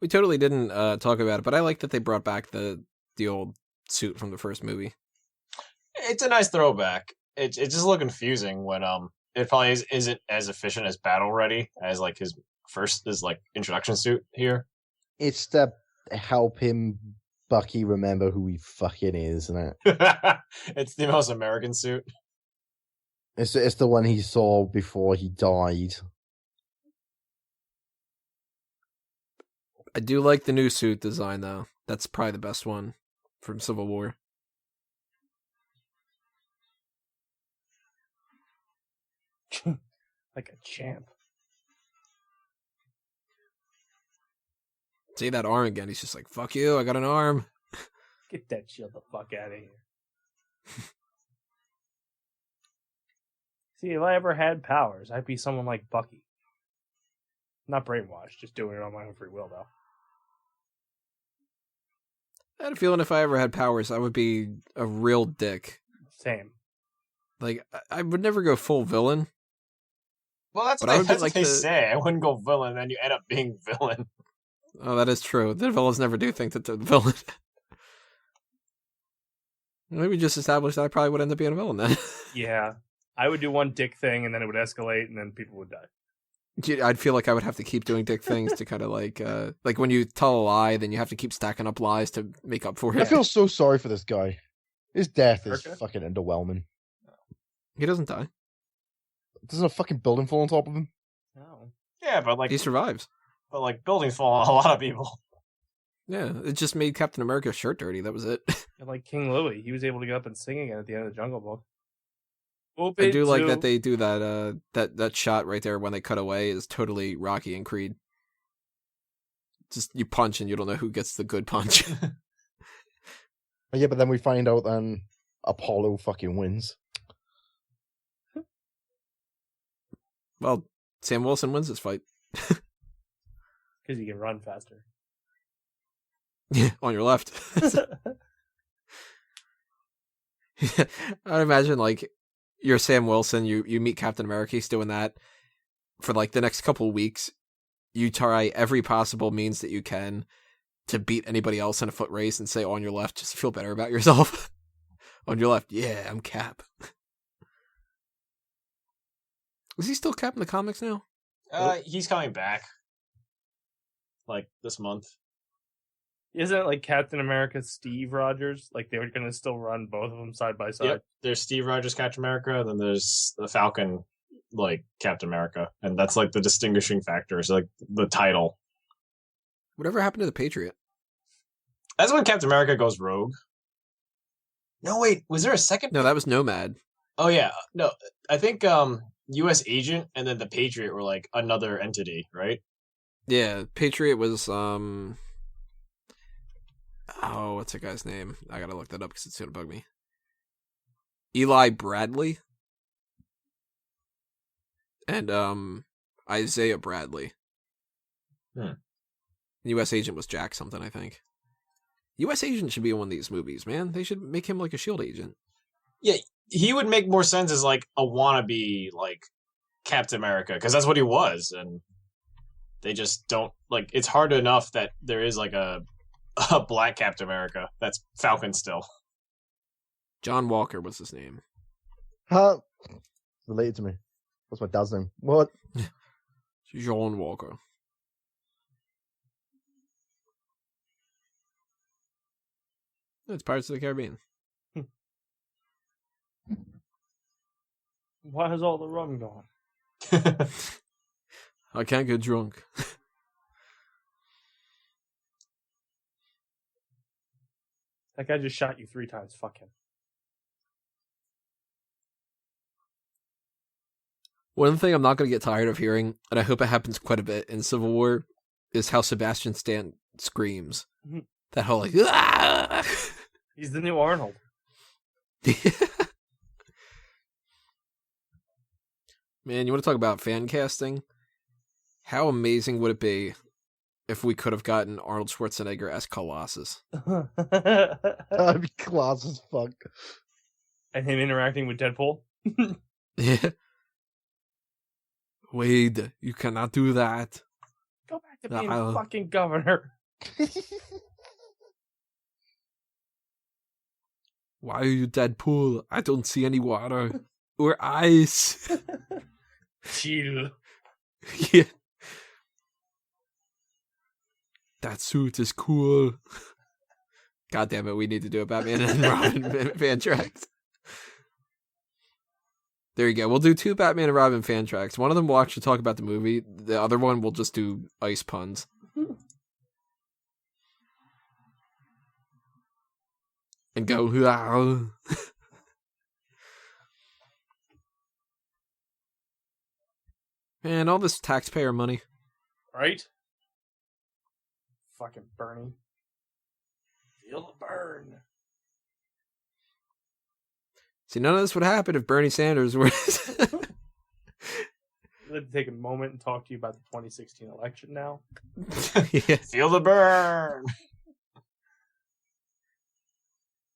We totally didn't talk about it, but I like that they brought back the old suit from the first movie. It's a nice throwback. It's just a little confusing when it probably isn't as efficient as Battle Ready as like his introduction suit here. It's to help him, Bucky, remember who he fucking is, isn't it? It's the most American suit. It's the one he saw before he died. I do like the new suit design, though. That's probably the best one from Civil War. Like a champ. See that arm again? He's just like, fuck you, I got an arm. Get that shield the fuck out of here. See, if I ever had powers, I'd be someone like Bucky. Not brainwashed, just doing it on my own free will, though. I had a feeling if I ever had powers, I would be a real dick. Same. Like, I would never go full villain. Well, that's But I would what be like they the- say. I wouldn't go villain, then you end up being villain. Oh, that is true. The villains never do think that they're the villain. Maybe just establish that I probably would end up being a villain then. Yeah. I would do one dick thing, and then it would escalate, and then people would die. I'd feel like I would have to keep doing dick things to kind of like when you tell a lie, then you have to keep stacking up lies to make up for I it. feel so sorry for this guy. His death is America? fucking underwhelming. He doesn't die. Doesn't a fucking building fall on top of him? No. Yeah, but He survives. buildings fall on a lot of people. Yeah, it just made Captain America's shirt dirty. That was it. And like King Louis, he was able to get up and sing again at the end of the Jungle Book. I do like that they do that. That shot right there when they cut away is totally Rocky and Creed. Just you punch and you don't know who gets the good punch. Yeah, but then we find out then Apollo fucking wins. Well, Sam Wilson wins this fight. Because he can run faster. Yeah, on your left. I imagine like you're Sam Wilson, you meet Captain America, he's doing that for like the next couple of weeks. You try every possible means that you can to beat anybody else in a foot race and say on your left, just to feel better about yourself. On your left, yeah, I'm Cap. Is he still Cap in the comics now? He's coming back. Like this month. Isn't it like Captain America Steve Rogers? Like they were going to still run both of them side by side? Yep. There's Steve Rogers Captain America, and then there's the Falcon, like Captain America. And that's like the distinguishing factor, is like the title. Whatever happened to the Patriot? That's when Captain America goes rogue. No, wait, was there a second? No, that was Nomad. Oh, yeah. No, I think U.S. Agent and then the Patriot were like another entity, right? Yeah, Patriot was, what's that guy's name? I gotta look that up because it's gonna bug me. Eli Bradley. And, Isaiah Bradley. U.S. Agent was Jack something, I think. U.S. Agent should be in one of these movies, man. They should make him like a S.H.I.E.L.D. agent. Yeah, he would make more sense as like a wannabe, like, Captain America, because that's what he was, and they just don't, like, it's hard enough that there is like a black Captain America that's Falcon still. John Walker was his name. Huh? Related to me. What's my dad's name? What? John Walker. It's Pirates of the Caribbean. Why has all the rum gone? I can't get drunk. That guy just shot you 3 times. Fuck him. One thing I'm not going to get tired of hearing, and I hope it happens quite a bit in Civil War, is how Sebastian Stan screams. That whole like, ah! He's the new Arnold. Man, you want to talk about fan casting? How amazing would it be if we could have gotten Arnold Schwarzenegger as Colossus? That'd be class as fuck. And him interacting with Deadpool? Yeah. Wade, you cannot do that. Go back to being fucking governor. Why are you Deadpool? I don't see any water or ice. Chill. Yeah. That suit is cool. God damn it, we need to do a Batman and Robin FanTracks. There you go. We'll do 2 Batman and Robin FanTracks. One of them will actually talk about the movie. The other one will just do ice puns. And go, "Ah." Man, all this taxpayer money. Right? Fucking Bernie. Feel the burn. See, none of this would happen if Bernie Sanders were... I'd like to take a moment and talk to you about the 2016 election now. Yeah. Feel the burn.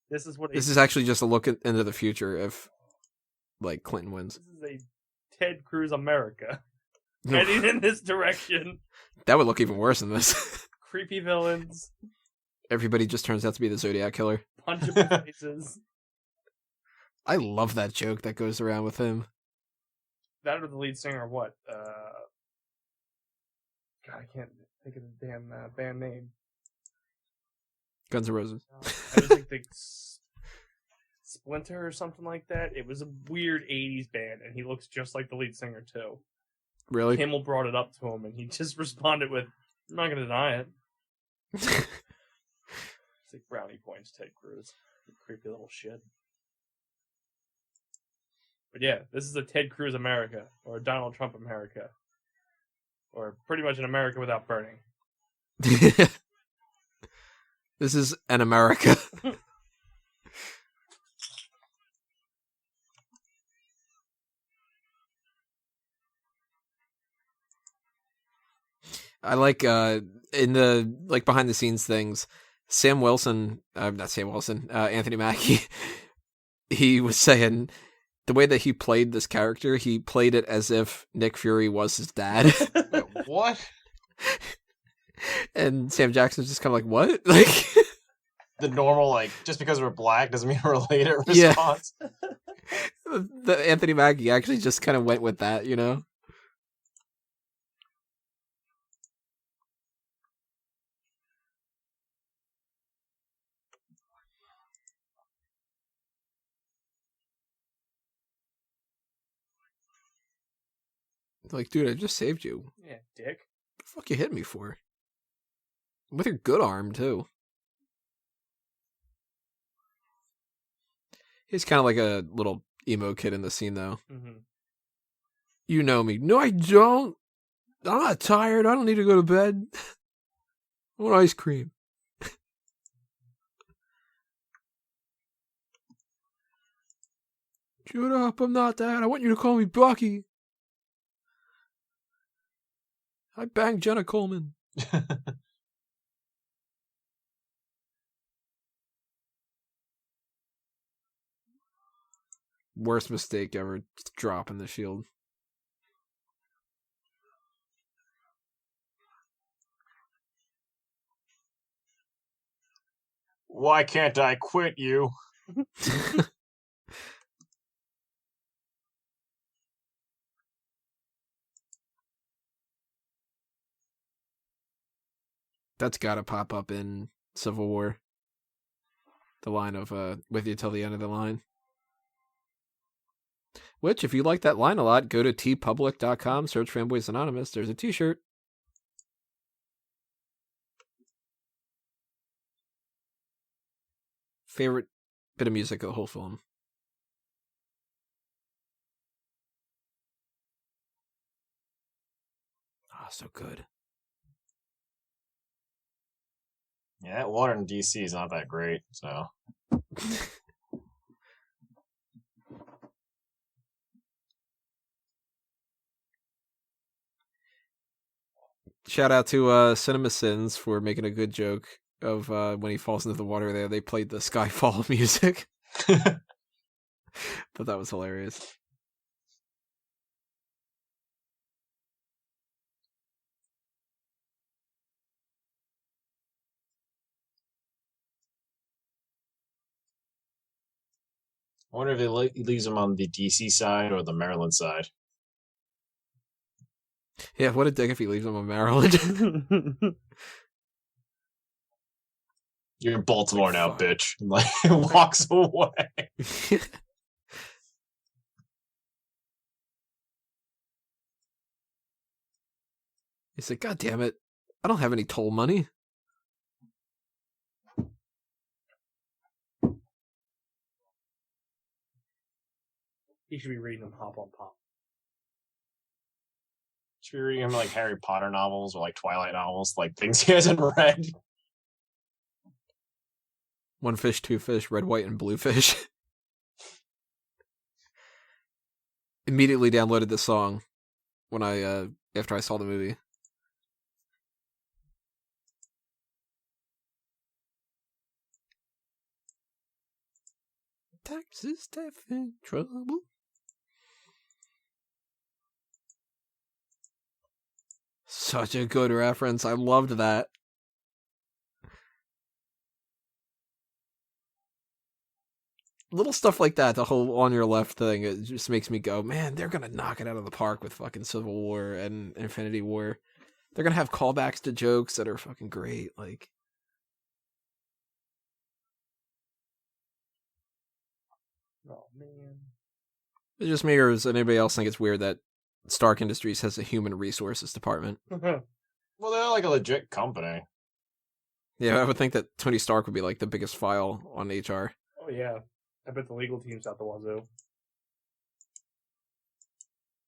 This is actually just a look into the future if, like, Clinton wins. This is a Ted Cruz America. Heading in this direction. That would look even worse than this. Creepy villains. Everybody just turns out to be the Zodiac Killer. Punchable faces. I love that joke that goes around with him. That or the lead singer of what? God, I can't think of the damn band name. Guns N' Roses. I was like the Splinter or something like that. It was a weird 80s band, and he looks just like the lead singer, too. Really? Kimmel brought it up to him, and he just responded with, I'm not going to deny it. It's like brownie points, Ted Cruz. You creepy little shit. But yeah, this is a Ted Cruz America, or a Donald Trump America. Or pretty much an America without burning. This is an America. I like in the like behind the scenes things, Anthony Mackie, he was saying the way that he played this character, he played it as if Nick Fury was his dad. What? And Sam Jackson's just kind of like, what? Like, The normal, like, just because we're black doesn't mean we're related Yeah. response. the Anthony Mackie actually just kind of went with that, you know? Like, dude, I just saved you. Yeah, dick. What the fuck you hit me for? With your good arm, too. He's kind of like a little emo kid in the scene, though. Mm-hmm. You know me. No, I don't. I'm not tired. I don't need to go to bed. I want ice cream. Shut up. I'm not that. I want you to call me Bucky. I banged Jenna Coleman. Worst mistake ever, dropping the shield. Why can't I quit you? That's gotta pop up in Civil War. The line of, with you till the end of the line. Which, if you like that line a lot, go to tpublic.com, search Fanboys Anonymous. There's a t-shirt. Favorite bit of music of the whole film. Ah, so good. Yeah, that water in DC is not that great, so. Shout out to Cinema Sins for making a good joke of when he falls into the water there. They played the Skyfall music. Thought that was hilarious. I wonder if he leaves him on the DC side or the Maryland side. Yeah, what a dick if he leaves him in Maryland. You're in Baltimore now, fuck. bitch. Like, walks away. He's like, God damn it. I don't have any toll money. He should be reading them Hop on Pop. Should be reading him like Harry Potter novels or like Twilight novels, like things he hasn't read. One fish, two fish, red, white, and blue fish. Immediately downloaded the song when after I saw the movie. Texas Steph in trouble. Such a good reference. I loved that. Little stuff like that, the whole on your left thing, it just makes me go, man, they're going to knock it out of the park with fucking Civil War and Infinity War. They're going to have callbacks to jokes that are fucking great. Like, Oh man. it's just me, or does anybody else think it's weird that Stark Industries has a human resources department? Well, they're like a legit company. Yeah, I would think that Tony Stark would be like the biggest file on HR. Oh yeah. I bet the legal team's out the wazoo.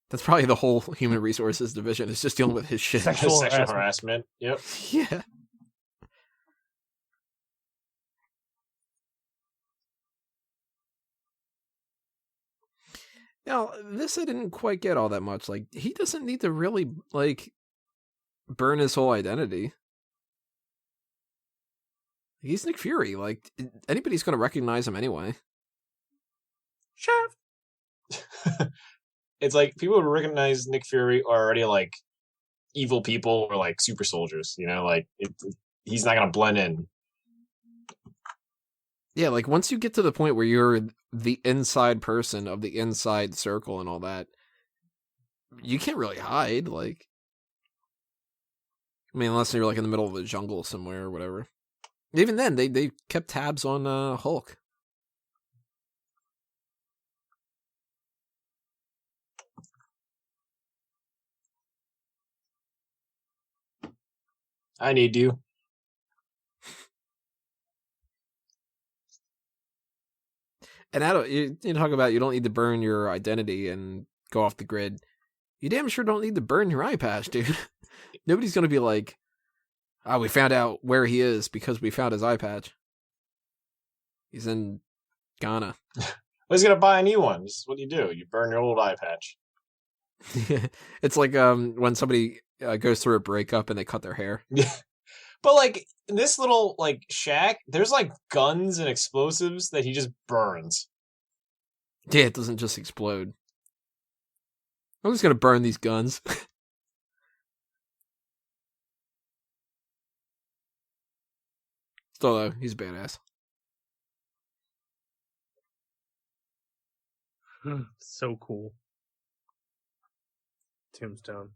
That's probably the whole human resources division is just dealing with his shit. Sexual Sexual harassment. harassment. Yep. Yeah. Now, this I didn't quite get all that much. Like, he doesn't need to really, like, burn his whole identity. He's Nick Fury. Like, anybody's going to recognize him anyway. Shaft. It's like people who recognize Nick Fury are already like evil people or like super soldiers. You know, like he's not gonna blend in. Yeah, like once you get to the point where you're the inside person of the inside circle and all that, you can't really hide. Like, I mean, unless you're like in the middle of the jungle somewhere or whatever. Even then, they kept tabs on Hulk. I need you. And you talk about you don't need to burn your identity and go off the grid. You damn sure don't need to burn your eye patch, dude. Nobody's gonna be like, "Oh, we found out where he is because we found his eye patch. He's in Ghana." Well, he's gonna buy a new one. This is what you do. You burn your old eye patch. It's like when somebody goes through a breakup and they cut their hair. Yeah. But like in this little like shack, there's like guns and explosives that he just burns. Yeah, it doesn't just explode. I'm just gonna burn these guns. Still though, he's a badass. So cool. Tombstone.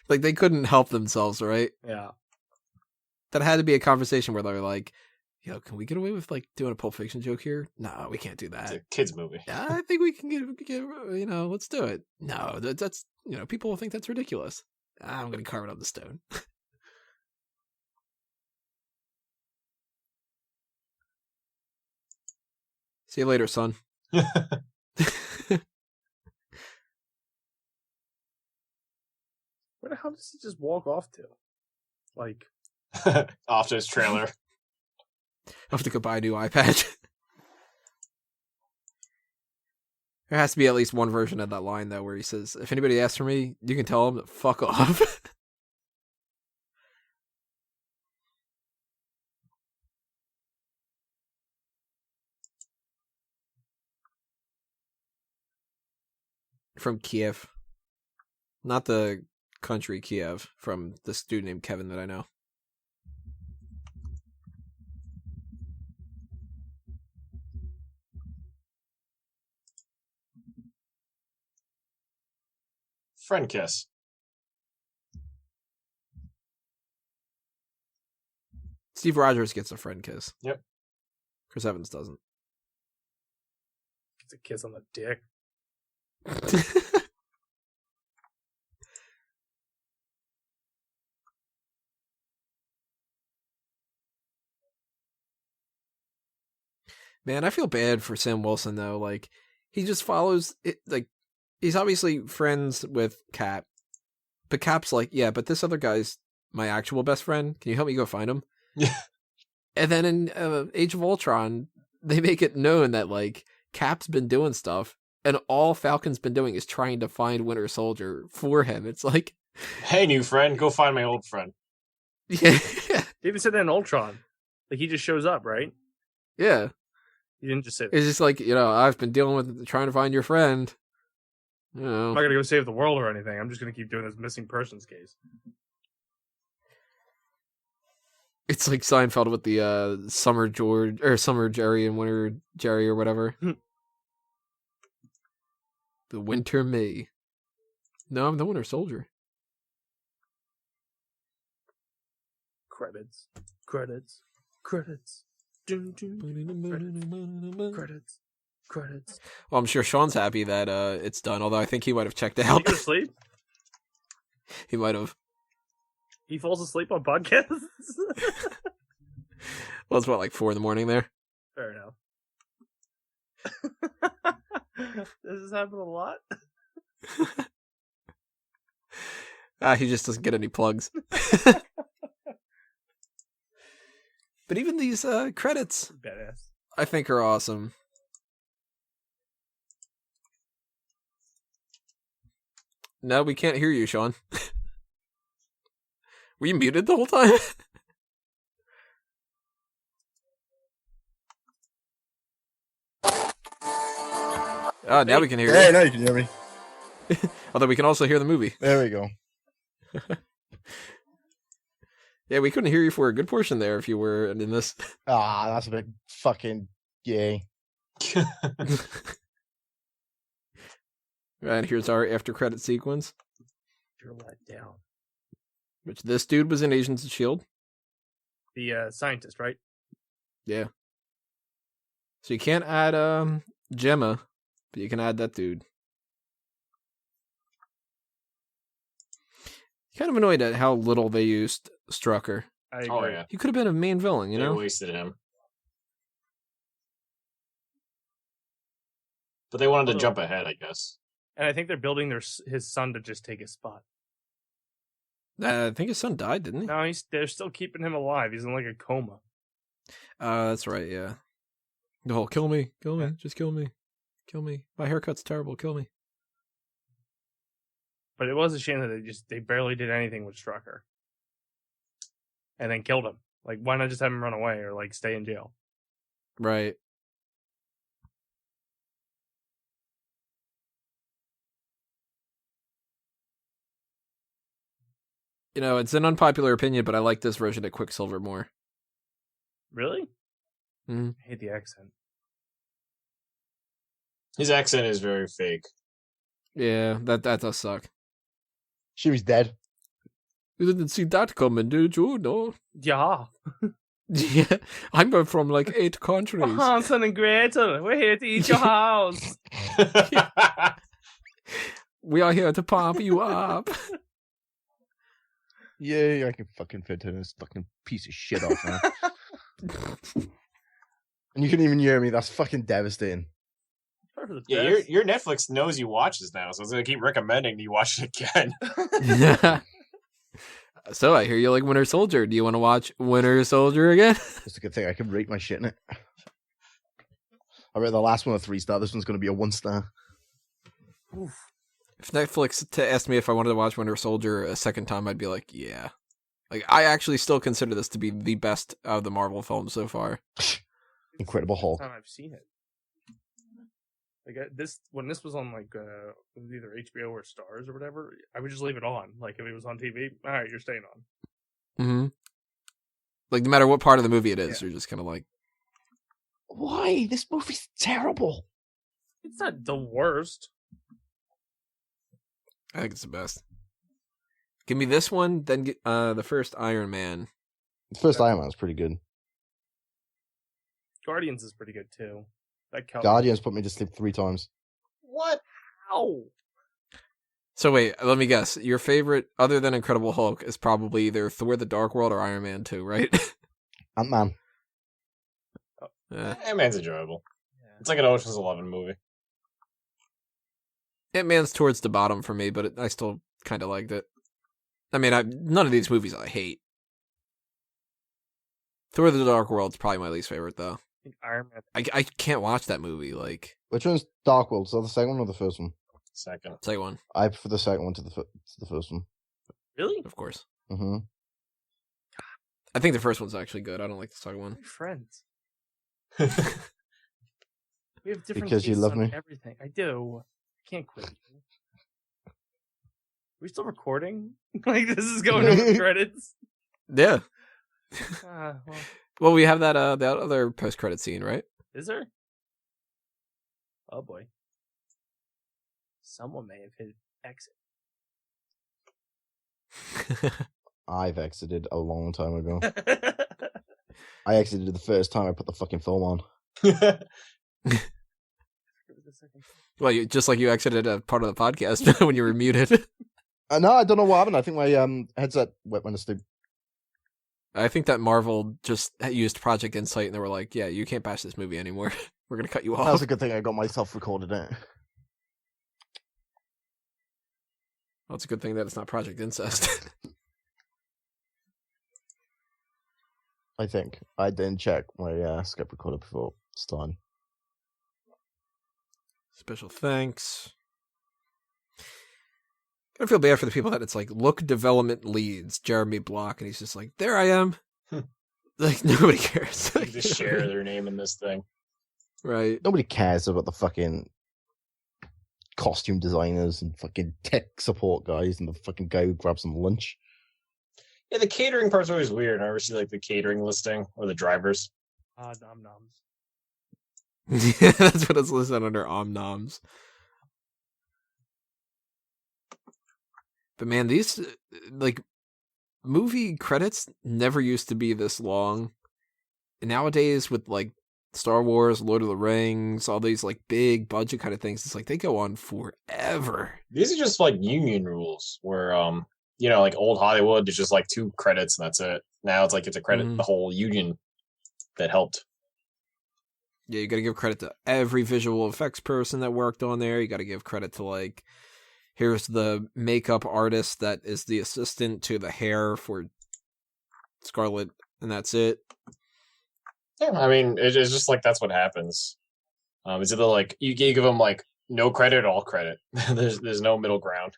Like they couldn't help themselves, right? Yeah. That had to be a conversation where they're like, "Yo, can we get away with like doing a Pulp Fiction joke here? No, we can't do It's that. a kids movie. Yeah, I think we can get let's do it. No, that's people will think that's ridiculous. I'm gonna carve it on the stone." See you later, son. Where the hell does he just walk off to? Like, Off to his trailer. I have to go buy a new eye patch. There has to be at least one version of that line though, where he says, "If anybody asks for me, you can tell them to fuck off." From Kiev, not the country Kiev. From this dude named Kevin that I know. Friend kiss. Steve Rogers gets a friend kiss. Yep. Chris Evans doesn't. it's a kiss on the dick. Man, I feel bad for Sam Wilson though. Like he just follows it. Like he's obviously friends with Cap, but Cap's like, "Yeah, but this other guy's my actual best friend. Can you help me go find him?" Yeah. And then in Age of Ultron, they make it known that like Cap's been doing stuff, and all Falcon's been doing is trying to find Winter Soldier for him. It's like, Hey, new friend, go find my old friend. yeah, They even said that in Ultron. Like, he just shows up, right? yeah. He didn't just say, It's just like, I've been dealing with trying to find your friend. I'm not going to go save the world or anything. I'm just going to keep doing this missing persons case. It's like Seinfeld with the Summer George or Summer Jerry and Winter Jerry or whatever. The Winter Me. No, I'm the Winter Soldier. Credits. Credits. Credits. Dun, dun. Credits. Credits. Well, I'm sure Sean's happy that it's done, although I think he might have checked Did he out. go to sleep? He might have. He falls asleep on podcasts? Well, it's what, like 4 a.m. there? Fair enough. Does this happen a lot? He just doesn't get any plugs. But even these credits, Badass. I think are awesome. No, we can't hear you, Sean. Were you muted the whole time? Oh, now we can hear Hey, you. now you can hear me. Although we can also hear the movie. There we go. Yeah, we couldn't hear you for a good portion there if you were in this. Ah, that's a bit fucking gay. And here's our after credit sequence, You're let down. which this dude was in Agents of S.H.I.E.L.D. The scientist, right? Yeah. So you can't add Gemma, but you can add that dude. Kind of annoyed at how little they used Strucker. I agree. Oh yeah, He could have been a main villain, you they know? wasted him. But they wanted to jump ahead, I guess. And I think they're building his son to just take his spot. I think his son died, didn't he? No, they're still keeping him alive. He's in like a coma. That's right, yeah. The whole kill me, Yeah. just kill me. Kill me. My haircut's terrible, kill me. But it was a shame that they barely did anything with Strucker. And then killed him. Like, why not just have him run away or like stay in jail? Right. You know, it's an unpopular opinion, but I like this version of Quicksilver more. Really? Mhm. I hate the accent. His accent is very fake. Yeah, that does suck. She was dead. You didn't see that coming, did you? No. Yeah. Yeah, I'm from like 8 countries. Hansel and Gretel, we're here to eat your house. We are here to pump you up. Yeah, I can fucking fit in this fucking piece of shit off now. And you can even hear me. That's fucking devastating. Yeah, your Netflix knows you watch this now, so it's gonna keep recommending you watch it again. Yeah. So I hear you like Winter Soldier. Do you want to watch Winter Soldier again? It's a good thing I can rate my shit in it. I read the last one a 3-star. This one's going to be a 1-star. If Netflix asked me if I wanted to watch Winter Soldier a second time, I'd be like, yeah. Like, I actually still consider this to be the best of the Marvel films so far. Incredible Hulk. Time I've seen it. Like when this was on like either HBO or Stars or whatever, I would just leave it on. Like if it was on TV, all right, you're staying on. Mm-hmm. Like no matter what part of the movie it is, you're just kind of like, why? This movie's terrible. It's not the worst. I think it's the best. Give me this one, then get the first Iron Man. The first Iron Man's pretty good. Guardians is pretty good too. That Guardians put me to sleep 3 times. What? Ow! So wait, let me guess. Your favorite, other than Incredible Hulk, is probably either Thor: The Dark World or Iron Man 2, right? Ant-Man. Ant-Man's enjoyable. Yeah. It's like an Ocean's 11 movie. Ant-Man's towards the bottom for me, but I still kind of liked it. I mean, none of these movies I hate. Thor: The Dark World's probably my least favorite, though. Iron Man. I can't watch that movie. Like, which one's Dark World? Is that the second one or the first one? Second one. I prefer the second one to the first one. Really? Of course. Mm-hmm. I think the first one's actually good. I don't like the second one. We're friends. We have different because you love me. Everything I do. I can't quit. Are we still recording? Like this is going over the credits. Yeah. Well. Well, we have that other post-credit scene, right? Is there? Oh boy. Someone may have hit exit. I've exited a long time ago. I exited the first time I put the fucking film on. Well, just like you exited a part of the podcast when you were muted. No, I don't know what happened. I think my headset went asleep. I think that Marvel just used Project Insight and they were like, yeah, you can't bash this movie anymore. We're going to cut you off. That was a good thing I got myself recorded in it. Well, it's a good thing that it's not Project Incest. I think. I didn't check my script recorder before starting. Special thanks. I feel bad for the people that it's like, look, development leads, Jeremy Block, and he's just like, there I am. Like, nobody cares. You just share their name in this thing. Right. Nobody cares about the fucking costume designers and fucking tech support guys and the fucking guy who grabs some lunch. Yeah, the catering part's always weird. I never see like the catering listing or the drivers. Nom noms. Yeah, that's what it's listed under Omnoms. But man, these like movie credits never used to be this long. And nowadays with like Star Wars, Lord of the Rings, all these like big budget kind of things, it's like they go on forever. These are just like union rules where like old Hollywood, there's just like 2 credits and that's it. Now it's like it's a credit the whole union that helped. Yeah, you got to give credit to every visual effects person that worked on there. You got to give credit to like, here's the makeup artist that is the assistant to the hair for Scarlet, and that's it. Yeah, I mean, it's just like that's what happens. It's either like you give them like no credit, all credit. there's no middle ground.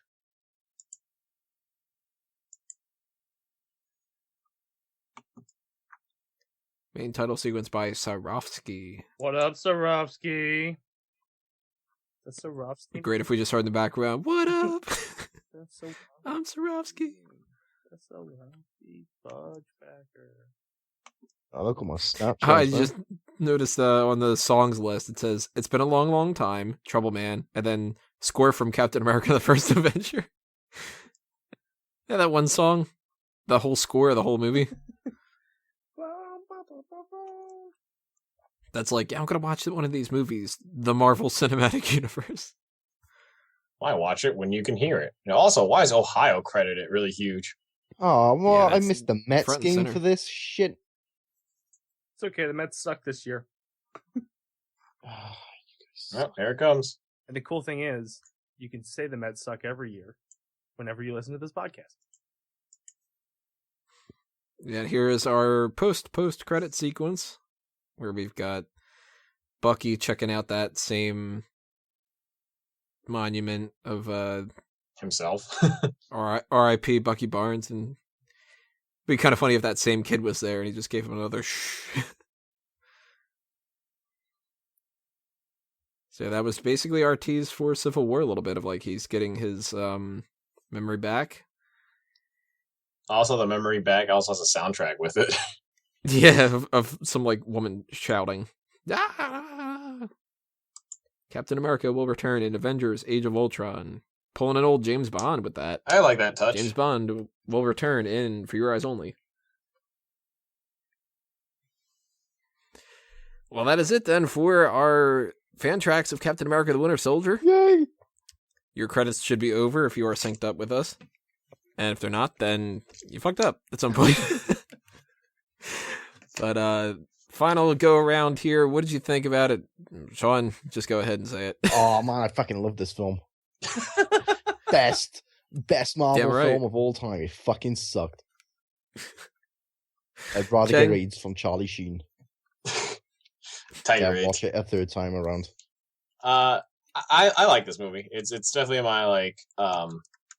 Main title sequence by Sarovsky. What up, Sarovsky? That's Sarovsky. Great if we just heard in the background, what up? That's so. I'm Sarovsky. That's Sarovsky. Fudgebacker. Oh, look at my Snapchat. I just noticed on the songs list, it says, it's been a long, long time, Trouble Man, and then score from Captain America, The First Avenger. Yeah, that one song. The whole score of the whole movie. That's like, yeah, I'm going to watch one of these movies, the Marvel Cinematic Universe. Why watch it when you can hear it? Also, why is Ohio credited really huge? Oh, well, Yeah, I missed the Mets front and game center. for this shit. It's okay. The Mets suck this year. Oh, here it comes. And the cool thing is, you can say the Mets suck every year whenever you listen to this podcast. Yeah, here is our post-credit sequence, where we've got Bucky checking out that same monument of Himself. R.I.P. Bucky Barnes, and it'd be kind of funny if that same kid was there and he just gave him another shh. So that was basically our tease for Civil War, a little bit of like he's getting his memory back. Also, the memory back also has a soundtrack with it. Yeah, of some like woman shouting. Ah! Captain America will return in Avengers: Age of Ultron. Pulling an old James Bond with that. I like that touch. James Bond will return in For Your Eyes Only. Well, that is it then for our fan tracks of Captain America: The Winter Soldier. Yay! Your credits should be over if you are synced up with us. And if they're not, then you fucked up at some point. But final go around here. What did you think about it? Sean, just go ahead and say it. Oh man, I fucking love this film. Best Marvel Damn right. film of all time. It fucking sucked. I'd rather Jen? get AIDS from Charlie Sheen. Tiger Yeah, Age. watch it a third time around. I like this movie. It's definitely my like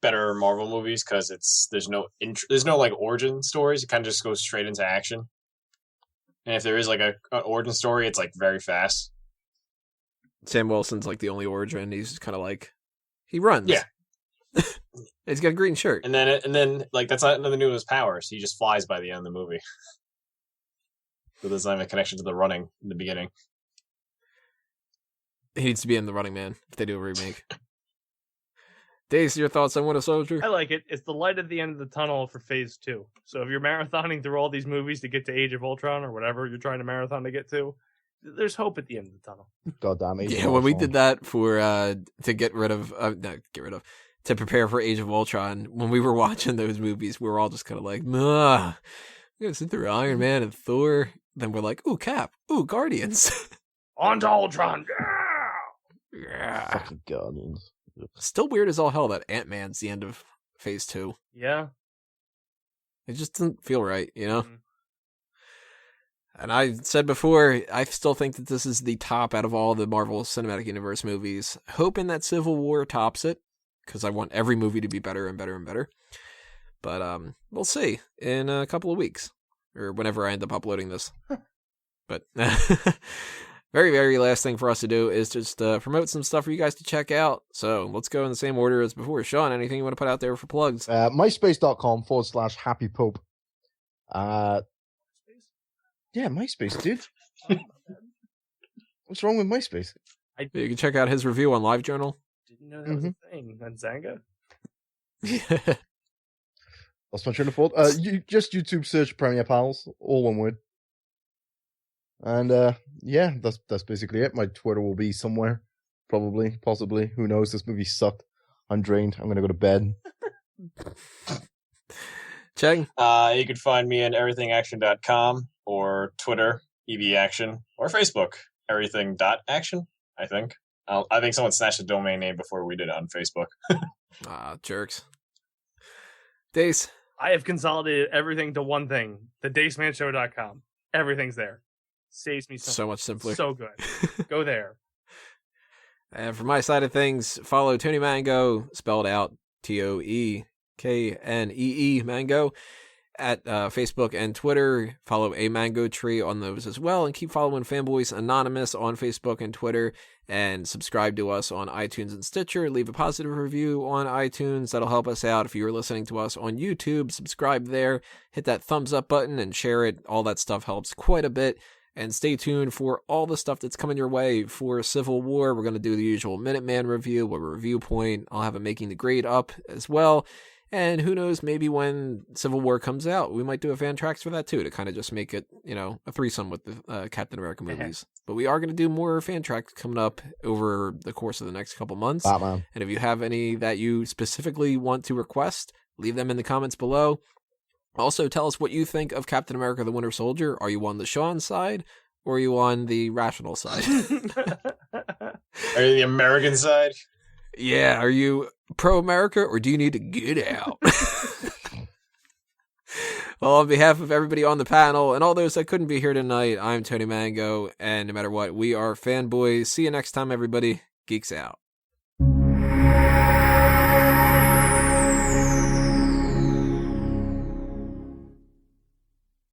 better Marvel movies because there's no like origin stories. It kind of just goes straight into action. And if there is like an origin story, it's like very fast. Sam Wilson's like the only origin. He's kind of like, he runs. Yeah. He's got a green shirt. And then like that's not nothing to do with his powers. He just flies by the end of the movie. So there's not even a connection to the running in the beginning. He needs to be in The Running Man if they do a remake. Dace, your thoughts on Winter Soldier? I like it. It's the light at the end of the tunnel for phase 2. So if you're marathoning through all these movies to get to Age of Ultron or whatever you're trying to marathon to get to, there's hope at the end of the tunnel. God damn it. Yeah, when we did that for to prepare for Age of Ultron, when we were watching those movies, we were all just kind of like, nah, we're gonna sit through Iron Man and Thor. Then we're like, ooh, Cap, ooh, Guardians. On to Ultron! Yeah! Yeah. Fucking Guardians. Still weird as all hell that Ant-Man's the end of phase 2. Yeah. It just doesn't feel right, you know? Mhm. And I said before, I still think that this is the top out of all the Marvel Cinematic Universe movies. Hoping that Civil War tops it, because I want every movie to be better and better and better. But we'll see in a couple of weeks, or whenever I end up uploading this. But very, very last thing for us to do is just promote some stuff for you guys to check out. So let's go in the same order as before. Sean, anything you want to put out there for plugs? MySpace.com/Happy Pope. Yeah, MySpace, dude. What's wrong with MySpace? You can check out his review on LiveJournal. Didn't know that was a thing on Zanga. That's my train of thought. You just YouTube search Premier Pals, all one word. And yeah, that's basically it. My Twitter will be somewhere, probably, possibly. Who knows? This movie sucked. I'm drained. I'm gonna go to bed. Cheng? You can find me at everythingaction.com or Twitter, EVAction, or Facebook, everything.action, I think. I think someone snatched the domain name before we did it on Facebook. Jerks. Dace? I have consolidated everything to one thing, theDaceManShow.com. Everything's there. Saves me so much simpler. So good. Go there. And for my side of things, follow Tony Mango, spelled out TOEKNEE Mango, at Facebook and Twitter. Follow A Mango Tree on those as well, and keep following Fanboys Anonymous on Facebook and Twitter, and subscribe to us on iTunes and Stitcher. Leave a positive review on iTunes. That'll help us out. If you're listening to us on YouTube, subscribe there. Hit that thumbs up button and share it. All that stuff helps quite a bit. And stay tuned for all the stuff that's coming your way for Civil War. We're going to do the usual Minuteman review, a review point. I'll have a Making the Grade up as well. And who knows, maybe when Civil War comes out, we might do a FanTracks for that too, to kind of just make it, a threesome with the Captain America movies. But we are going to do more FanTracks coming up over the course of the next couple months. Batman. And if you have any that you specifically want to request, leave them in the comments below. Also, tell us what you think of Captain America the Winter Soldier. Are you on the Sean side, or are you on the rational side? Are you the American side? Yeah, are you pro-America, or do you need to get out? Well, on behalf of everybody on the panel, and all those that couldn't be here tonight, I'm Tony Mango, and no matter what, we are fanboys. See you next time, everybody. Geeks out.